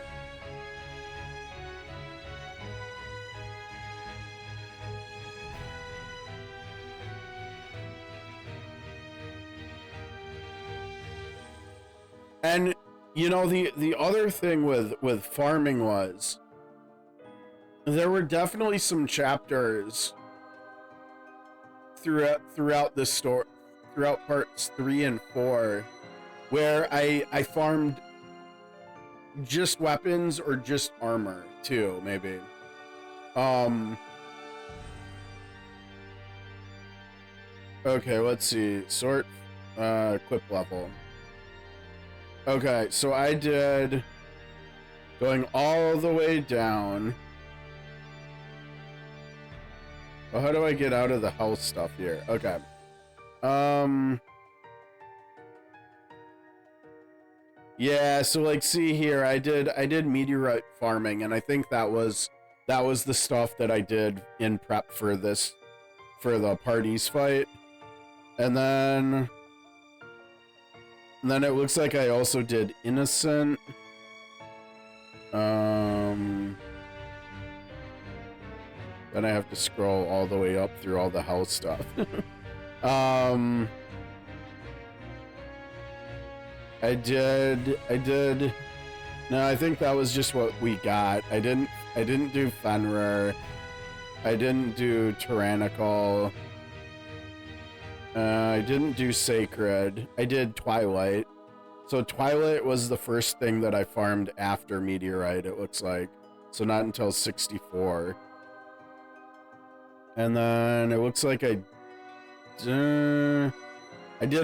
Speaker 1: And you know, the other thing with farming was there were definitely some chapters throughout the story, throughout parts 3 and 4, where I farmed just weapons or just armor too, maybe. Okay, let's see. Sort equip level. Okay, so I did going all the way down. Well, how do I get out of the health stuff here? Okay. Yeah, so like see here, I did meteorite farming, and I think that was the stuff that I did in prep for this, for the parties fight. And then it looks like I also did innocent. Then I have to scroll all the way up through all the house stuff. I did. No, I think that was just what we got. I didn't do Fenrir. I didn't do Tyrannical. I didn't do Sacred. I did Twilight. So Twilight was the first thing that I farmed after Meteorite, it looks like. So not until 64. And then it looks like I did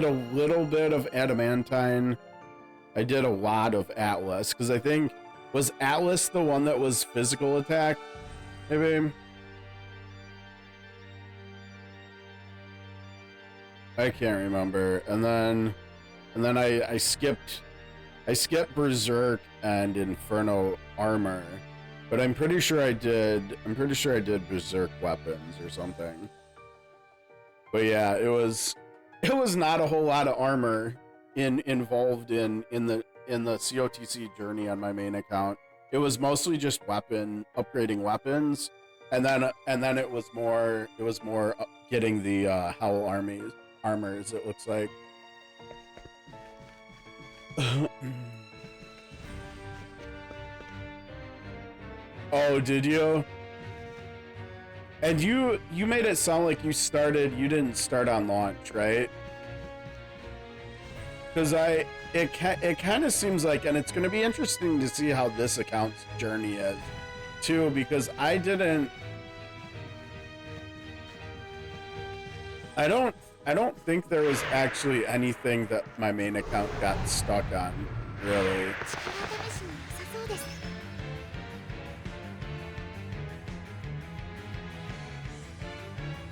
Speaker 1: a little bit of Adamantine. I did a lot of Atlas, because I think, was Atlas the one that was physical attack? Maybe? I can't remember. And then I skipped Berserk and Inferno armor. But I'm pretty sure I did Berserk weapons or something. But yeah, it was not a whole lot of armor involved in the COTC journey on my main account. It was mostly just upgrading weapons, and then it was more getting the Howl armors, it looks like. Oh, did you? And you made it sound like you didn't start on launch, right? Because it kind of seems like, and it's going to be interesting to see how this account's journey is too, because I don't think there was actually anything that my main account got stuck on, really.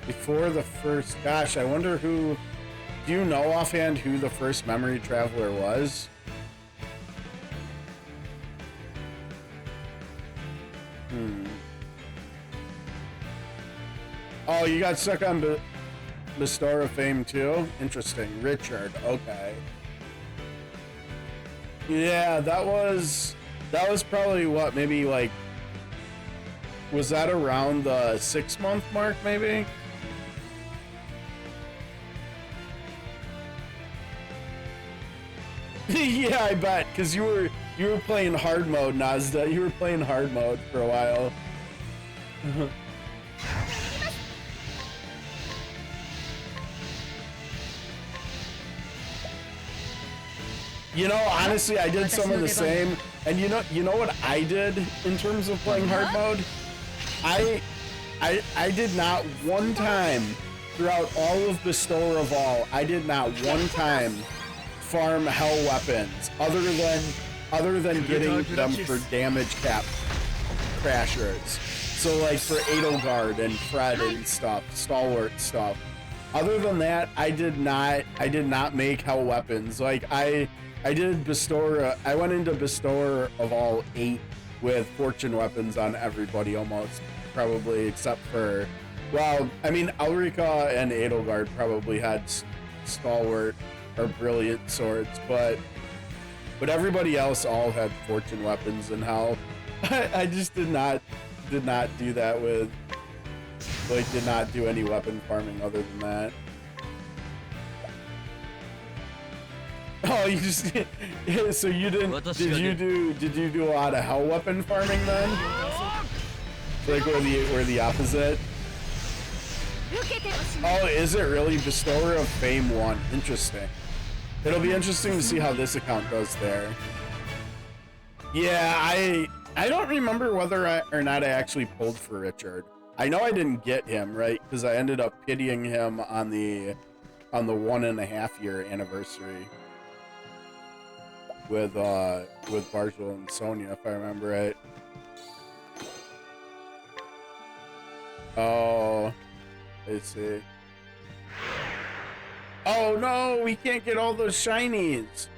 Speaker 1: Before the first, gosh, I wonder who, do you know offhand who the first memory traveler was? Oh, you got stuck on Bestower of Fame too? Interesting. Richard, okay. Yeah, that was probably what, maybe like, was that around the 6-month mark maybe? Yeah, I bet, because you were playing hard mode, Nazda. You were playing hard mode for a while. You know, honestly, I did some of the same. And you know what I did in terms of playing hard mode? I did not one time throughout all of Bestower of All, I did not one time farm hell weapons other than getting them for damage cap crashers. So like for Edelgard and Fred and stuff, stalwart stuff. Other than that, I did not make hell weapons. Like I did Bestower, I went into Bestower of All 8 with fortune weapons on everybody almost, probably, except for, well, I mean, Ulrika and Edelgard probably had stalwart or brilliant swords, but everybody else all had fortune weapons and how I just did not do that with, like, did not do any weapon farming other than that. Oh, you just, so you didn't, did you do a lot of hell weapon farming then? Like we're the opposite? Oh, is it really? Bestower of Fame 1, interesting. It'll be interesting to see how this account does there. Yeah, I don't remember whether or not I actually pulled for Richard. I know I didn't get him, right? Because I ended up pitying him on the 1.5 year anniversary with Bargel and Sonya, if I remember right. Oh, I see. Oh no, we can't get all those shinies.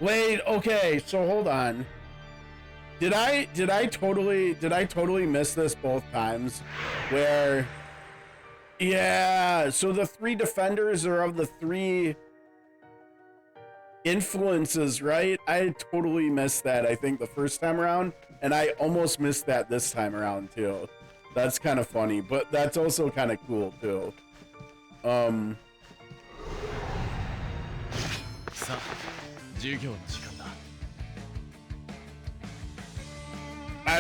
Speaker 1: Wait, okay, so hold on. Did I totally miss this both times? Where, yeah, so the 3 defenders are of the 3 influences, right? I totally missed that, I think, the first time around, and I almost missed that this time around too. That's kind of funny, but that's also kind of cool too. I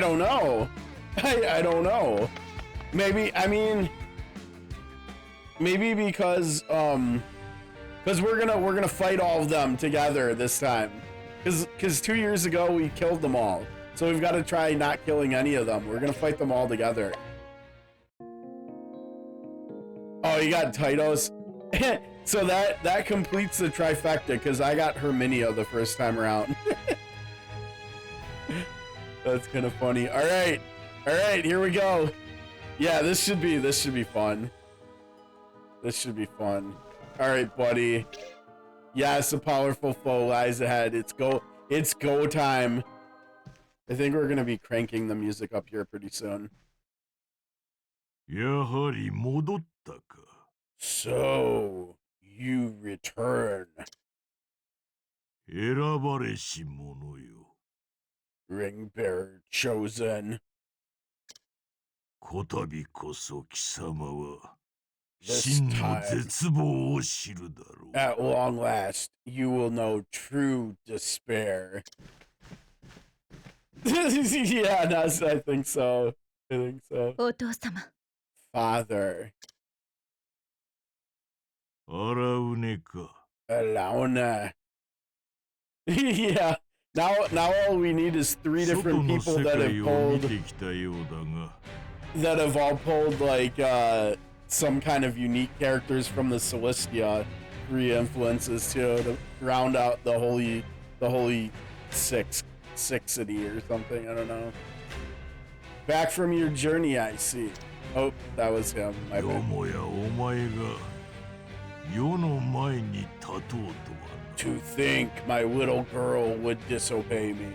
Speaker 1: don't know. I don't know. Maybe, I mean, maybe because we're gonna fight all of them together this time. Cause 2 years ago we killed them all. So we've got to try not killing any of them. We're gonna fight them all together. Oh, you got Titos. So that completes the trifecta because I got Herminia the first time around. That's kind of funny. All right, here we go. Yeah, this should be fun. This should be fun. All right, buddy. Yes, a powerful foe lies ahead. It's go time. I think we're gonna be cranking the music up here pretty soon. So you return. Ring bearer chosen. This time, at long last, you will know true despair. Yeah, no, I think so. Father. Alauna. Yeah. Now all we need is 3 different people that have all pulled like some kind of unique characters from the Celestia 3 influences to round out the holy sixity or something. I don't know. Back from your journey, I see. Oh, that was him. My bad. To think my little girl would disobey me.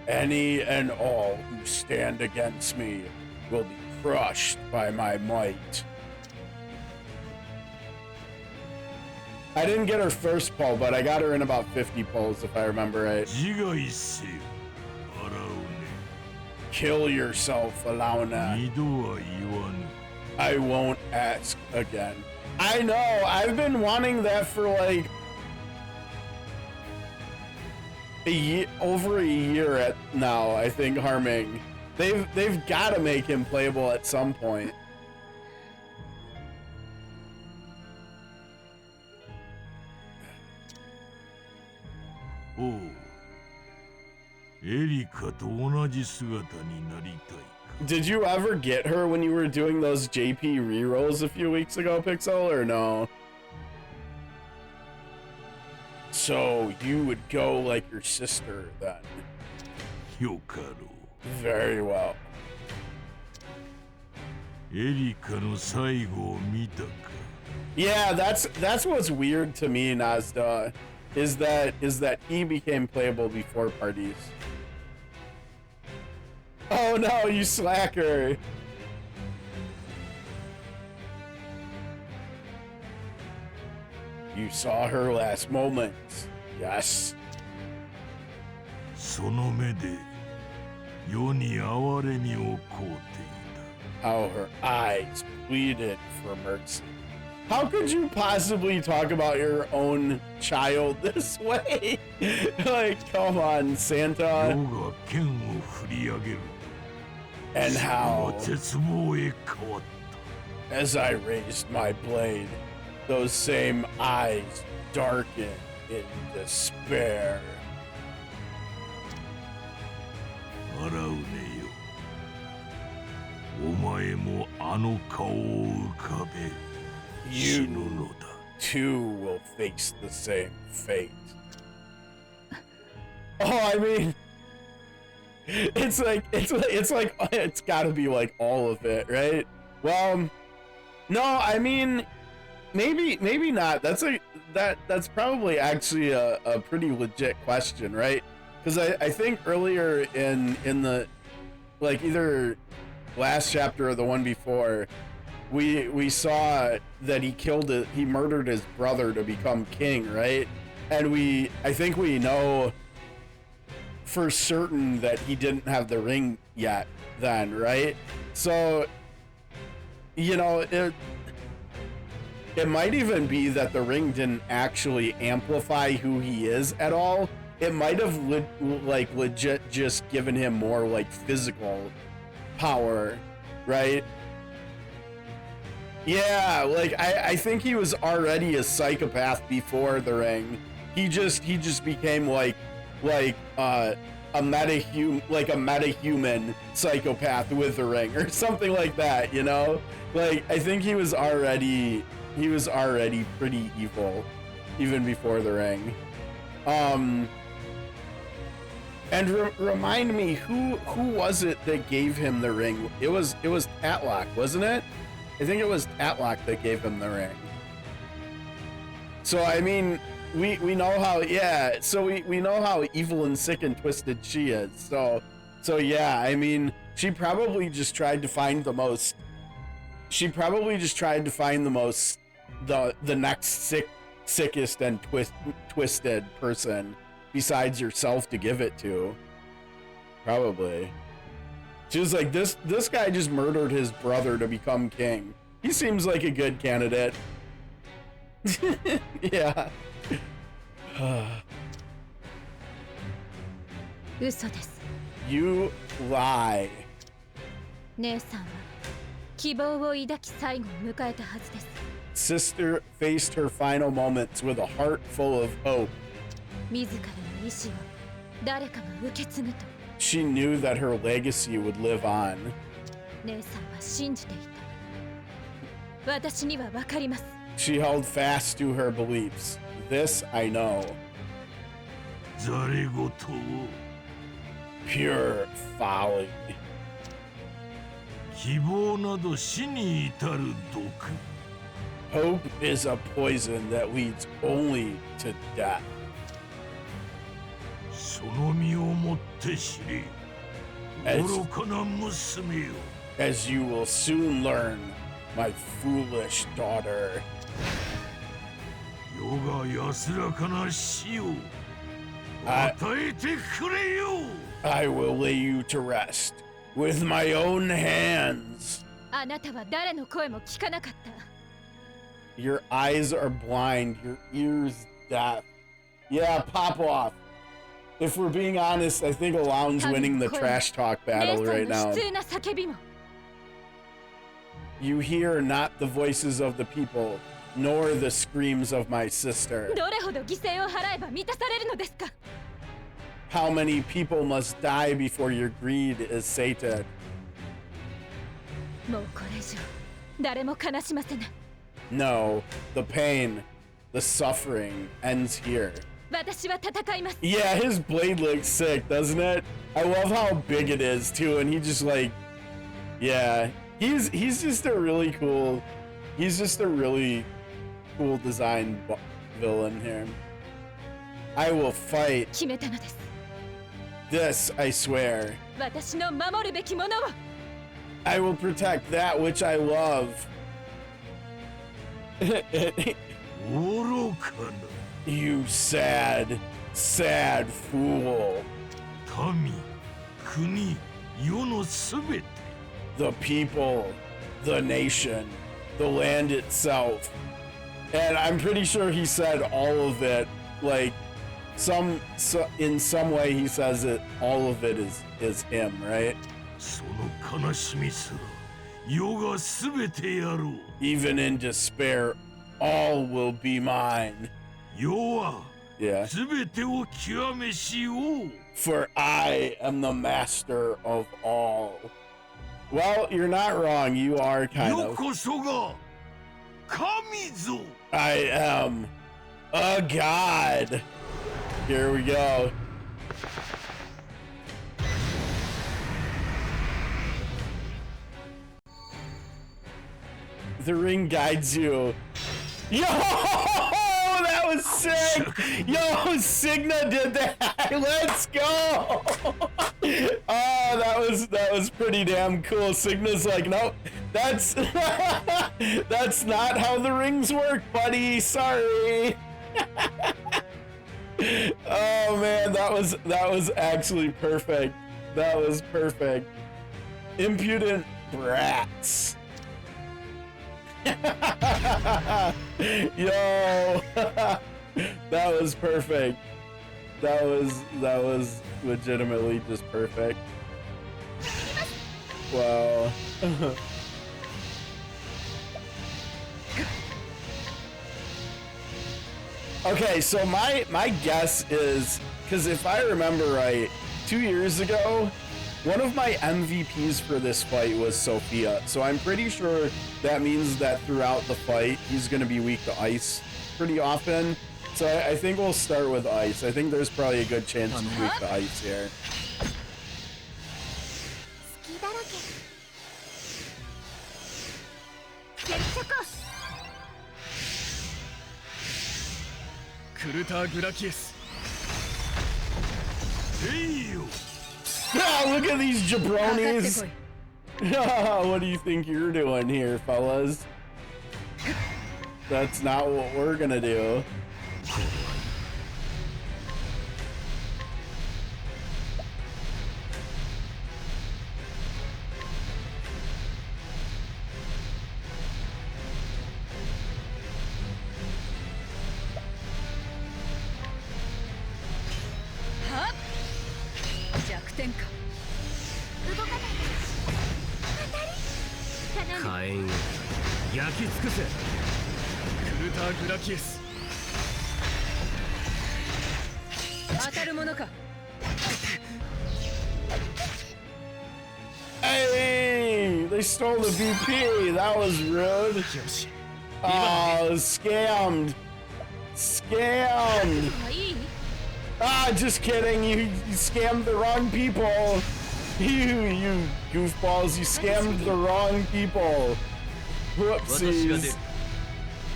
Speaker 1: Any and all who stand against me will be crushed by my might. I didn't get her first pull, but I got her in about 50 pulls if I remember right. Kill yourself, Alauna. I won't ask again. I know, I've been wanting that for like over a year now, I think, harming. They've got to make him playable at some point.
Speaker 3: Oh.
Speaker 1: Did you ever get her when you were doing those JP rerolls a few weeks ago, Pixel, or no? So you would go like your sister then? Very well. Yeah, that's what's weird to me, Nazda, is that he became playable before parties. Oh no, you slacker. You saw her last moments, yes. How her eyes pleaded for mercy. How could you possibly talk about your own child this way? Like, come on, Santa. And how, as I raised my blade, those same eyes darkened in despair. You too will face the same fate. Oh, I mean, it's gotta be like all of it, right? Well, No, I mean, maybe not. That's probably actually a pretty legit question, right? Because I think earlier in the, like, either last chapter or the one before, we saw that he murdered his brother to become king, right? And I think we know for certain that he didn't have the ring yet then, right? So, you know, it might even be that the ring didn't actually amplify who he is at all. It might have legit just given him more like physical power, right? Yeah, like I think he was already a psychopath before the ring. He just became like a metahuman psychopath with the ring or something like that, you know? Like I think he was already pretty evil even before the ring. And remind me, who was it that gave him the ring? It was Tatlock, wasn't it? I think it was Tatlock that gave him the ring. So I mean, we know how, yeah. So we know how evil and sick and twisted she is. So yeah. I mean, she probably just tried to find the most. She probably just tried to find the next sickest and twisted person besides yourself to give it to. Probably. She was like, this guy just murdered his brother to become king. He seems like a good candidate. Yeah.
Speaker 5: 嘘です。
Speaker 1: You lie.
Speaker 5: 姉さんは希望を抱き最後を迎えたはずです。
Speaker 1: Sister faced her final moments with a heart full of hope.
Speaker 5: 自らの意志を誰かが受け継ぐと。
Speaker 1: She knew that her legacy would live on.
Speaker 5: 姉さんは信じていた。私にはわかります。
Speaker 1: She held fast to her beliefs. This I know.
Speaker 3: ざれ言を
Speaker 1: Pure folly.
Speaker 3: 希望など死に至る毒
Speaker 1: Hope is a poison that leads only to death.
Speaker 3: その身をもって知れ
Speaker 1: As-
Speaker 3: 愚かな娘よ
Speaker 1: As you will soon learn, my foolish daughter.
Speaker 3: 世が安らかな死を
Speaker 1: I-
Speaker 3: 与えてくれよ
Speaker 1: I will lay you to rest with my own hands.
Speaker 5: あなたは誰の声も聞かなかった。
Speaker 1: Your eyes are blind, your ears deaf. Yeah, pop off. If we're being honest, I think Alaun's winning the trash talk battle right now.
Speaker 5: 姉さんの悲痛な叫びも。
Speaker 1: You hear not the voices of the people, nor the screams of my sister.
Speaker 5: どれほど犠牲を払えば満たされるのですか。
Speaker 1: How many people must die before your greed is sated?
Speaker 5: もうこれ以上誰も悲しませない。
Speaker 1: No, the pain, the suffering ends here.
Speaker 5: 私は戦います。
Speaker 1: Yeah, his blade looks sick, doesn't it? I love how big it is too, and he just like, yeah, he's just a really cool, he's just a really cool design villain here. I will fight.
Speaker 5: 決めたのです。
Speaker 1: This I swear.
Speaker 5: 私の守るべきものを。
Speaker 1: I will protect that which I love.
Speaker 3: 愚かな
Speaker 1: You sad, sad fool.
Speaker 3: 民国世のすべて
Speaker 1: The people, the nation, the land itself. And I'm pretty sure he said all of it, like in some way he says it, all of it is him, right?
Speaker 3: その悲しみすら世がすべてやろう
Speaker 1: Even in despair, all will be mine.
Speaker 3: 世は
Speaker 1: Yeah.
Speaker 3: すべてを極めしよう
Speaker 1: For I am the master of all. Well, you're not wrong. You are kind
Speaker 3: 世
Speaker 1: of.
Speaker 3: こそが神ぞ
Speaker 1: I am a god. Here we go. The ring guides you. Yo, that was sick. Yo, Signa did that. Let's go. Oh, that was pretty damn cool. Signa's like, nope, that's that's not how the rings work, buddy. Sorry. Oh man, that was actually perfect. That was perfect. Impudent brats. Yo, that was perfect. That was legitimately just perfect. Wow. Okay, so my guess is, because if I remember right, 2 years ago, one of my MVPs for this fight was Sophia. So I'm pretty sure that means that throughout the fight, he's going to be weak to ice pretty often. So I think we'll start with ice. I think there's probably a good chance he's weak to ice here. Oh, look at these jabronis. What do you think you're doing here, fellas? That's not what we're gonna do. Hey, they stole the VP. That was rude. Oh, scammed. Scammed. Ah, just kidding. You scammed the wrong people. You goofballs. You scammed the wrong people. Whoopsies.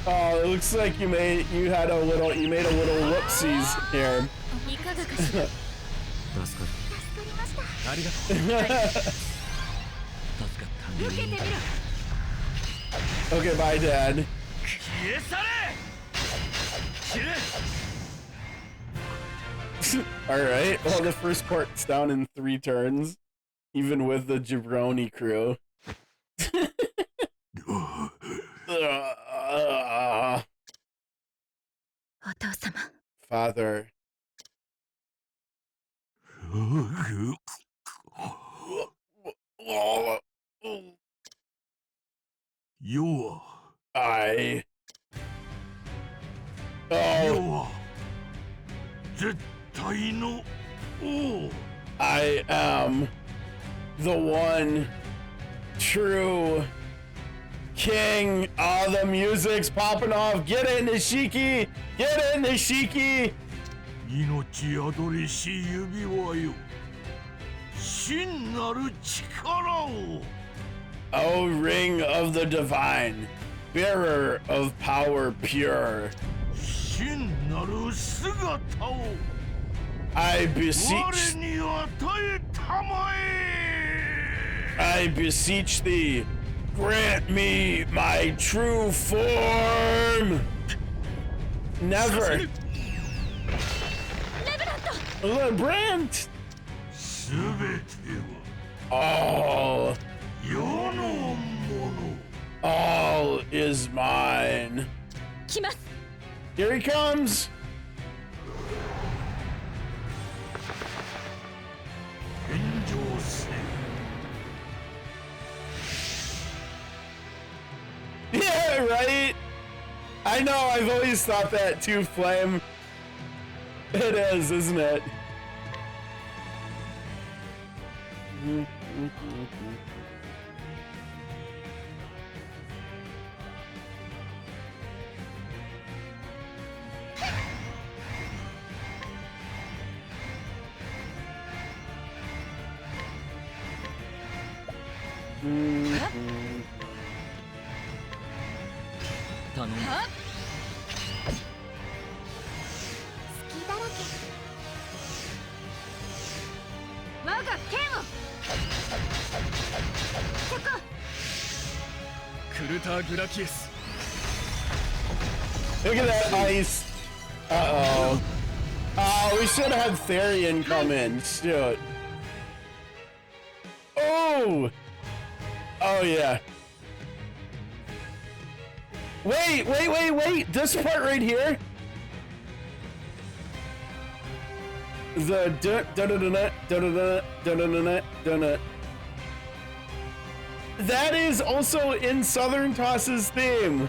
Speaker 1: Oh, it looks like you made a little whoopsies here. Okay, bye, Dad. Alright, well, the first part's down in 3 turns, even with the jabroni crew. Father.
Speaker 3: You.
Speaker 1: I. Oh. I am the one true king. Oh, the music's popping off. Get it, Nishiki! Get it, Nishiki! O ring of the divine, bearer of power pure, I beseech thee, grant me my true form. Never. Brant. All is mine. Here he comes. Yeah, right? I know, I've always thought that too, Flame. It is, isn't it?
Speaker 4: 頼む。
Speaker 5: 隙だらけ。我が剣を。そこ。
Speaker 3: クルター・グラキエス。
Speaker 1: Look at that ice. Uh-oh. Oh, we should have had Therian come in. Shoot. Oh! Oh, yeah. Wait. This part right here? The da-da-da-da-da-da-da-da-da-da-da. That is also in Southern Toss's theme.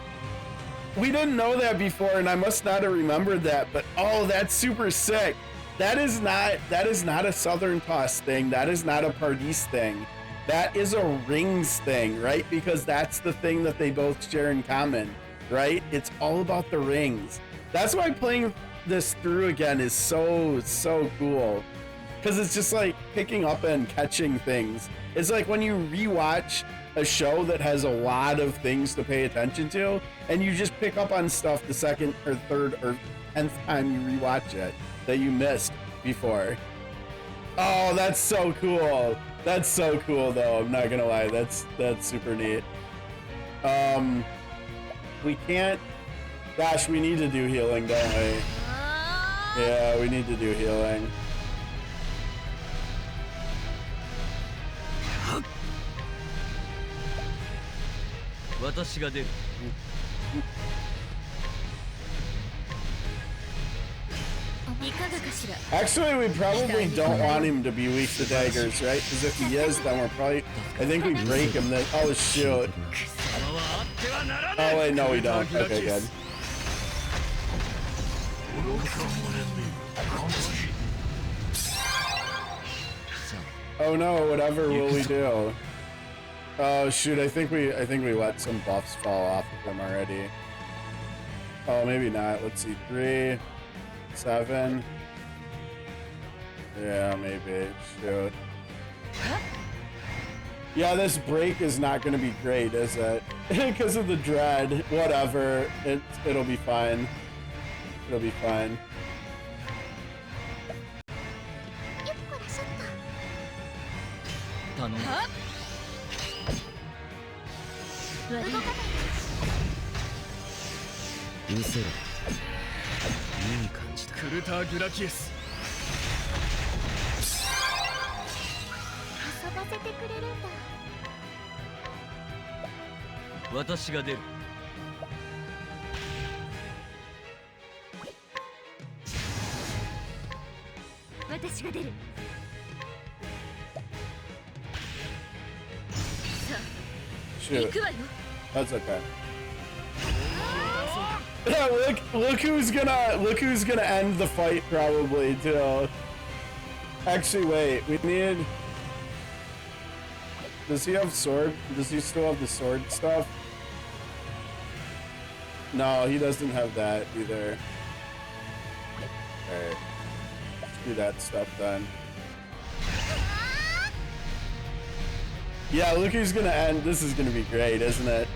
Speaker 1: We didn't know that before, and I must not have remembered that, but oh, that's super sick. That is not a Southern Toss thing. That is not a Pardis thing. That is a Rings thing, right? Because that's the thing that they both share in common, right? It's all about the rings. That's why playing this through again is so cool. Because it's just like picking up and catching things. It's like when you rewatch a show that has a lot of things to pay attention to, and you just pick up on stuff the second or third or 10th time you rewatch it that you missed before. Oh, that's so cool. That's so cool though, I'm not gonna lie. That's super neat. We can't, gosh, we need to do healing, don't we? Yeah, we need to do healing. Actually, we probably don't want him to be weak to daggers, right? Because if he is, then we're probably, I think we break him then. Oh shoot. Oh wait, no we don't. Okay, good. Oh no, whatever will we do? Oh shoot, I think we let some buffs fall off of him already. Oh, maybe not. Let's see, 3, 7. Yeah, maybe. Shoot. Yeah, this break is not going to be great, is it? Because of the dread. Whatever. It'll be fine. It'll be fine. Shoot. That's okay. look who's gonna end the fight probably too. Actually, wait. We need. Does he have sword? Does he still have the sword stuff? No, he doesn't have that either. Alright. Let's do that stuff then. Yeah, look who's gonna end. This is gonna be great, isn't it?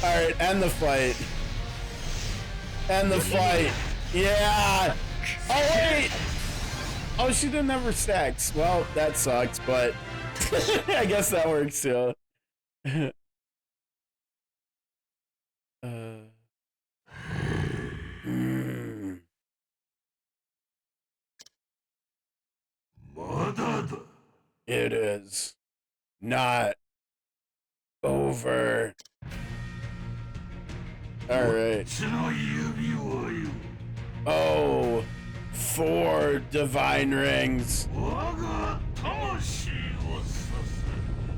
Speaker 1: Alright, end the fight. End the fight. Yeah! Oh, wait! Oh, she didn't have her stacks. Well, that sucks, but I guess that works too. It is not over. All right. Oh, 4 divine rings.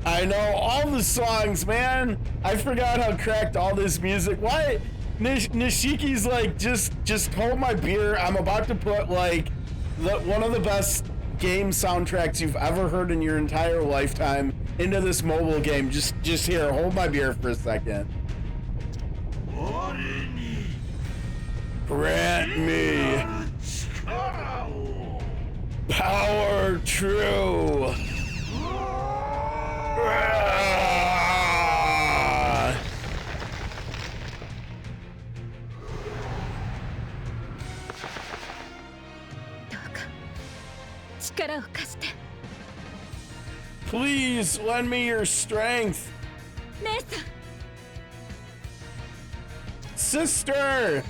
Speaker 1: I know all the songs, man. I forgot how cracked all this music. Why? Nishiki's like, just hold my beer. I'm about to put like one of the best game soundtracks you've ever heard in your entire lifetime into this mobile game. Just here, hold my beer for a second. Grant me power true. Please lend me your strength.
Speaker 5: 姉さん
Speaker 1: Sister!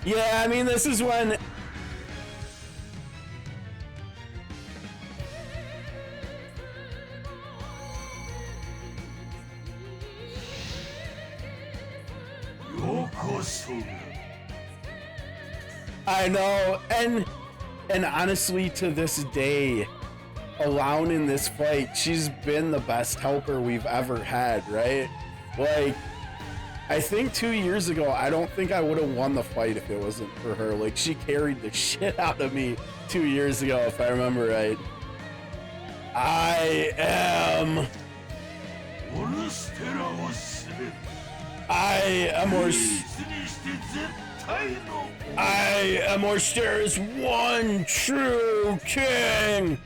Speaker 1: Yeah, I mean, this is when... I know, and honestly, to this day, Alone in this fight, she's been the best helper we've ever had, right? Like, I think 2 years ago, I don't think I would have won the fight if it wasn't for her. Like, she carried the shit out of me 2 years ago, if I remember right. I am Orster's one true king.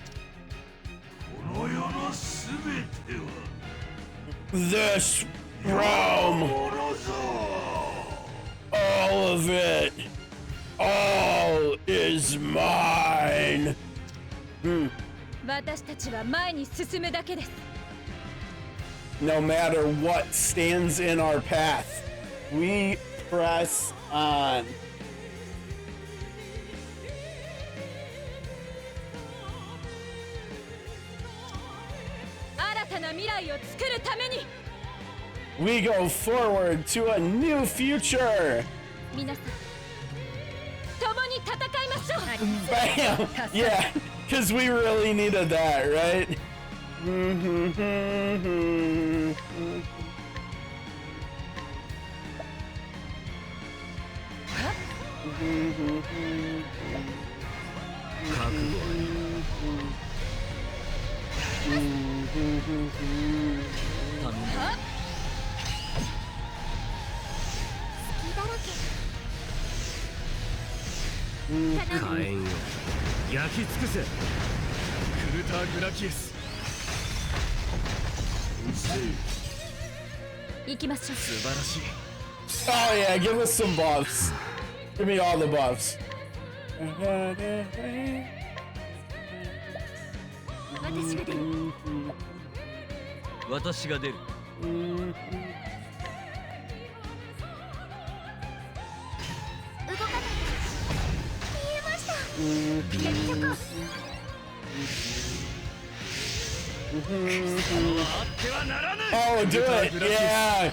Speaker 1: This realm, all of it, all is mine.
Speaker 5: 私たちは前に進むだけです
Speaker 1: No matter what stands in our path, we press on. We go forward to a new future.
Speaker 5: 皆さん共に戦いましょう
Speaker 1: Bam! Yeah, because we really needed that, right? Oh yeah, give us some buffs. Give me all the buffs.
Speaker 4: 私が出る
Speaker 1: Oh, do it! Yeah!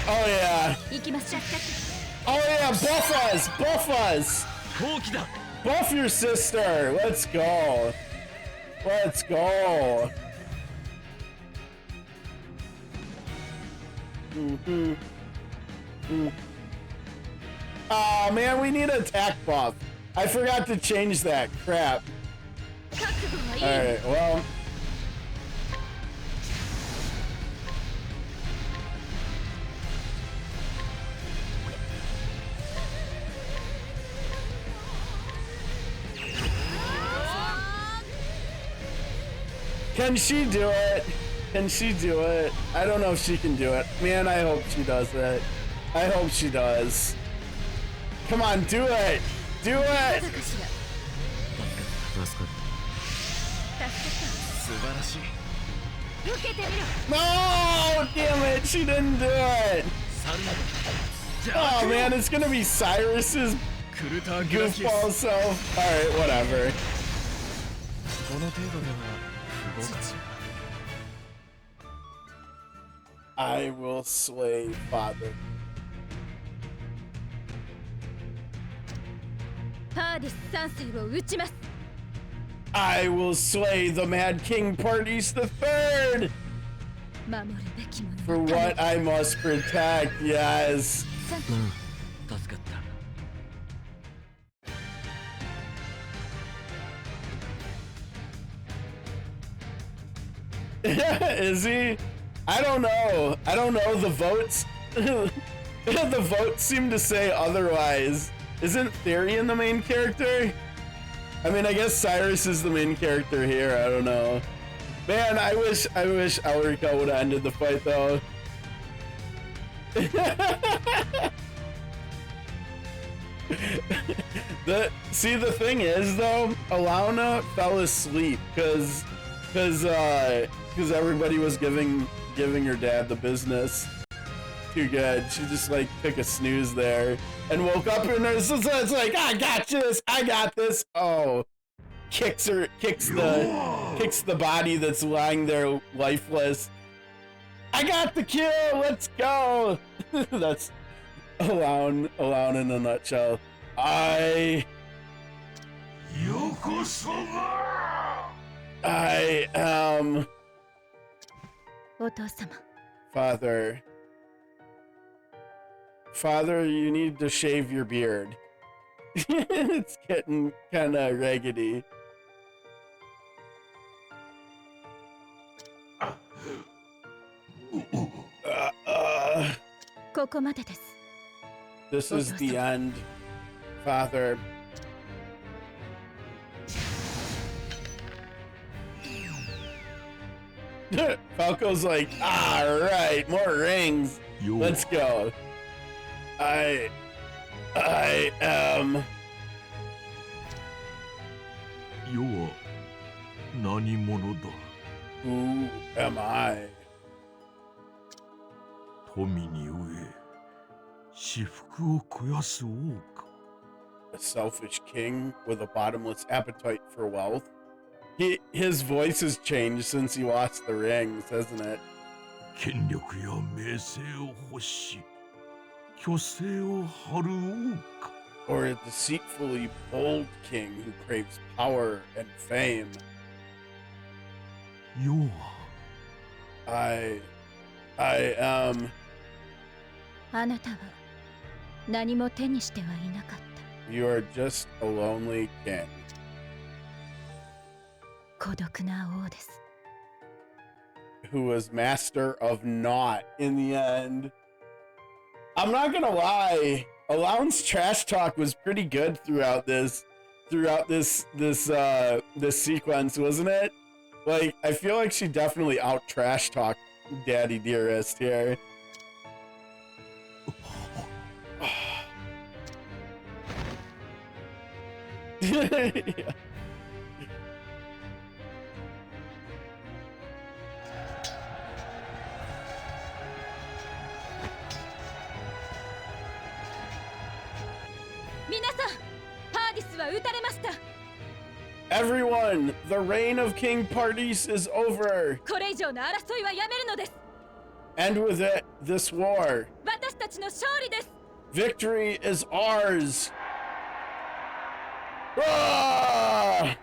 Speaker 1: Oh yeah! Oh yeah! Buff us! Buff us! Buff your sister! Let's go! Let's go! Oh man, we need attack buff. I forgot to change that. Crap. Alright, well. Can she do it? Can she do it? I don't know if she can do it. Man, I hope she does it. I hope she does. Come on, do it! Do it! No! Damn it, she didn't do it! Oh man, it's gonna be Cyrus's goofball self. Alright, whatever. I will slay father. I will slay the Mad King Parties the Third! For what I must protect, yes. Is he? I don't know. I don't know. The votes. The votes seem to say otherwise. Isn't Therian the main character? I mean, I guess Cyrus is the main character here. I don't know. Man, I wish Elrica would have ended the fight though. The thing is though, Alana fell asleep because everybody was giving her dad the business. Too good. She just like took a snooze there and woke up and it's like, I got this. Oh, kicks the body that's lying there lifeless. I got the kill. Let's go. That's Alana in a nutshell. I am
Speaker 5: お父様
Speaker 1: Father, you need to shave your beard. It's getting kind of raggedy.
Speaker 5: ここまでです
Speaker 1: This is the end, Father. Falco's like, all right, more rings. Let's go. I am.
Speaker 3: 世は何者だ
Speaker 1: Who am I?
Speaker 3: 富に飢え至福を肥やす王か
Speaker 1: A selfish king with a bottomless appetite for wealth. His voice has changed since he lost the rings, hasn't it?
Speaker 3: 権力や名声を欲し虚勢を張る王か
Speaker 1: Or a deceitfully bold king who craves power and fame.
Speaker 3: 世は
Speaker 1: I am.
Speaker 5: あなたは何も手にしてはいなかった
Speaker 1: You are just a lonely king.
Speaker 5: 孤独な王です
Speaker 1: Who was master of naught in the end. I'm not gonna lie, Alon's trash talk was pretty good throughout this sequence, wasn't it? Like, I feel like she definitely out trash talked Daddy Dearest here. Yeah. Everyone, the reign of King Pardis is over.
Speaker 5: これ以上の争いはやめるのです
Speaker 1: And with it, this war.
Speaker 5: 私たちの勝利です
Speaker 1: Victory is ours. Ah!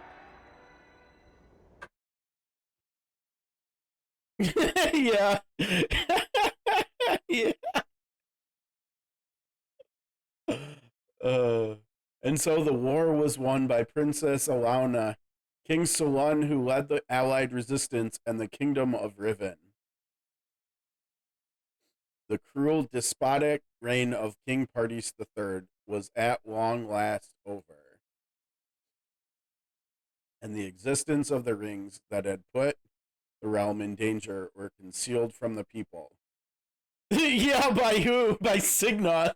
Speaker 1: Yeah. Yeah. And so the war was won by Princess Alauna, King Solon, who led the allied resistance, and the kingdom of Riven. The cruel, despotic reign of King Pardis III was at long last over, and the existence of the rings that had put the realm in danger were concealed from the people. Yeah, by who? By Signa.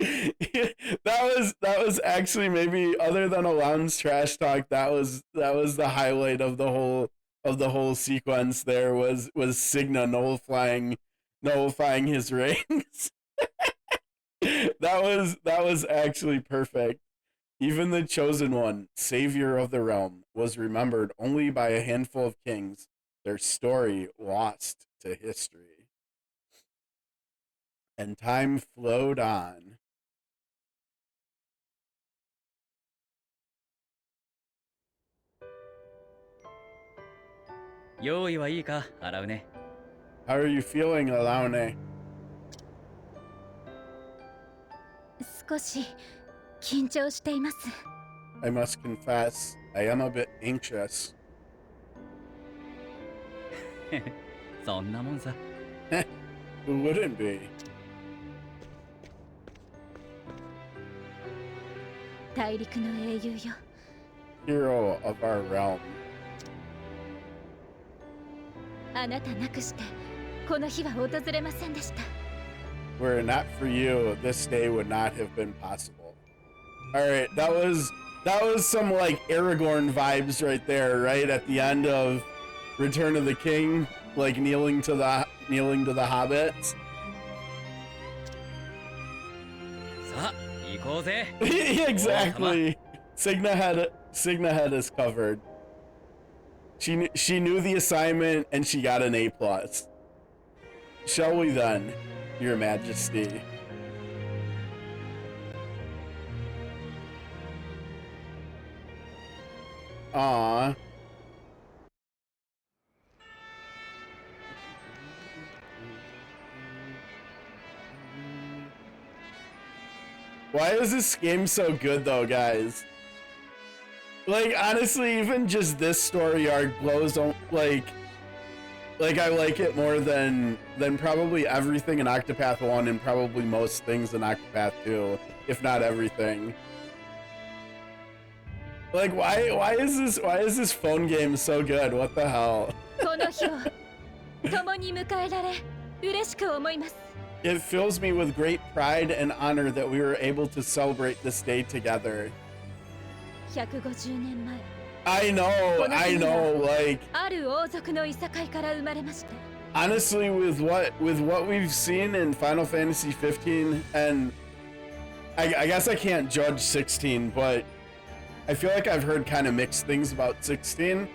Speaker 1: that was actually, maybe other than Alon's trash talk, that was the highlight of the whole sequence. There was Signa nullifying his rings. that was actually perfect. Even the chosen one, savior of the realm, was remembered only by a handful of kings, their story lost to history. And time flowed on. How are you feeling, Alaune?
Speaker 5: 少し緊張しています
Speaker 1: I must confess, I am a bit anxious.
Speaker 4: そんなもんさ
Speaker 1: Who wouldn't be?
Speaker 5: 大陸の英雄よ
Speaker 1: Hero of our realm.
Speaker 5: あなたなくしてこの日は訪れませんでした
Speaker 1: Were it not for you, this day would not have been possible. All right, that was some like Aragorn vibes right there, right at the end of Return of the King, like kneeling to the hobbits.
Speaker 4: さあ行こうぜ
Speaker 1: Exactly. Signa head is covered. She knew the assignment and she got an A+. Shall we then, Your Majesty? Aww. Why is this game so good though, guys? Like, honestly, even just this story arc blows on, like I like it more than probably everything in Octopath 1 and probably most things in Octopath 2, if not everything. Like, why is this phone game so good? What the hell?
Speaker 5: この日を共に迎えられ嬉しく思います。
Speaker 1: It fills me with great pride and honor that we were able to celebrate this day together.
Speaker 5: 150年前
Speaker 1: I know, like
Speaker 5: ある王族のいさかいから生まれました。
Speaker 1: honestly, with what we've seen in Final Fantasy 15, and I guess I can't judge 16, but I feel like I've heard kind of mixed things about 16.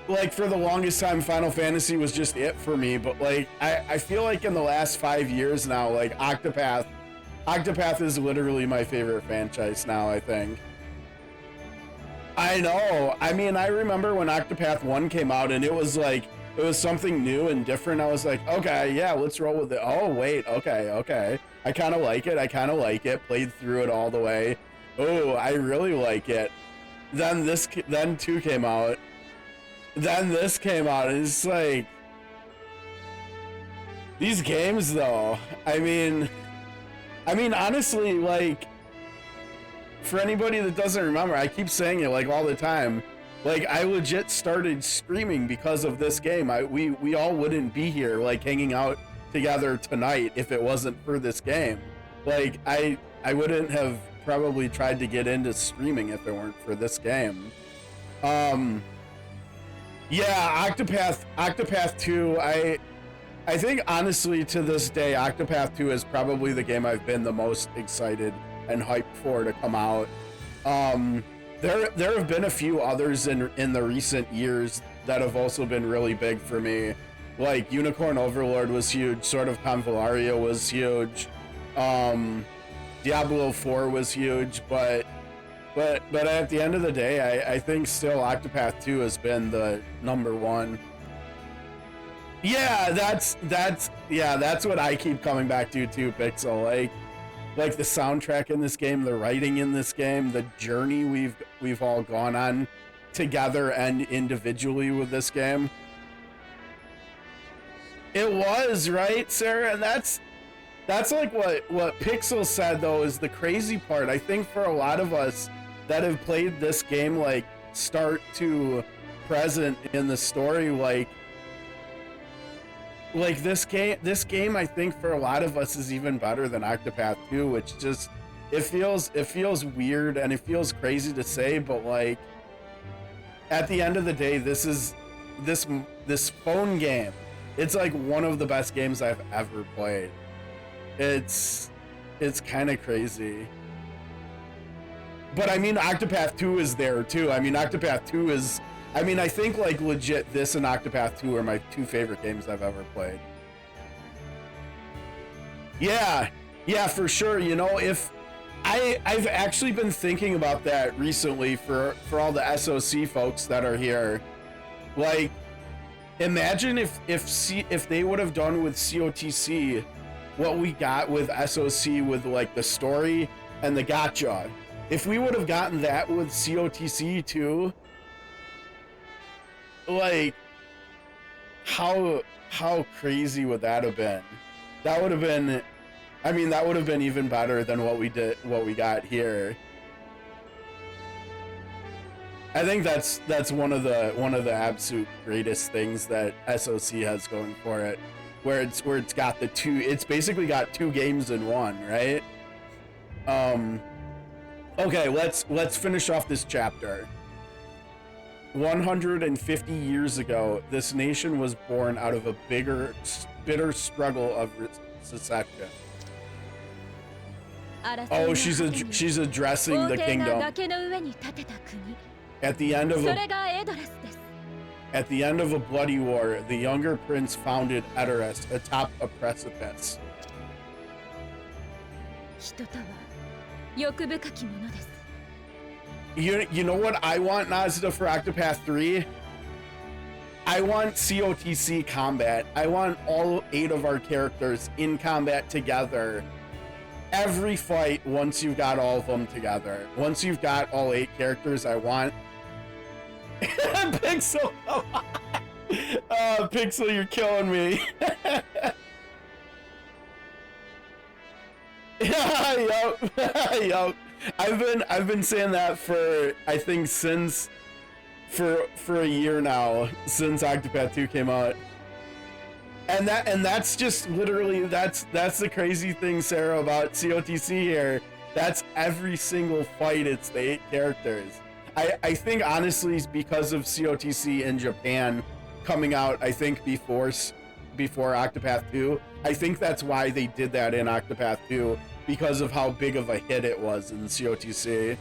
Speaker 1: Like, for the longest time, Final Fantasy was just it for me, but like I feel like in the last 5 years now, like Octopath is literally my favorite franchise now, I think. I know. I mean, I remember when Octopath 1 came out and it was like, it was something new and different. I was like, okay, yeah, let's roll with it. Oh, wait, okay. I kind of like it. Played through it all the way. Oh, I really like it. Then 2 came out. Then this came out, and it's like, these games though, I mean honestly, like, for anybody that doesn't remember, I keep saying it like all the time, like I legit started streaming because of this game. We all wouldn't be here like hanging out together tonight if it wasn't for this game. Like I wouldn't have probably tried to get into streaming if it weren't for this game. Yeah, Octopath 2, I think honestly to this day, Octopath 2 is probably the game I've been the most excited and hyped for to come out. There have been a few others in the recent years that have also been really big for me. Like Unicorn Overlord was huge, Sword of Convallaria was huge, Diablo 4 was huge, but at the end of the day, I think still Octopath 2 has been the #1. Yeah, that's what I keep coming back to too, Pixel. Like the soundtrack in this game, the writing in this game, the journey we've all gone on together and individually with this game. It was, right, Sarah? And that's like what Pixel said though is the crazy part. I think for a lot of us that have played this game like start to present in the story, like this game I think for a lot of us is even better than Octopath 2, which just it feels weird and it feels crazy to say, but like at the end of the day, this phone game, it's like one of the best games I've ever played. It's kind of crazy. But I mean, Octopath 2 is there too. I mean, Octopath 2 is, I mean, I think like legit this and Octopath 2 are my 2 favorite games I've ever played. Yeah, for sure. You know, if I've actually been thinking about that recently for all the SOC folks that are here. Like, imagine if they would have done with COTC what we got with SOC with like the story and the gacha. If we would have gotten that with COTC too, like how crazy would that have been? That would have been, I mean, that would have been even better than what we got here. I think that's one of the absolute greatest things that SOC has going for it, where it's got it's basically got 2 games in one, right? Okay, let's finish off this chapter. 150 years ago, this nation was born out of a bitter struggle of secession. Oh, she's addressing the kingdom. At the end of a bloody war, the younger prince founded Edoras atop a precipice. You know what I want, Nazda, for Octopath 3? I want COTC combat. I want all 8 of our characters in combat together. Every fight, once you've got all of them together. Once you've got all 8 characters, I want... Pixel! Pixel, you're killing me. Yup. I've been saying that for, I think, for a year now, since Octopath 2 came out. And that's just literally, that's the crazy thing, Sarah, about COTC here. That's every single fight, it's the 8 characters. I think honestly it's because of COTC in Japan coming out, I think before Octopath 2. I think that's why they did that in Octopath 2, because of how big of a hit it was in COTC.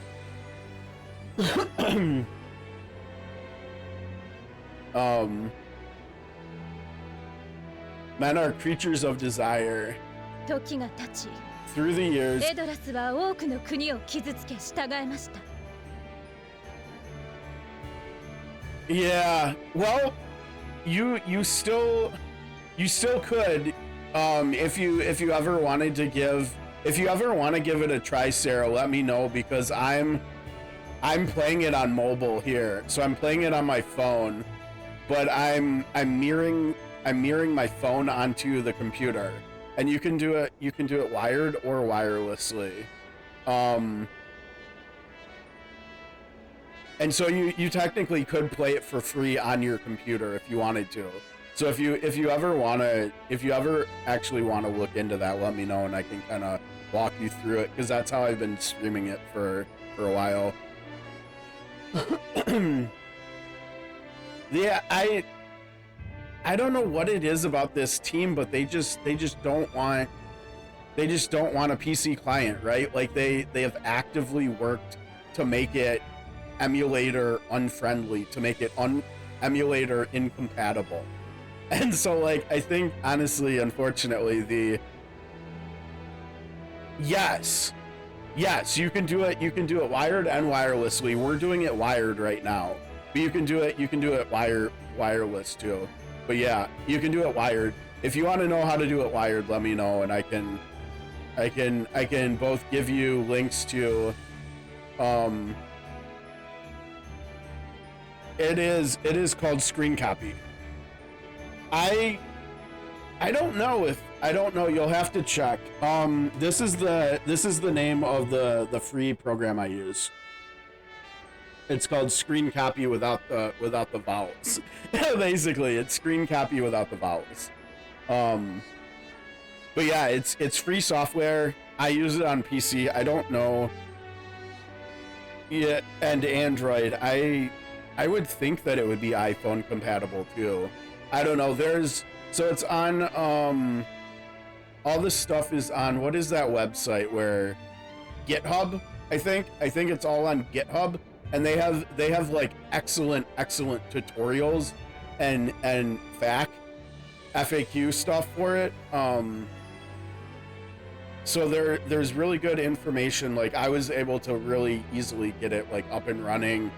Speaker 1: Men are creatures of desire. Through the years, yeah, well, you still could, if you ever wanted to give, if you ever want to give it a try, Sarah, let me know, because I'm playing it on mobile here, so I'm playing it on my phone, but I'm mirroring my phone onto the computer, and you can do it wired or wirelessly. And so you technically could play it for free on your computer if you wanted to. So if you ever actually want to look into that, let me know and I can kind of walk you through it, because that's how I've been streaming it for a while. Yeah, I don't know what it is about this team, but they just don't want a PC client, right? Like they have actively worked to make it emulator unfriendly, to make it emulator incompatible. And so, like, I think honestly, unfortunately, yes, you can do it wired and wirelessly. We're doing it wired right now, but you can do it wireless too. But yeah, you can do it wired. If you want to know how to do it wired, let me know, and I can both give you links to it is called Screen Copy. I don't know, you'll have to check. This is the name of the free program I use. It's called Screen Copy without the vowels. Basically, it's Screen Copy without the vowels. But yeah, it's free software. I use it on PC. I don't know. Yeah, and Android. I would think that it would be iPhone compatible too. I don't know. So it's on all this stuff is on, what is that website where GitHub? I think it's all on GitHub, and they have like excellent tutorials and FAQ stuff for it. So there's really good information. Like I was able to really easily get it like up and running,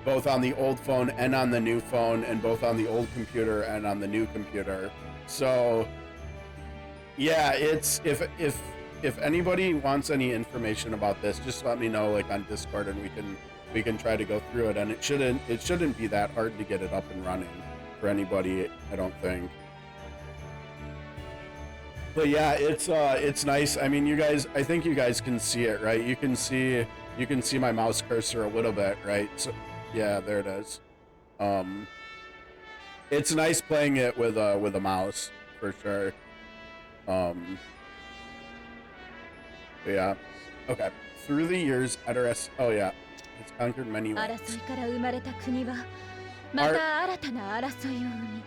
Speaker 1: both on the old phone and on the new phone, and both on the old computer and on the new computer. So yeah, it's if anybody wants any information about this, just let me know, like on Discord, and we can try to go through it. And it shouldn't be that hard to get it up and running for anybody, I don't think. But yeah, it's nice. I mean, I think you guys can see it, right? You can see my mouse cursor a little bit, right? So yeah, there it is. It's nice playing it with a mouse for sure. But yeah, okay. through the years, Edoras. Oh yeah, it's conquered many
Speaker 5: 争
Speaker 1: lands.
Speaker 5: いから生まれた国はまた新たな争いを生み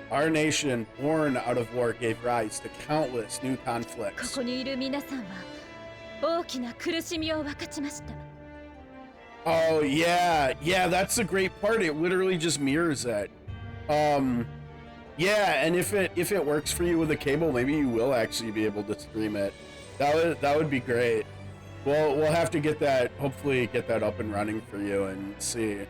Speaker 1: Our nation, born out of war, gave rise to countless new
Speaker 5: こ
Speaker 1: conflicts.
Speaker 5: こにいる皆さんは大きな苦しみを分かちました
Speaker 1: Oh yeah, yeah, that's the great part. It literally just mirrors it. Yeah, and if it works for you with a cable, maybe you will actually be able to stream it. That would be great. Well, we'll have to get that, hopefully get that up and running for you and see.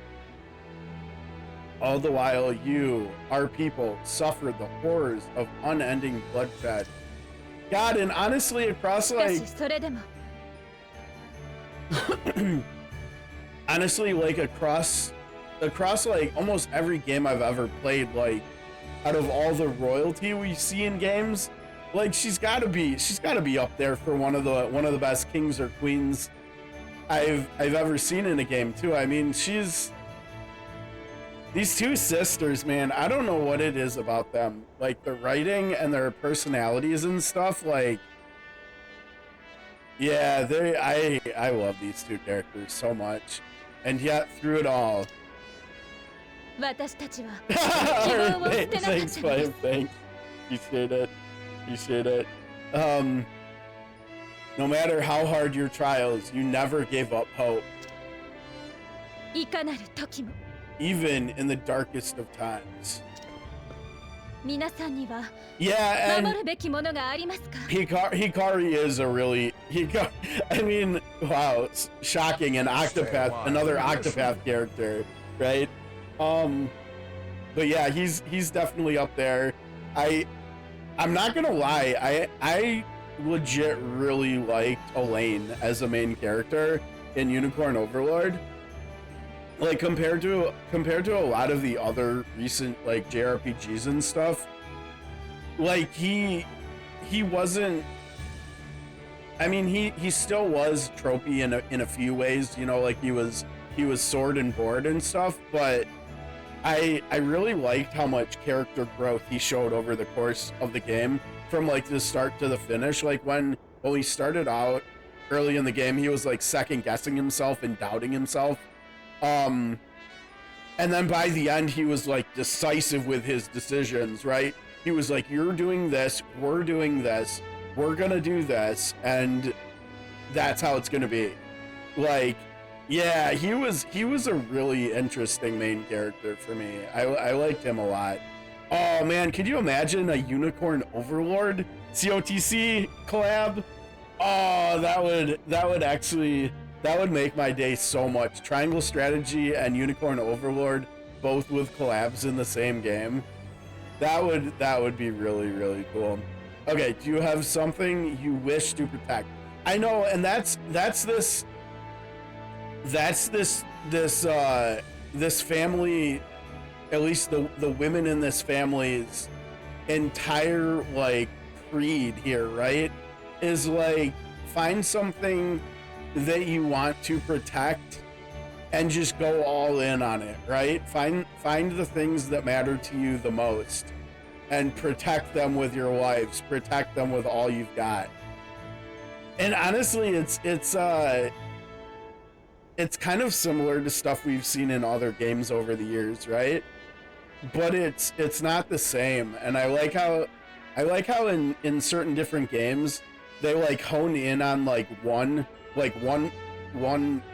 Speaker 1: All the while, you, our people, suffered the horrors of unending bloodshed. God, and honestly, across
Speaker 5: しかし
Speaker 1: like,
Speaker 5: それでも
Speaker 1: honestly, like across like almost every game I've ever played, like out of all the royalty we see in games, like she's got to be up there for one of the best kings or queens I've ever seen in a game too. I mean, these two sisters, man, I don't know what it is about them, like the writing and their personalities and stuff, like yeah, I love these two characters so much. And yet through it all
Speaker 5: 私たちは希望を捨てなかったのです
Speaker 1: thanks, Flame, thanks. Appreciate it. No matter how hard your trials, you never gave up hope,
Speaker 5: いかなる時も
Speaker 1: even in the darkest of times.
Speaker 5: 皆さんには
Speaker 1: Yeah,
Speaker 5: 守
Speaker 1: and
Speaker 5: るべきものがありますか
Speaker 1: Hikari is a really I mean, wow, shocking, another Octopath character, right? But yeah, he's definitely up there. I'm not gonna lie, I legit really liked Elaine as a main character in Unicorn Overlord. Like compared to a lot of the other recent like Jrpgs and stuff, like he wasn't. I mean, he still was tropey in a few ways, you know, like he was sword and board and stuff, but I really liked how much character growth he showed over the course of the game, from like the start to the finish. Like when he started out early in the game, he was like second guessing himself and doubting himself. And then by the end, he was like decisive with his decisions, right? He was like, you're doing this, we're doing this, we're gonna do this, and that's how it's gonna be. Like, yeah, he was a really interesting main character for me. I liked him a lot. Oh man, could you imagine a Unicorn Overlord COTC collab? Oh, that would make my day so much. Triangle Strategy and Unicorn Overlord, both with collabs in the same game. That would be really, really cool. Okay, do you have something you wish to protect? I know, and that's this family, at least the women in this family's entire like creed here, right? Is like, find something that you want to protect and just go all in on it, right? Find the things that matter to you the most and protect them with your lives, protect them with all you've got. And honestly, it's kind of similar to stuff we've seen in other games over the years, right? But it's not the same. And I like how in certain different games they like hone in on like one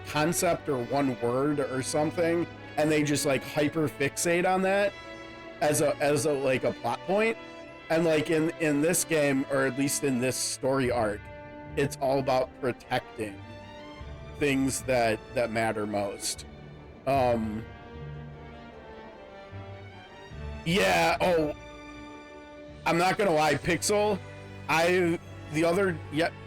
Speaker 1: concept or one word or something, and they just like hyper fixate on that as a like a plot point. And like in this game, or at least in this story arc, it's all about protecting things that matter most. Yeah, oh, I'm not gonna lie, Pixel,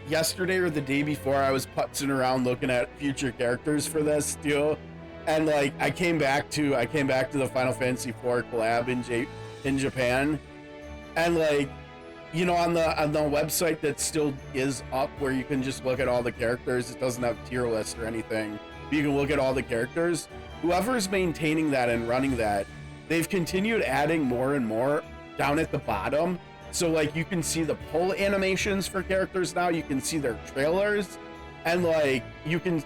Speaker 1: yesterday or the day before, I was putzing around looking at future characters for this deal, and like I came back to the Final Fantasy IV collab in Japan, and like, you know, on the website that still is up, where you can just look at all the characters, it doesn't have tier list or anything, but you can look at all the characters. Whoever's maintaining that and running that, they've continued adding more and more down at the bottom. So like you can see the pull animations for characters now, you can see their trailers, and like you can,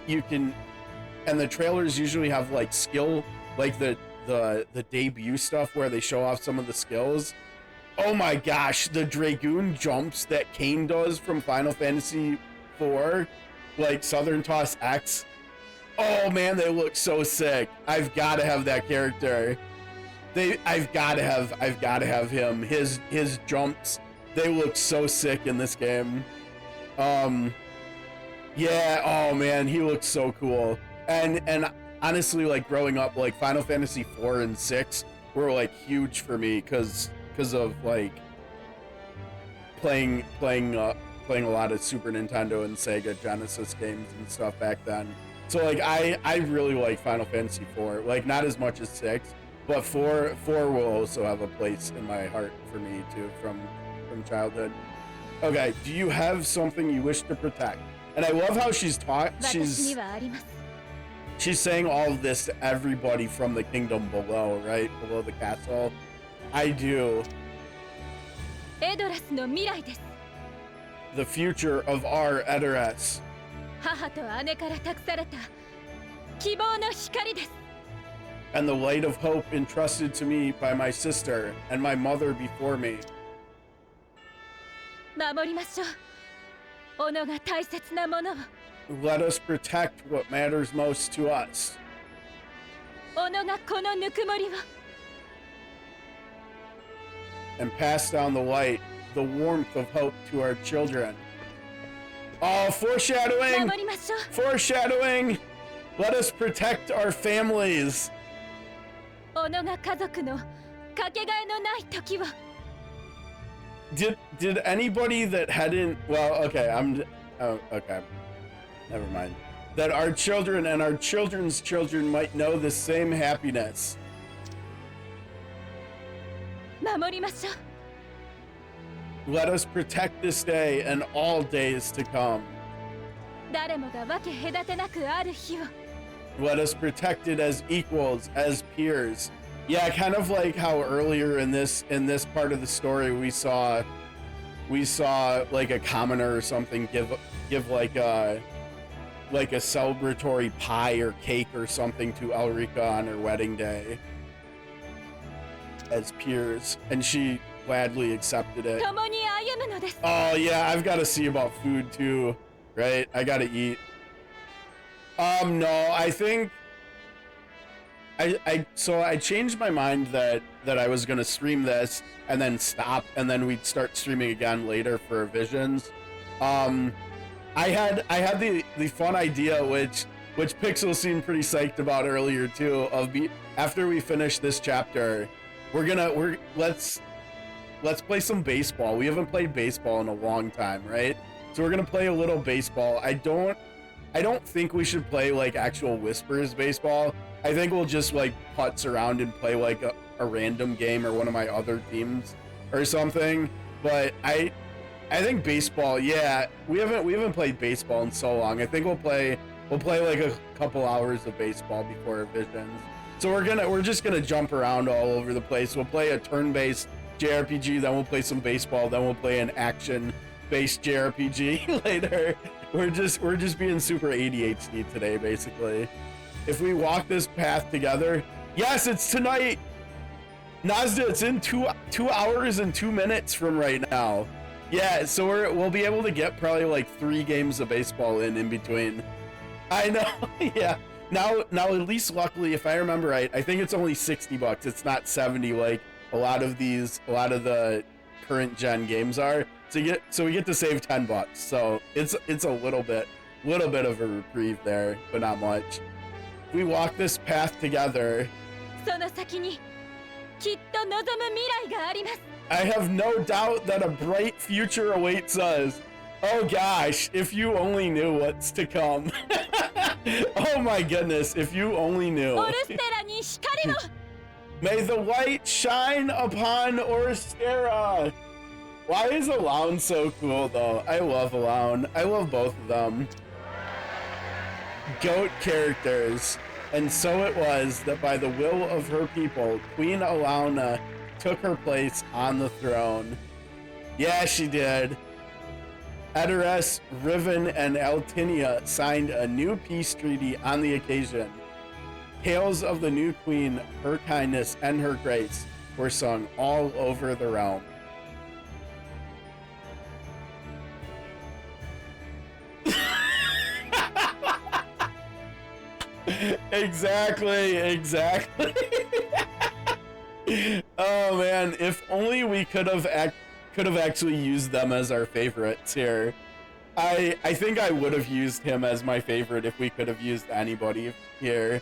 Speaker 1: and the trailers usually have like skill, like the debut stuff where they show off some of the skills. Oh my gosh, the Dragoon jumps that Kain does from Final Fantasy IV, like Southern Toss X. Oh man, they look so sick. I've got to have that character. I've got to have him. His jumps, they look so sick in this game. Yeah, oh man, he looks so cool. And honestly, like growing up, like Final Fantasy IV and VI were like huge for me because of like playing a lot of Super Nintendo and Sega Genesis games and stuff back then. So like I really like Final Fantasy IV, like not as much as VI, but 4 will also have a place in my heart for me too from childhood. Okay, do you have something you wish to protect? And I love how she's saying all of this to everybody from the kingdom below, right? Below the castle. I do. The future of our Edoras. And the light of hope entrusted to me by my sister and my mother before me. Let us protect what matters most to us. And pass down the light, the warmth of hope to our children. Oh, foreshadowing! Foreshadowing! Let us protect our families. Did anybody that hadn't, well, okay, okay, never mind. That our children and our children's children might know the same happiness. Let us protect this day and all days to come. Let us protect it as equals, as peers. Yeah, kind of like how earlier in this part of the story we saw like a commoner or something give like a celebratory pie or cake or something to Elrica on her wedding day as peers, and she gladly accepted it. Oh yeah, I've got to see about food too, right? I gotta eat. No, I think I changed my mind that I was gonna stream this and then stop, and then we'd start streaming again later for Visions. I had the fun idea, which Pixel seemed pretty psyched about earlier too, of after we finish this chapter, let's play some baseball. We haven't played baseball in a long time, right? So we're gonna play a little baseball. I don't think we should play like actual Whispers baseball. I think we'll just like putz around and play like a random game or one of my other teams or something. But I think baseball, yeah, we haven't played baseball in so long. I think we'll play like a couple hours of baseball before Visions. So we're just gonna jump around all over the place. We'll play a turn-based JRPG, then we'll play some baseball, then we'll play an action-based JRPG later. We're just being super ADHD today, basically. If we walk this path together, yes, it's tonight. Nazda, it's in 2 hours and 2 minutes from right now. Yeah, so we'll be able to get probably like 3 games of baseball in between. I know, yeah. Now at least luckily, if I remember right, I think it's only $60. It's not 70 like a lot of the current gen games are. So we get to save $10. So it's a little bit of a reprieve there, but not much. We walk this path together. I have no doubt that a bright future awaits us. Oh gosh, if you only knew what's to come. Oh my goodness, if you only knew. May the light shine upon Orstera. Why is Alaun so cool though? I love Alaun. I love both of them. Goat characters. And so it was that by the will of her people, Queen Alauna took her place on the throne. Yeah, she did. Edoras, Riven, and Altinia signed a new peace treaty on the occasion. Tales of the new queen, her kindness, and her grace were sung all over the realm. Exactly. Oh man, if only we could have actually used them as our favorites here. I think I would have used him as my favorite if we could have used anybody here.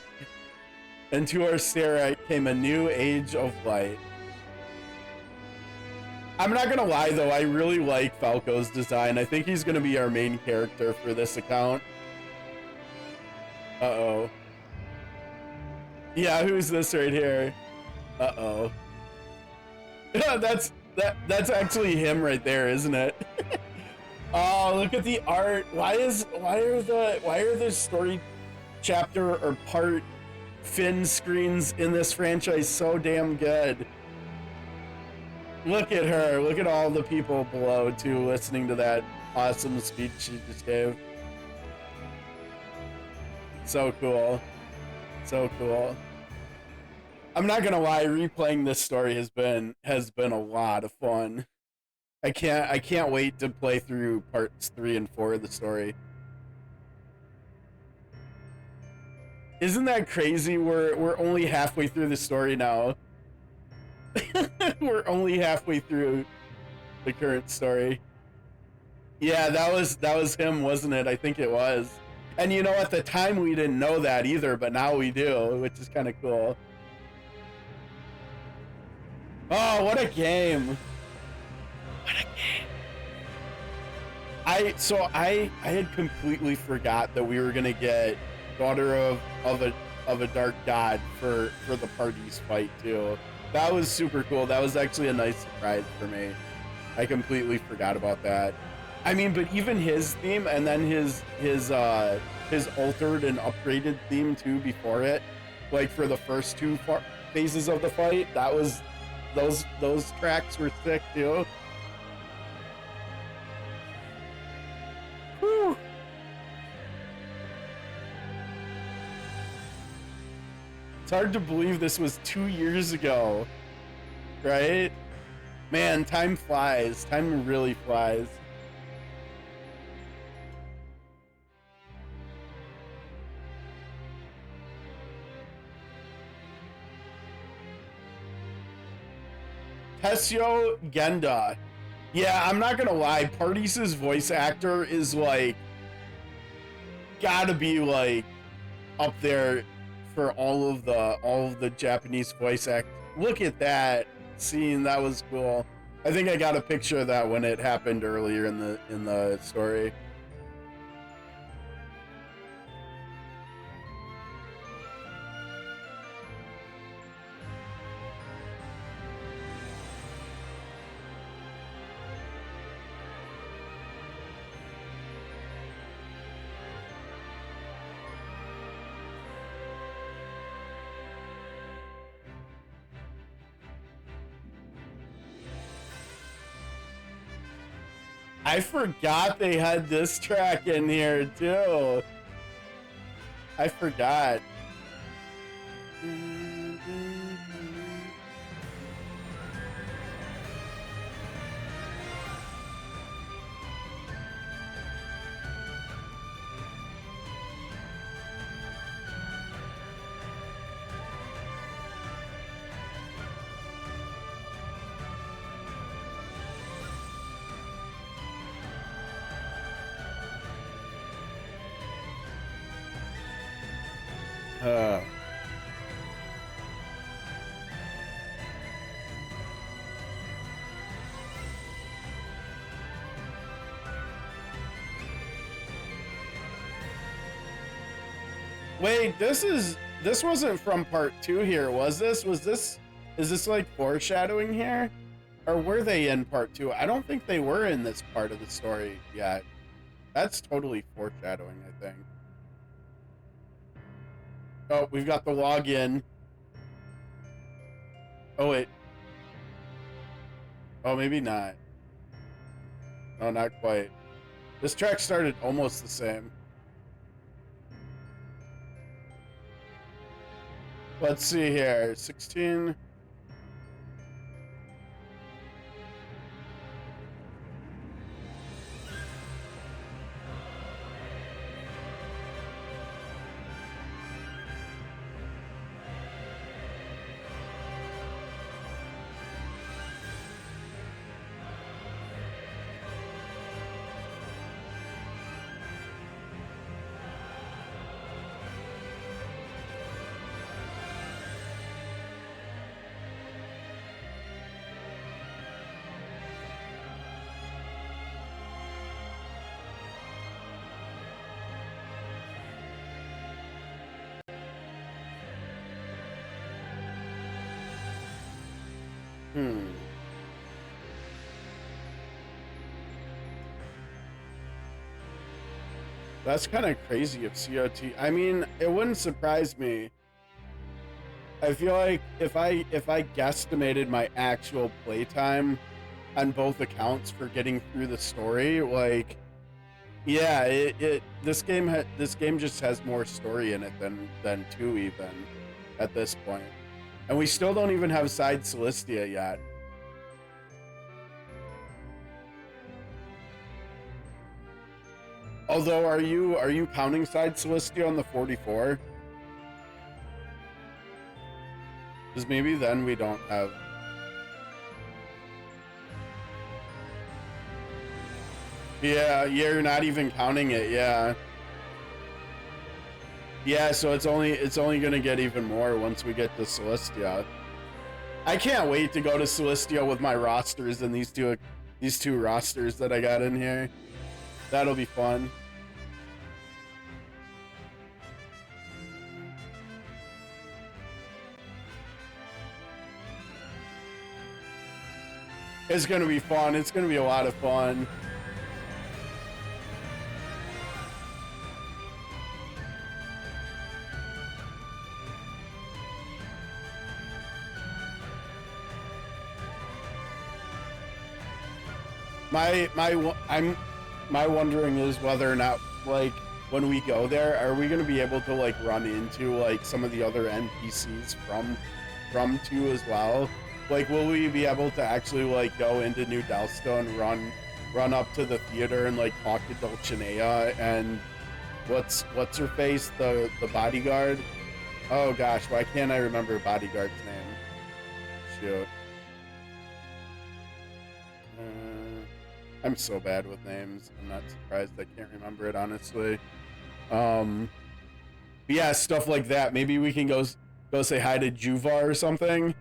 Speaker 1: And to our Sarah came a new age of light. I'm not gonna lie though, I really like Falco's design. I think he's gonna be our main character for this account. Uh-oh. Yeah, who's this right here? Uh-oh. That's actually him right there, isn't it? Oh, look at the art. Why are the story chapter or part fin screens in this franchise so damn good? Look at her. Look at all the people below too listening to that awesome speech she just gave. So cool. So cool. I'm not gonna lie, replaying this story has been a lot of fun. I can't wait to play through parts 3 and 4 of the story. Isn't that crazy? We're only halfway through the story now. We're only halfway through the current story. Yeah, that was him, wasn't it? I think it was. And you know, at the time we didn't know that either, but now we do, which is kind of cool. Oh, what a game. What a game. I had completely forgot that we were gonna get Daughter of a Dark God for the party's fight too. That was super cool. That was actually a nice surprise for me. I completely forgot about that. I mean, but even his theme and then his altered and upgraded theme too before it, like for the first two phases of the fight, that was those tracks were sick too. Whew. It's hard to believe this was 2 years ago, right? Man, time flies. Time really flies. Tessio Genda. Yeah, I'm not gonna lie, Pardee's voice actor is like gotta be like up there for all of the Japanese voice act. Look at that scene, that was cool. I think I got a picture of that when it happened earlier in the story. I forgot they had this track in here too. I forgot. Wait, this wasn't from part 2 here, was this? Is this like foreshadowing here? Or were they in part 2? I don't think they were in this part of the story yet. That's totally foreshadowing, I think. Oh, we've got the login. Oh, wait. Oh, maybe not. No, not quite. This track started almost the same. Let's see here. 16. That's kind of crazy of COT. I mean, it wouldn't surprise me. I feel like if I guesstimated my actual playtime on both accounts for getting through the story, like, yeah, this game just has more story in it than 2 even at this point. And we still don't even have Side Celestia yet. Although, are you counting Side Celestia on the 44? Because maybe then we don't have. Yeah, you're not even counting it. Yeah. Yeah, so it's only gonna get even more once we get to Celestia. I can't wait to go to Celestia with my rosters and these two rosters that I got in here. That'll be fun. It's gonna be fun. It's gonna be a lot of fun. My wondering is whether or not, like, when we go there, are we gonna be able to like run into like some of the other NPCs from 2 as well? Like, will we be able to actually like go into New Delstone, run up to the theater and like talk to Dulcinea and what's her face, the bodyguard? Oh gosh, why can't I remember bodyguard's name? Shoot. I'm so bad with names. I'm not surprised I can't remember it, honestly. But yeah, stuff like that. Maybe we can go say hi to Juva or something.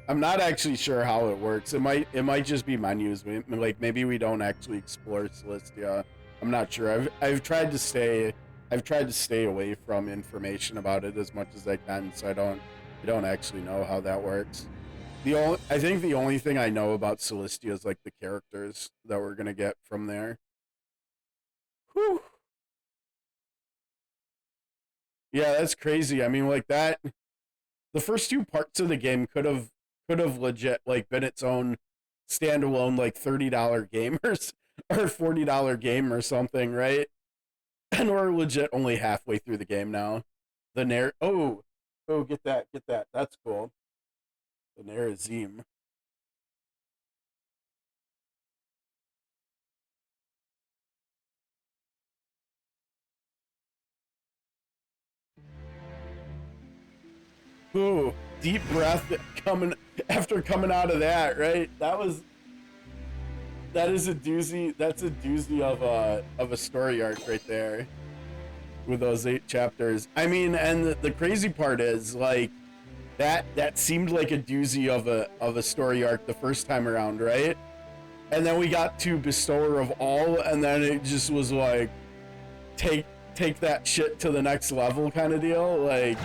Speaker 1: I'm not actually sure how it works. It might just be menus. Like, maybe we don't actually explore Celestia. I'm not sure. I've tried to stay away from information about it as much as I can, so I don't actually know how that works. I think the only thing I know about Celestia is like the characters that we're gonna get from there. Whew. Yeah, that's crazy. I mean, like that. The first 2 parts of the game could have legit like been its own standalone like $30 game or $40 game or something, right? And we're legit only halfway through the game now. The oh, get that. That's cool. The Narazim. Ooh, deep breath coming out of that, right? That is a doozy. That's a doozy of a story arc right there, with those 8 chapters. I mean, and the crazy part is like that seemed like a doozy of a story arc the first time around, right? And then we got to Bestower of All, and then it just was like take that shit to the next level kind of deal, like.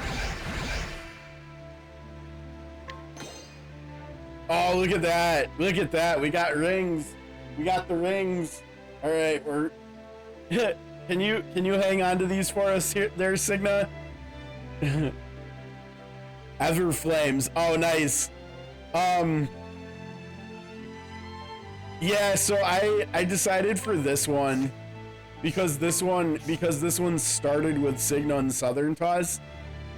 Speaker 1: Oh, look at that! Look at that! We got rings. We got the rings. All right, we're. Can you hang on to these for us here, there, Signa? Ever Flames. Oh, nice. Yeah, so I decided for this one because this one started with Signa and Southern Toss.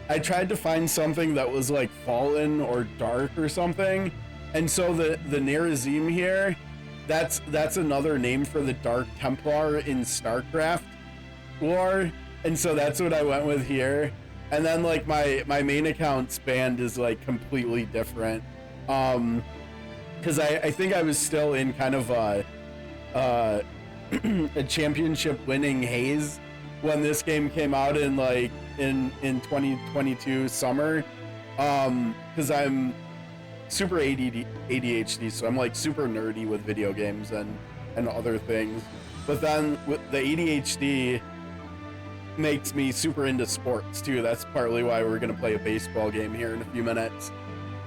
Speaker 1: I tried to find something that was like Fallen or Dark or something, and so the Nerazim here, that's another name for the Dark Templar in StarCraft lore, and so that's what I went with here. And then like my main account's band is like completely different, because I think I was still in kind of a championship winning haze when this game came out in like in 2022 summer, because I'm super ADHD, so I'm like super nerdy with video games and other things, but then with the ADHD makes me super into sports too. That's partly why we're gonna play a baseball game here in a few minutes.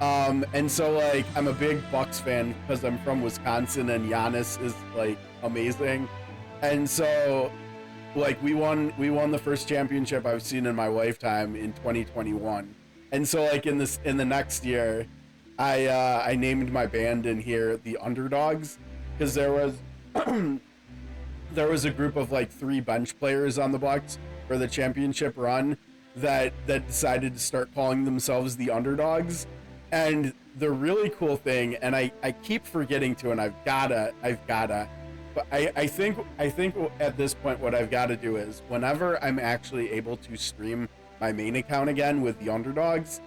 Speaker 1: And so like I'm a big Bucks fan because I'm from Wisconsin and Giannis is like amazing, and so like we won the first championship I've seen in my lifetime in 2021, and so like in the next year I named my band in here the Underdogs, because there was a group of like 3 bench players on the Bucks for the championship run that decided to start calling themselves the Underdogs. And the really cool thing, and I keep forgetting to, and I've gotta, but I think at this point what I've got to do is whenever I'm actually able to stream my main account again with the Underdogs,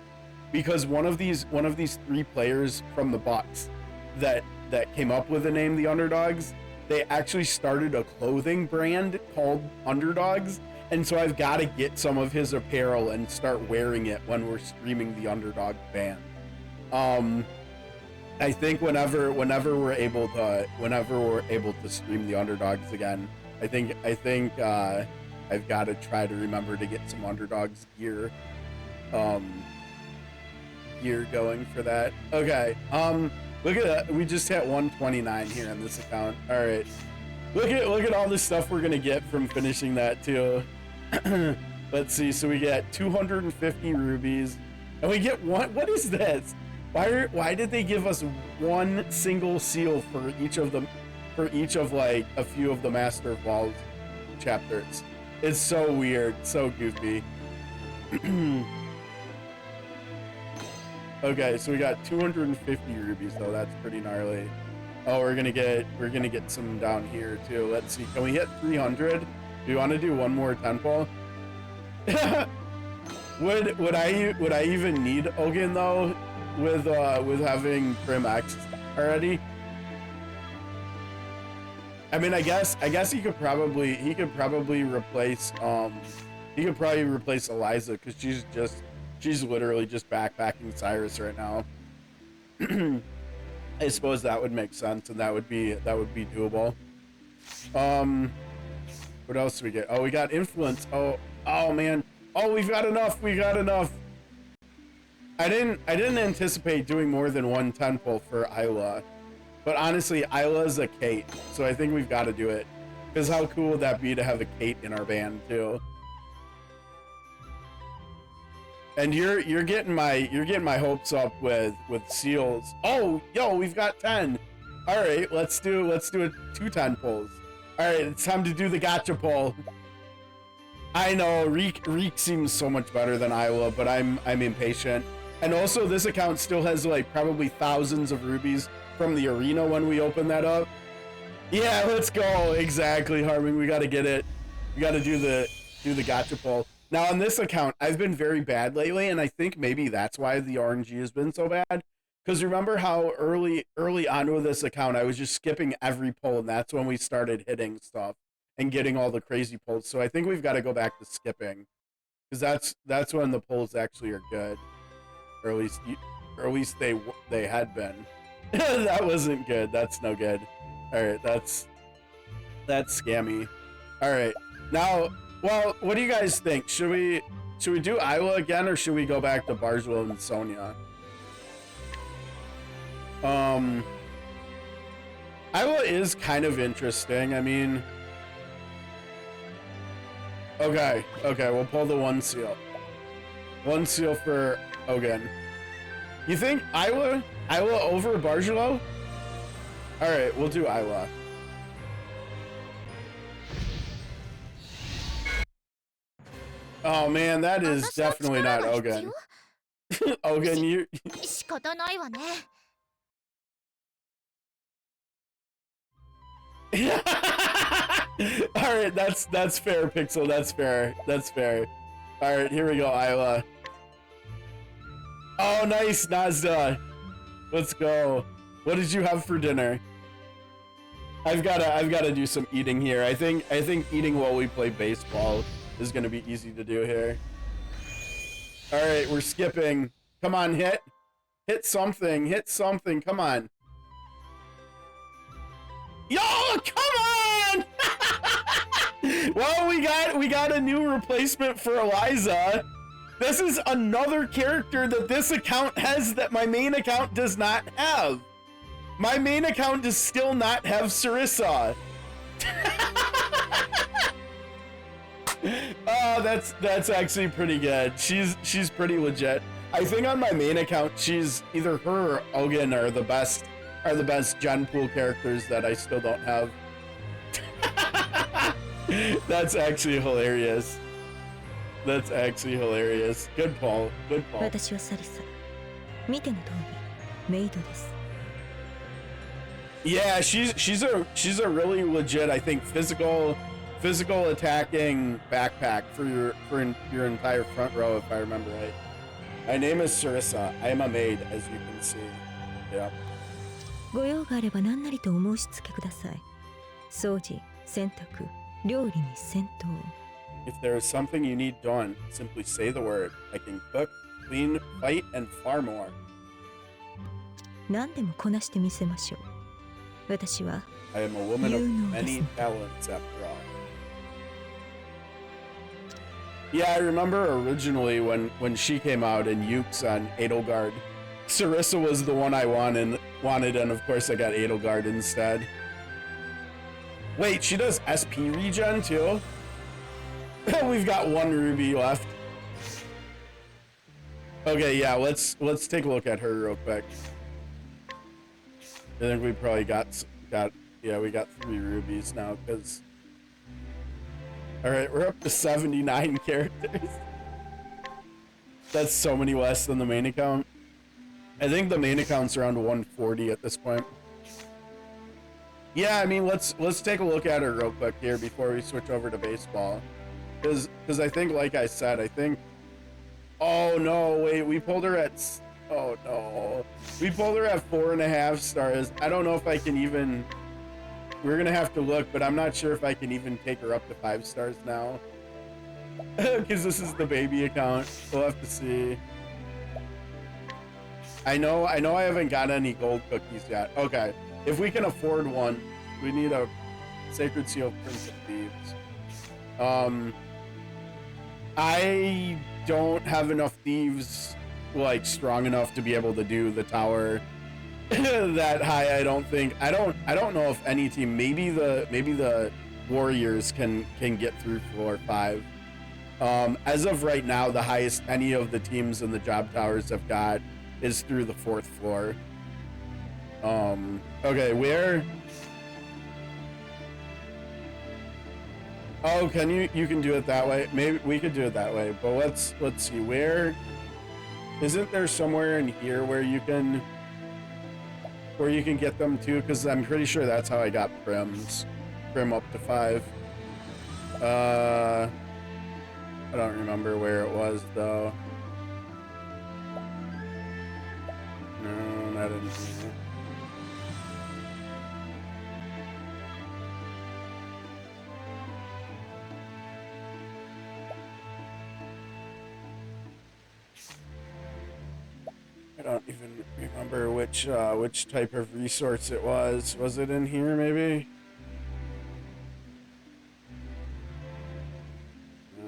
Speaker 1: because one of these 3 players from the Bucks that came up with the name the Underdogs, they actually started a clothing brand called Underdogs, and so I've got to get some of his apparel and start wearing it when we're streaming the Underdog band. I think whenever we're able to stream the Underdogs again, I think I've got to try to remember to get some Underdogs gear going for that. Okay. Look at that. We just hit 129 here on this account. All right. Look at all the stuff we're gonna get from finishing that too. Let's see. So we get 250 rubies, and we get one. What is this? Why did they give us one single seal for each of them? For each of like a few of the Master of Walls chapters. It's so weird, so goofy. Okay, so we got 250 rubies though. That's pretty gnarly. Oh, we're gonna get some down here too. Let's see. Can we hit 300? Do you want to do one more temple? would I even need Ogun though with having Prim X already? I mean, I guess he could probably replace Eliza, because she's literally just backpacking Cyrus right now. I suppose that would make sense, and that would be doable. What else do we get? Oh, we got influence. Oh man. Oh, we've got enough. We got enough. I didn't anticipate doing more than one temple for Isla, but honestly, Isla's a Kate, so I think we've got to do it. Because how cool would that be to have a Kate in our band too? And you're getting my hopes up with seals. Oh, yo, we've got 10. All right, let's do 2 10 pulls. All right, it's time to do the gotcha pull. I know Reek seems so much better than Isla, but I'm impatient. And also, this account still has like probably thousands of rubies from the arena when we open that up. Yeah, let's go. Exactly, Harming. We got to get it. We got to do the gotcha pull. Now on this account, I've been very bad lately, and I think maybe that's why the RNG has been so bad. Because remember how early on with this account, I was just skipping every pull, and that's when we started hitting stuff and getting all the crazy pulls. So I think we've got to go back to skipping, because that's when the pulls actually are good, or at least they had been. That wasn't good. That's no good. All right, that's scammy. All right, now. Well, what do you guys think? Should we do Isla again, or should we go back to Barswell and Sonia? Isla is kind of interesting. I mean, okay, we'll pull the 1 seal. One seal for Ogun. You think Isla over Bargelo? All right, we'll do Isla. Oh man, that is definitely not Ogun. Ogun, you.
Speaker 5: 仕方ないわね。
Speaker 1: All right, that's fair, Pixel. That's fair. That's fair. All right, here we go, Isla. Oh, nice, Nazda. Let's go. What did you have for dinner? I've gotta do some eating here. I think eating while we play baseball is gonna be easy to do here. All right, we're skipping. Come on, hit something. Hit something. Come on. Yo, come on! Well, we got a new replacement for Eliza. This is another character that this account has that my main account does not have. My main account does still not have Sarissa. Oh, that's actually pretty good. She's pretty legit. I think on my main account, she's either her or Ogun are the best gen pool characters that I still don't have. That's actually hilarious. That's actually hilarious. Good Paul. Good Paul.
Speaker 6: 私はサリサ。見ての通り、メイドです。
Speaker 1: Yeah, she's a really legit, I think, physical attacking backpack for your entire front row, if I remember right. My name is Sarissa. I am a maid, as you can see. Yeah.
Speaker 6: ご用があれば何なりとお申し付けください。掃除、洗濯、料理に戦闘。
Speaker 1: If there is something you need done, simply say the word. I can cook, clean, fight, and far more.
Speaker 6: 何でもこなしてみせましょう。私は
Speaker 1: I am a woman of many talents, after all. Yeah, I remember originally when she came out in Ukes on Edelgard. Sarissa was the one I wanted, and of course I got Edelgard instead. Wait, she does SP regen too? We've got one ruby left. Okay, yeah, let's take a look at her real quick. I think we probably got 3 rubies now, because... Alright, we're up to 79 characters. That's so many less than the main account. I think the main account's around 140 at this point. Yeah, I mean, let's take a look at her real quick here before we switch over to baseball. Because I think, like I said, I think... Oh, no, wait, we pulled her at... Oh, no. We pulled her at 4.5 stars. I don't know if I can even... We're gonna have to look, but I'm not sure if I can even take her up to 5 stars now. Because this is the baby account. We'll have to see. I know I haven't got any gold cookies yet. Okay. If we can afford one, we need a Sacred Seal Prince of Thieves. I don't have enough thieves, like, strong enough to be able to do the tower that high. I don't think. I don't know if any team, maybe the Warriors can get through floor 5. As of right now, the highest any of the teams in the job towers have got is through the 4th floor. Okay, where? Oh, can you can do it that way? Maybe we could do it that way, but let's see. Where isn't there somewhere in here where you can get them to? Because I'm pretty sure that's how I got Prim up to 5. I don't remember where it was though. No, not in here. I don't even remember which type of resource it was. Was it in here, maybe? No.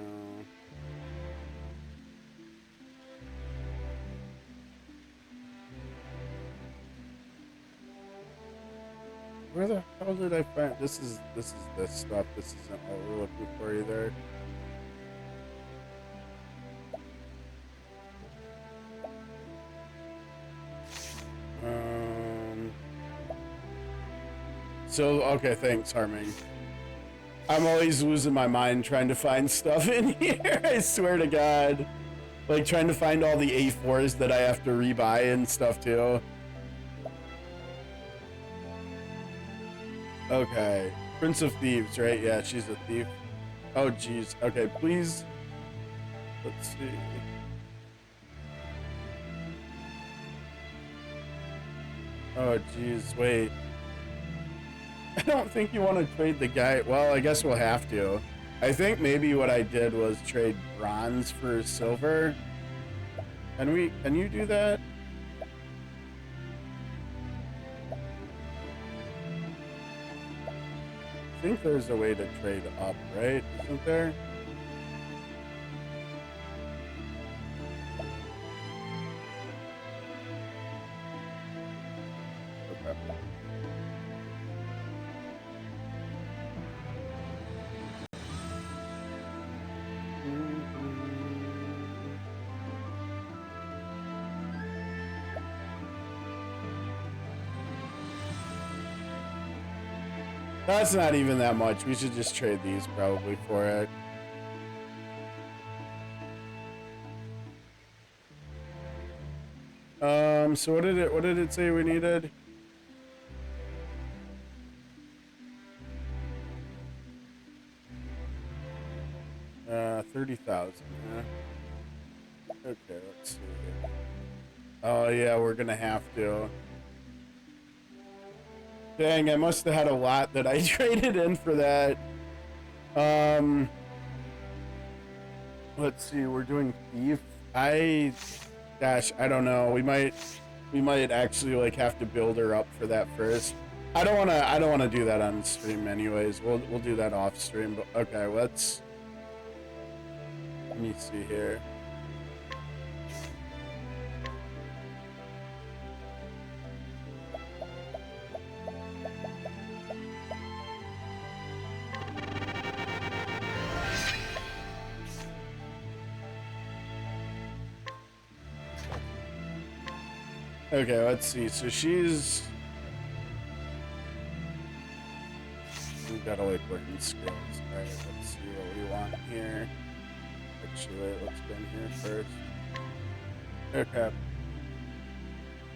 Speaker 1: Where the hell did I find this? Is this stuff? This isn't what we're looking for either. So, okay, thanks, Harming. I'm always losing my mind trying to find stuff in here, I swear to God. Like, trying to find all the A4s that I have to rebuy and stuff, too. Okay. Prince of Thieves, right? Yeah, she's a thief. Oh, jeez. Okay, please. Let's see. Oh, jeez. Wait. I don't think you want to trade the guy. Well, I guess we'll have to. I think maybe what I did was trade bronze for silver. Can you do that? I think there's a way to trade up, right? Isn't there? Okay. That's not even that much. We should just trade these probably for it. So what did it say we needed? Uh, 30,000. Yeah. Okay, let's see. Oh yeah, we're gonna have to. Dang, I must have had a lot that I traded in for that. Let's see, we're doing thief. Gosh, I don't know. We might actually like have to build her up for that first. I don't wanna do that on stream anyways. We'll do that off stream. But okay, let me see here. Okay, let's see. So we've got to like learn skills. All right, let's see what we want here. Actually, let's go in here first. Okay.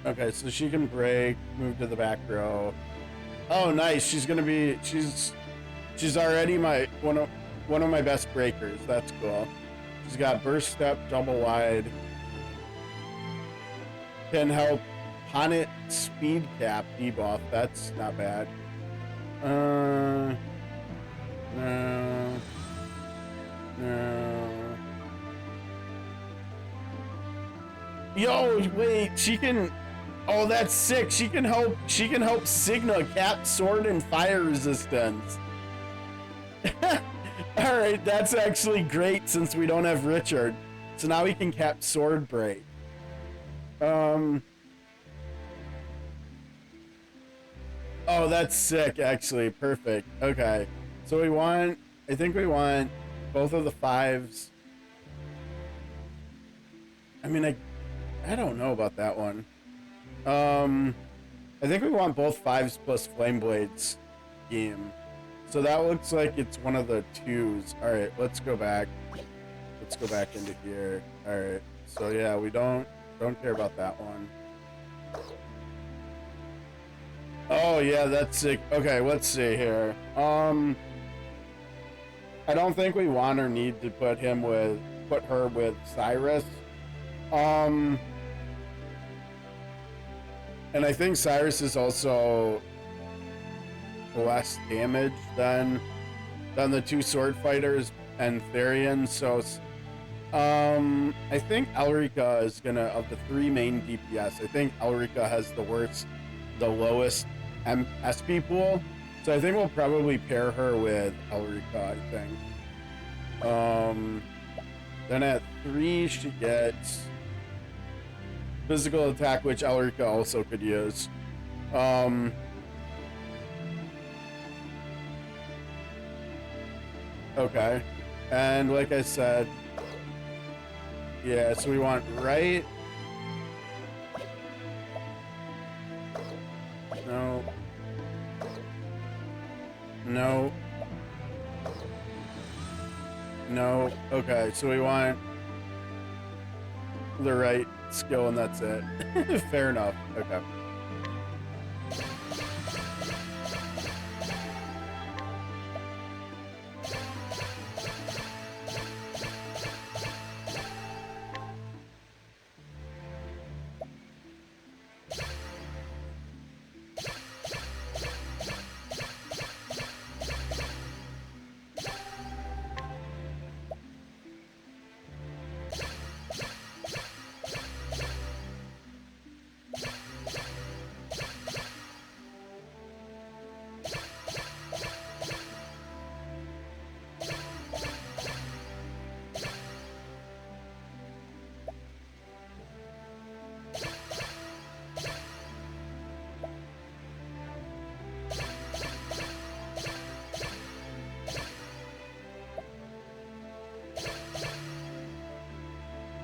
Speaker 1: Okay, so she can break, move to the back row. Oh, nice. She's already one of my best breakers. That's cool. She's got burst step, double wide. Can help Ponnet speed cap debuff. That's not bad. No. Yo, wait, she can. Oh, that's sick. She can help Signa cap sword and fire resistance. All right, that's actually great since we don't have Richard. So now we can cap sword break. Oh, that's sick, actually. Perfect. Okay. So I think we want both of the 5s. I mean, I don't know about that one. I think we want both 5s plus Flame Blades game. So that looks like it's one of the 2s. All right, let's go back. Let's go back into here. All right. So yeah, we don't care about that one. Oh yeah, that's sick. Okay, let's see here. I don't think we want or need to put her with Cyrus. And I think Cyrus is also less damage than the 2 sword fighters and Therian. So I think Elrica is gonna, of the 3 main DPS, I think Elrica has the lowest SP pool. So I think we'll probably pair her with Elrica, I think. Then at 3 she gets physical attack, which Elrica also could use. Okay. And like I said, yeah, so we want right. No. No. No. Okay, so we want the right skill and that's it. Fair enough. Okay.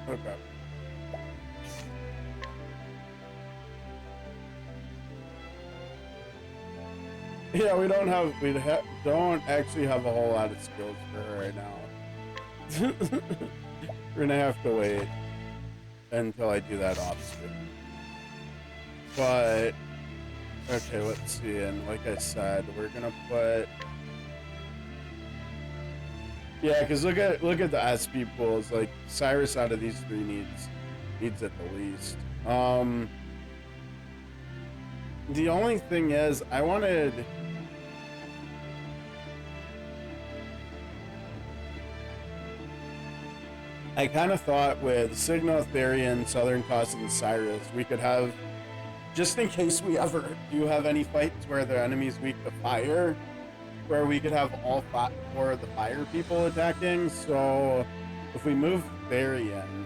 Speaker 1: Okay. Yeah, we don't actually have a whole lot of skills for her right now. We're gonna have to wait until I do that off screen. But okay, let's see. And like I said, we're gonna put because look at the SP pools. Like Cyrus out of these three needs at the least. The only thing is, I kind of thought with Sigma, Therian, Southern Cross, and Cyrus, we could have, just in case we ever do have any fights where the enemy's weak to fire, where we could have all four of the fire people attacking. So if we move Therian,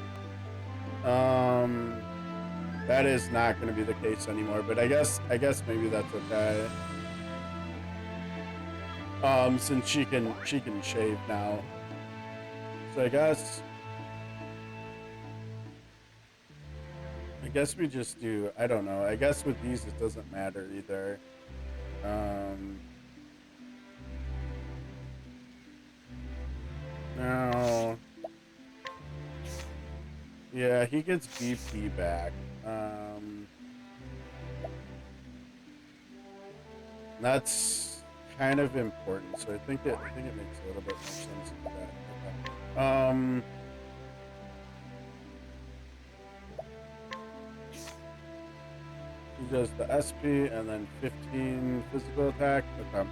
Speaker 1: that is not going to be the case anymore. But I guess maybe that's okay. Since she can shave now. So I guess we just do, I don't know. I guess with these it doesn't matter either. No. Yeah, he gets BP back. That's kind of important, so I think it makes a little bit more sense to do that. Okay. He does the SP and then 15 physical attack. Okay.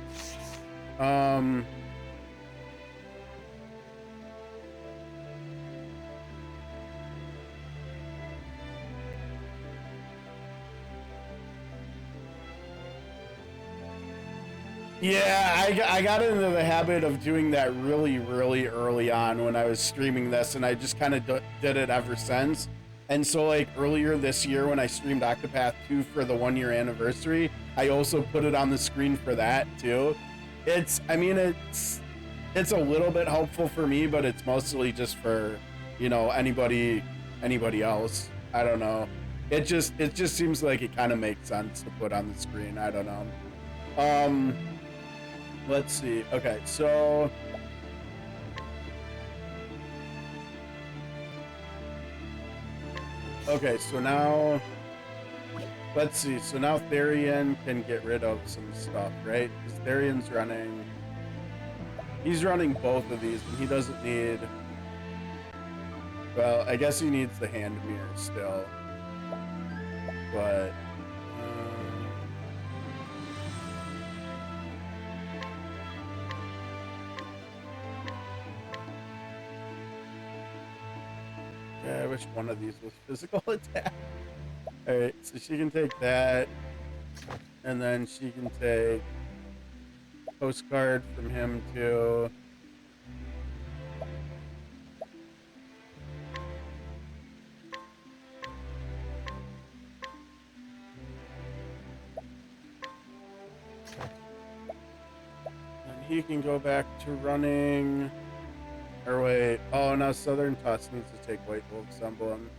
Speaker 1: Yeah, I got into the habit of doing that really early on when I was streaming this, and I just kind of did it ever since. And so, like, earlier this year when I streamed Octopath 2 for the 1-year anniversary, I also put it on the screen for that too. It's a little bit helpful for me, but it's mostly just for, you know, anybody else. I don't know. It just seems like it kind of makes sense to put on the screen. I don't know. Let's see. Okay, so now let's see. So now Therian can get rid of some stuff, right? Because Therian's he's running both of these, and he doesn't need. Well, I guess he needs the hand mirror still, but. Yeah, I wish one of these was physical attack. Alright, so she can take that. And then she can take postcard from him too. And he can go back to running. Or wait, oh no, Southern Toss needs to take White Wolf's emblem.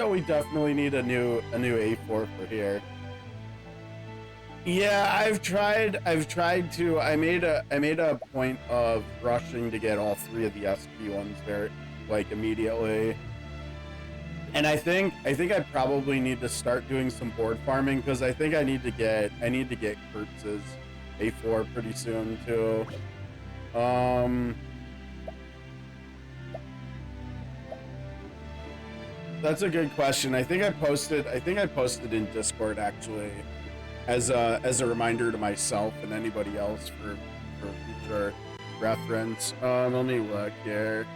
Speaker 1: we definitely need a new A4 for here. Yeah, I've tried to. I made a point of rushing to get all 3 of the SP ones there, like, immediately. And I think I probably need to start doing some board farming, because I think I need to get Kurtz's A4 pretty soon too. That's a good question. I think I posted in Discord, actually, as a reminder to myself and anybody else for future reference. Let me look here.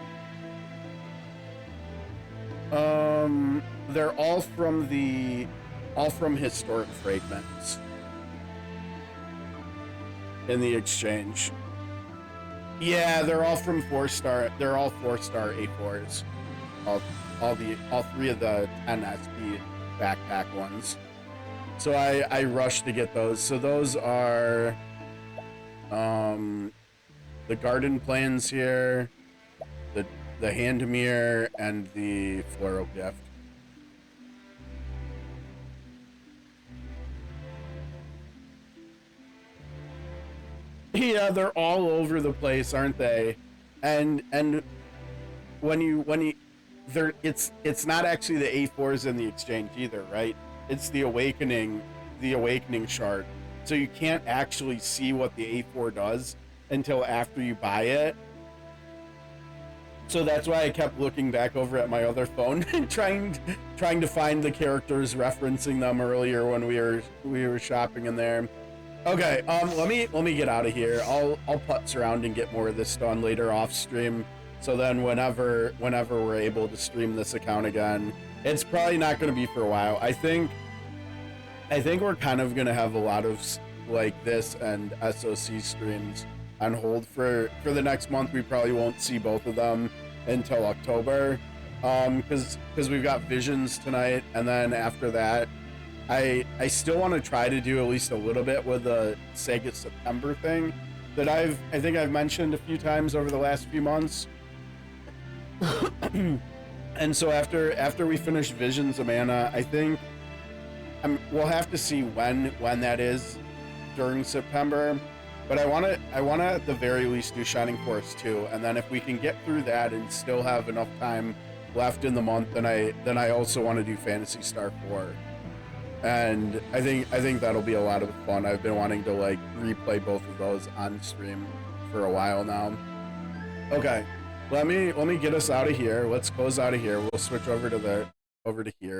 Speaker 1: They're all from historic fragments in the exchange. Yeah, they're all from 4-star. They're all 4-star A4s. All 3 of the 10 SP backpack ones. So I rushed to get those. So those are the garden plans here, the hand mirror, and the floral gift. Yeah, they're all over the place, aren't they? And when you it's not actually the A4s in the exchange either, right? It's the awakening shard. So you can't actually see what the A4 does until after you buy it. So that's why I kept looking back over at my other phone and trying to find the characters, referencing them earlier when we were shopping in there. Okay, let me get out of here. I'll putz around and get more of this done later off stream. So then whenever we're able to stream this account again, it's probably not going to be for a while. I think we're kind of going to have a lot of like this and SOC streams on hold for the next month. We probably won't see both of them until October, because we've got Visions tonight, and then after that, I still want to try to do at least a little bit with the Sega September thing that I think I've mentioned a few times over the last few months. And so after we finish Visions of Mana, I think we'll have to see when that is during September. But I want to at the very least do Shining Force 2, and then if we can get through that and still have enough time left in the month, then I also want to do Phantasy Star 4. And I think that'll be a lot of fun. I've been wanting to like replay both of those on stream for a while now. Okay, let me get us out of here. Let's close out of here. We'll switch over to here.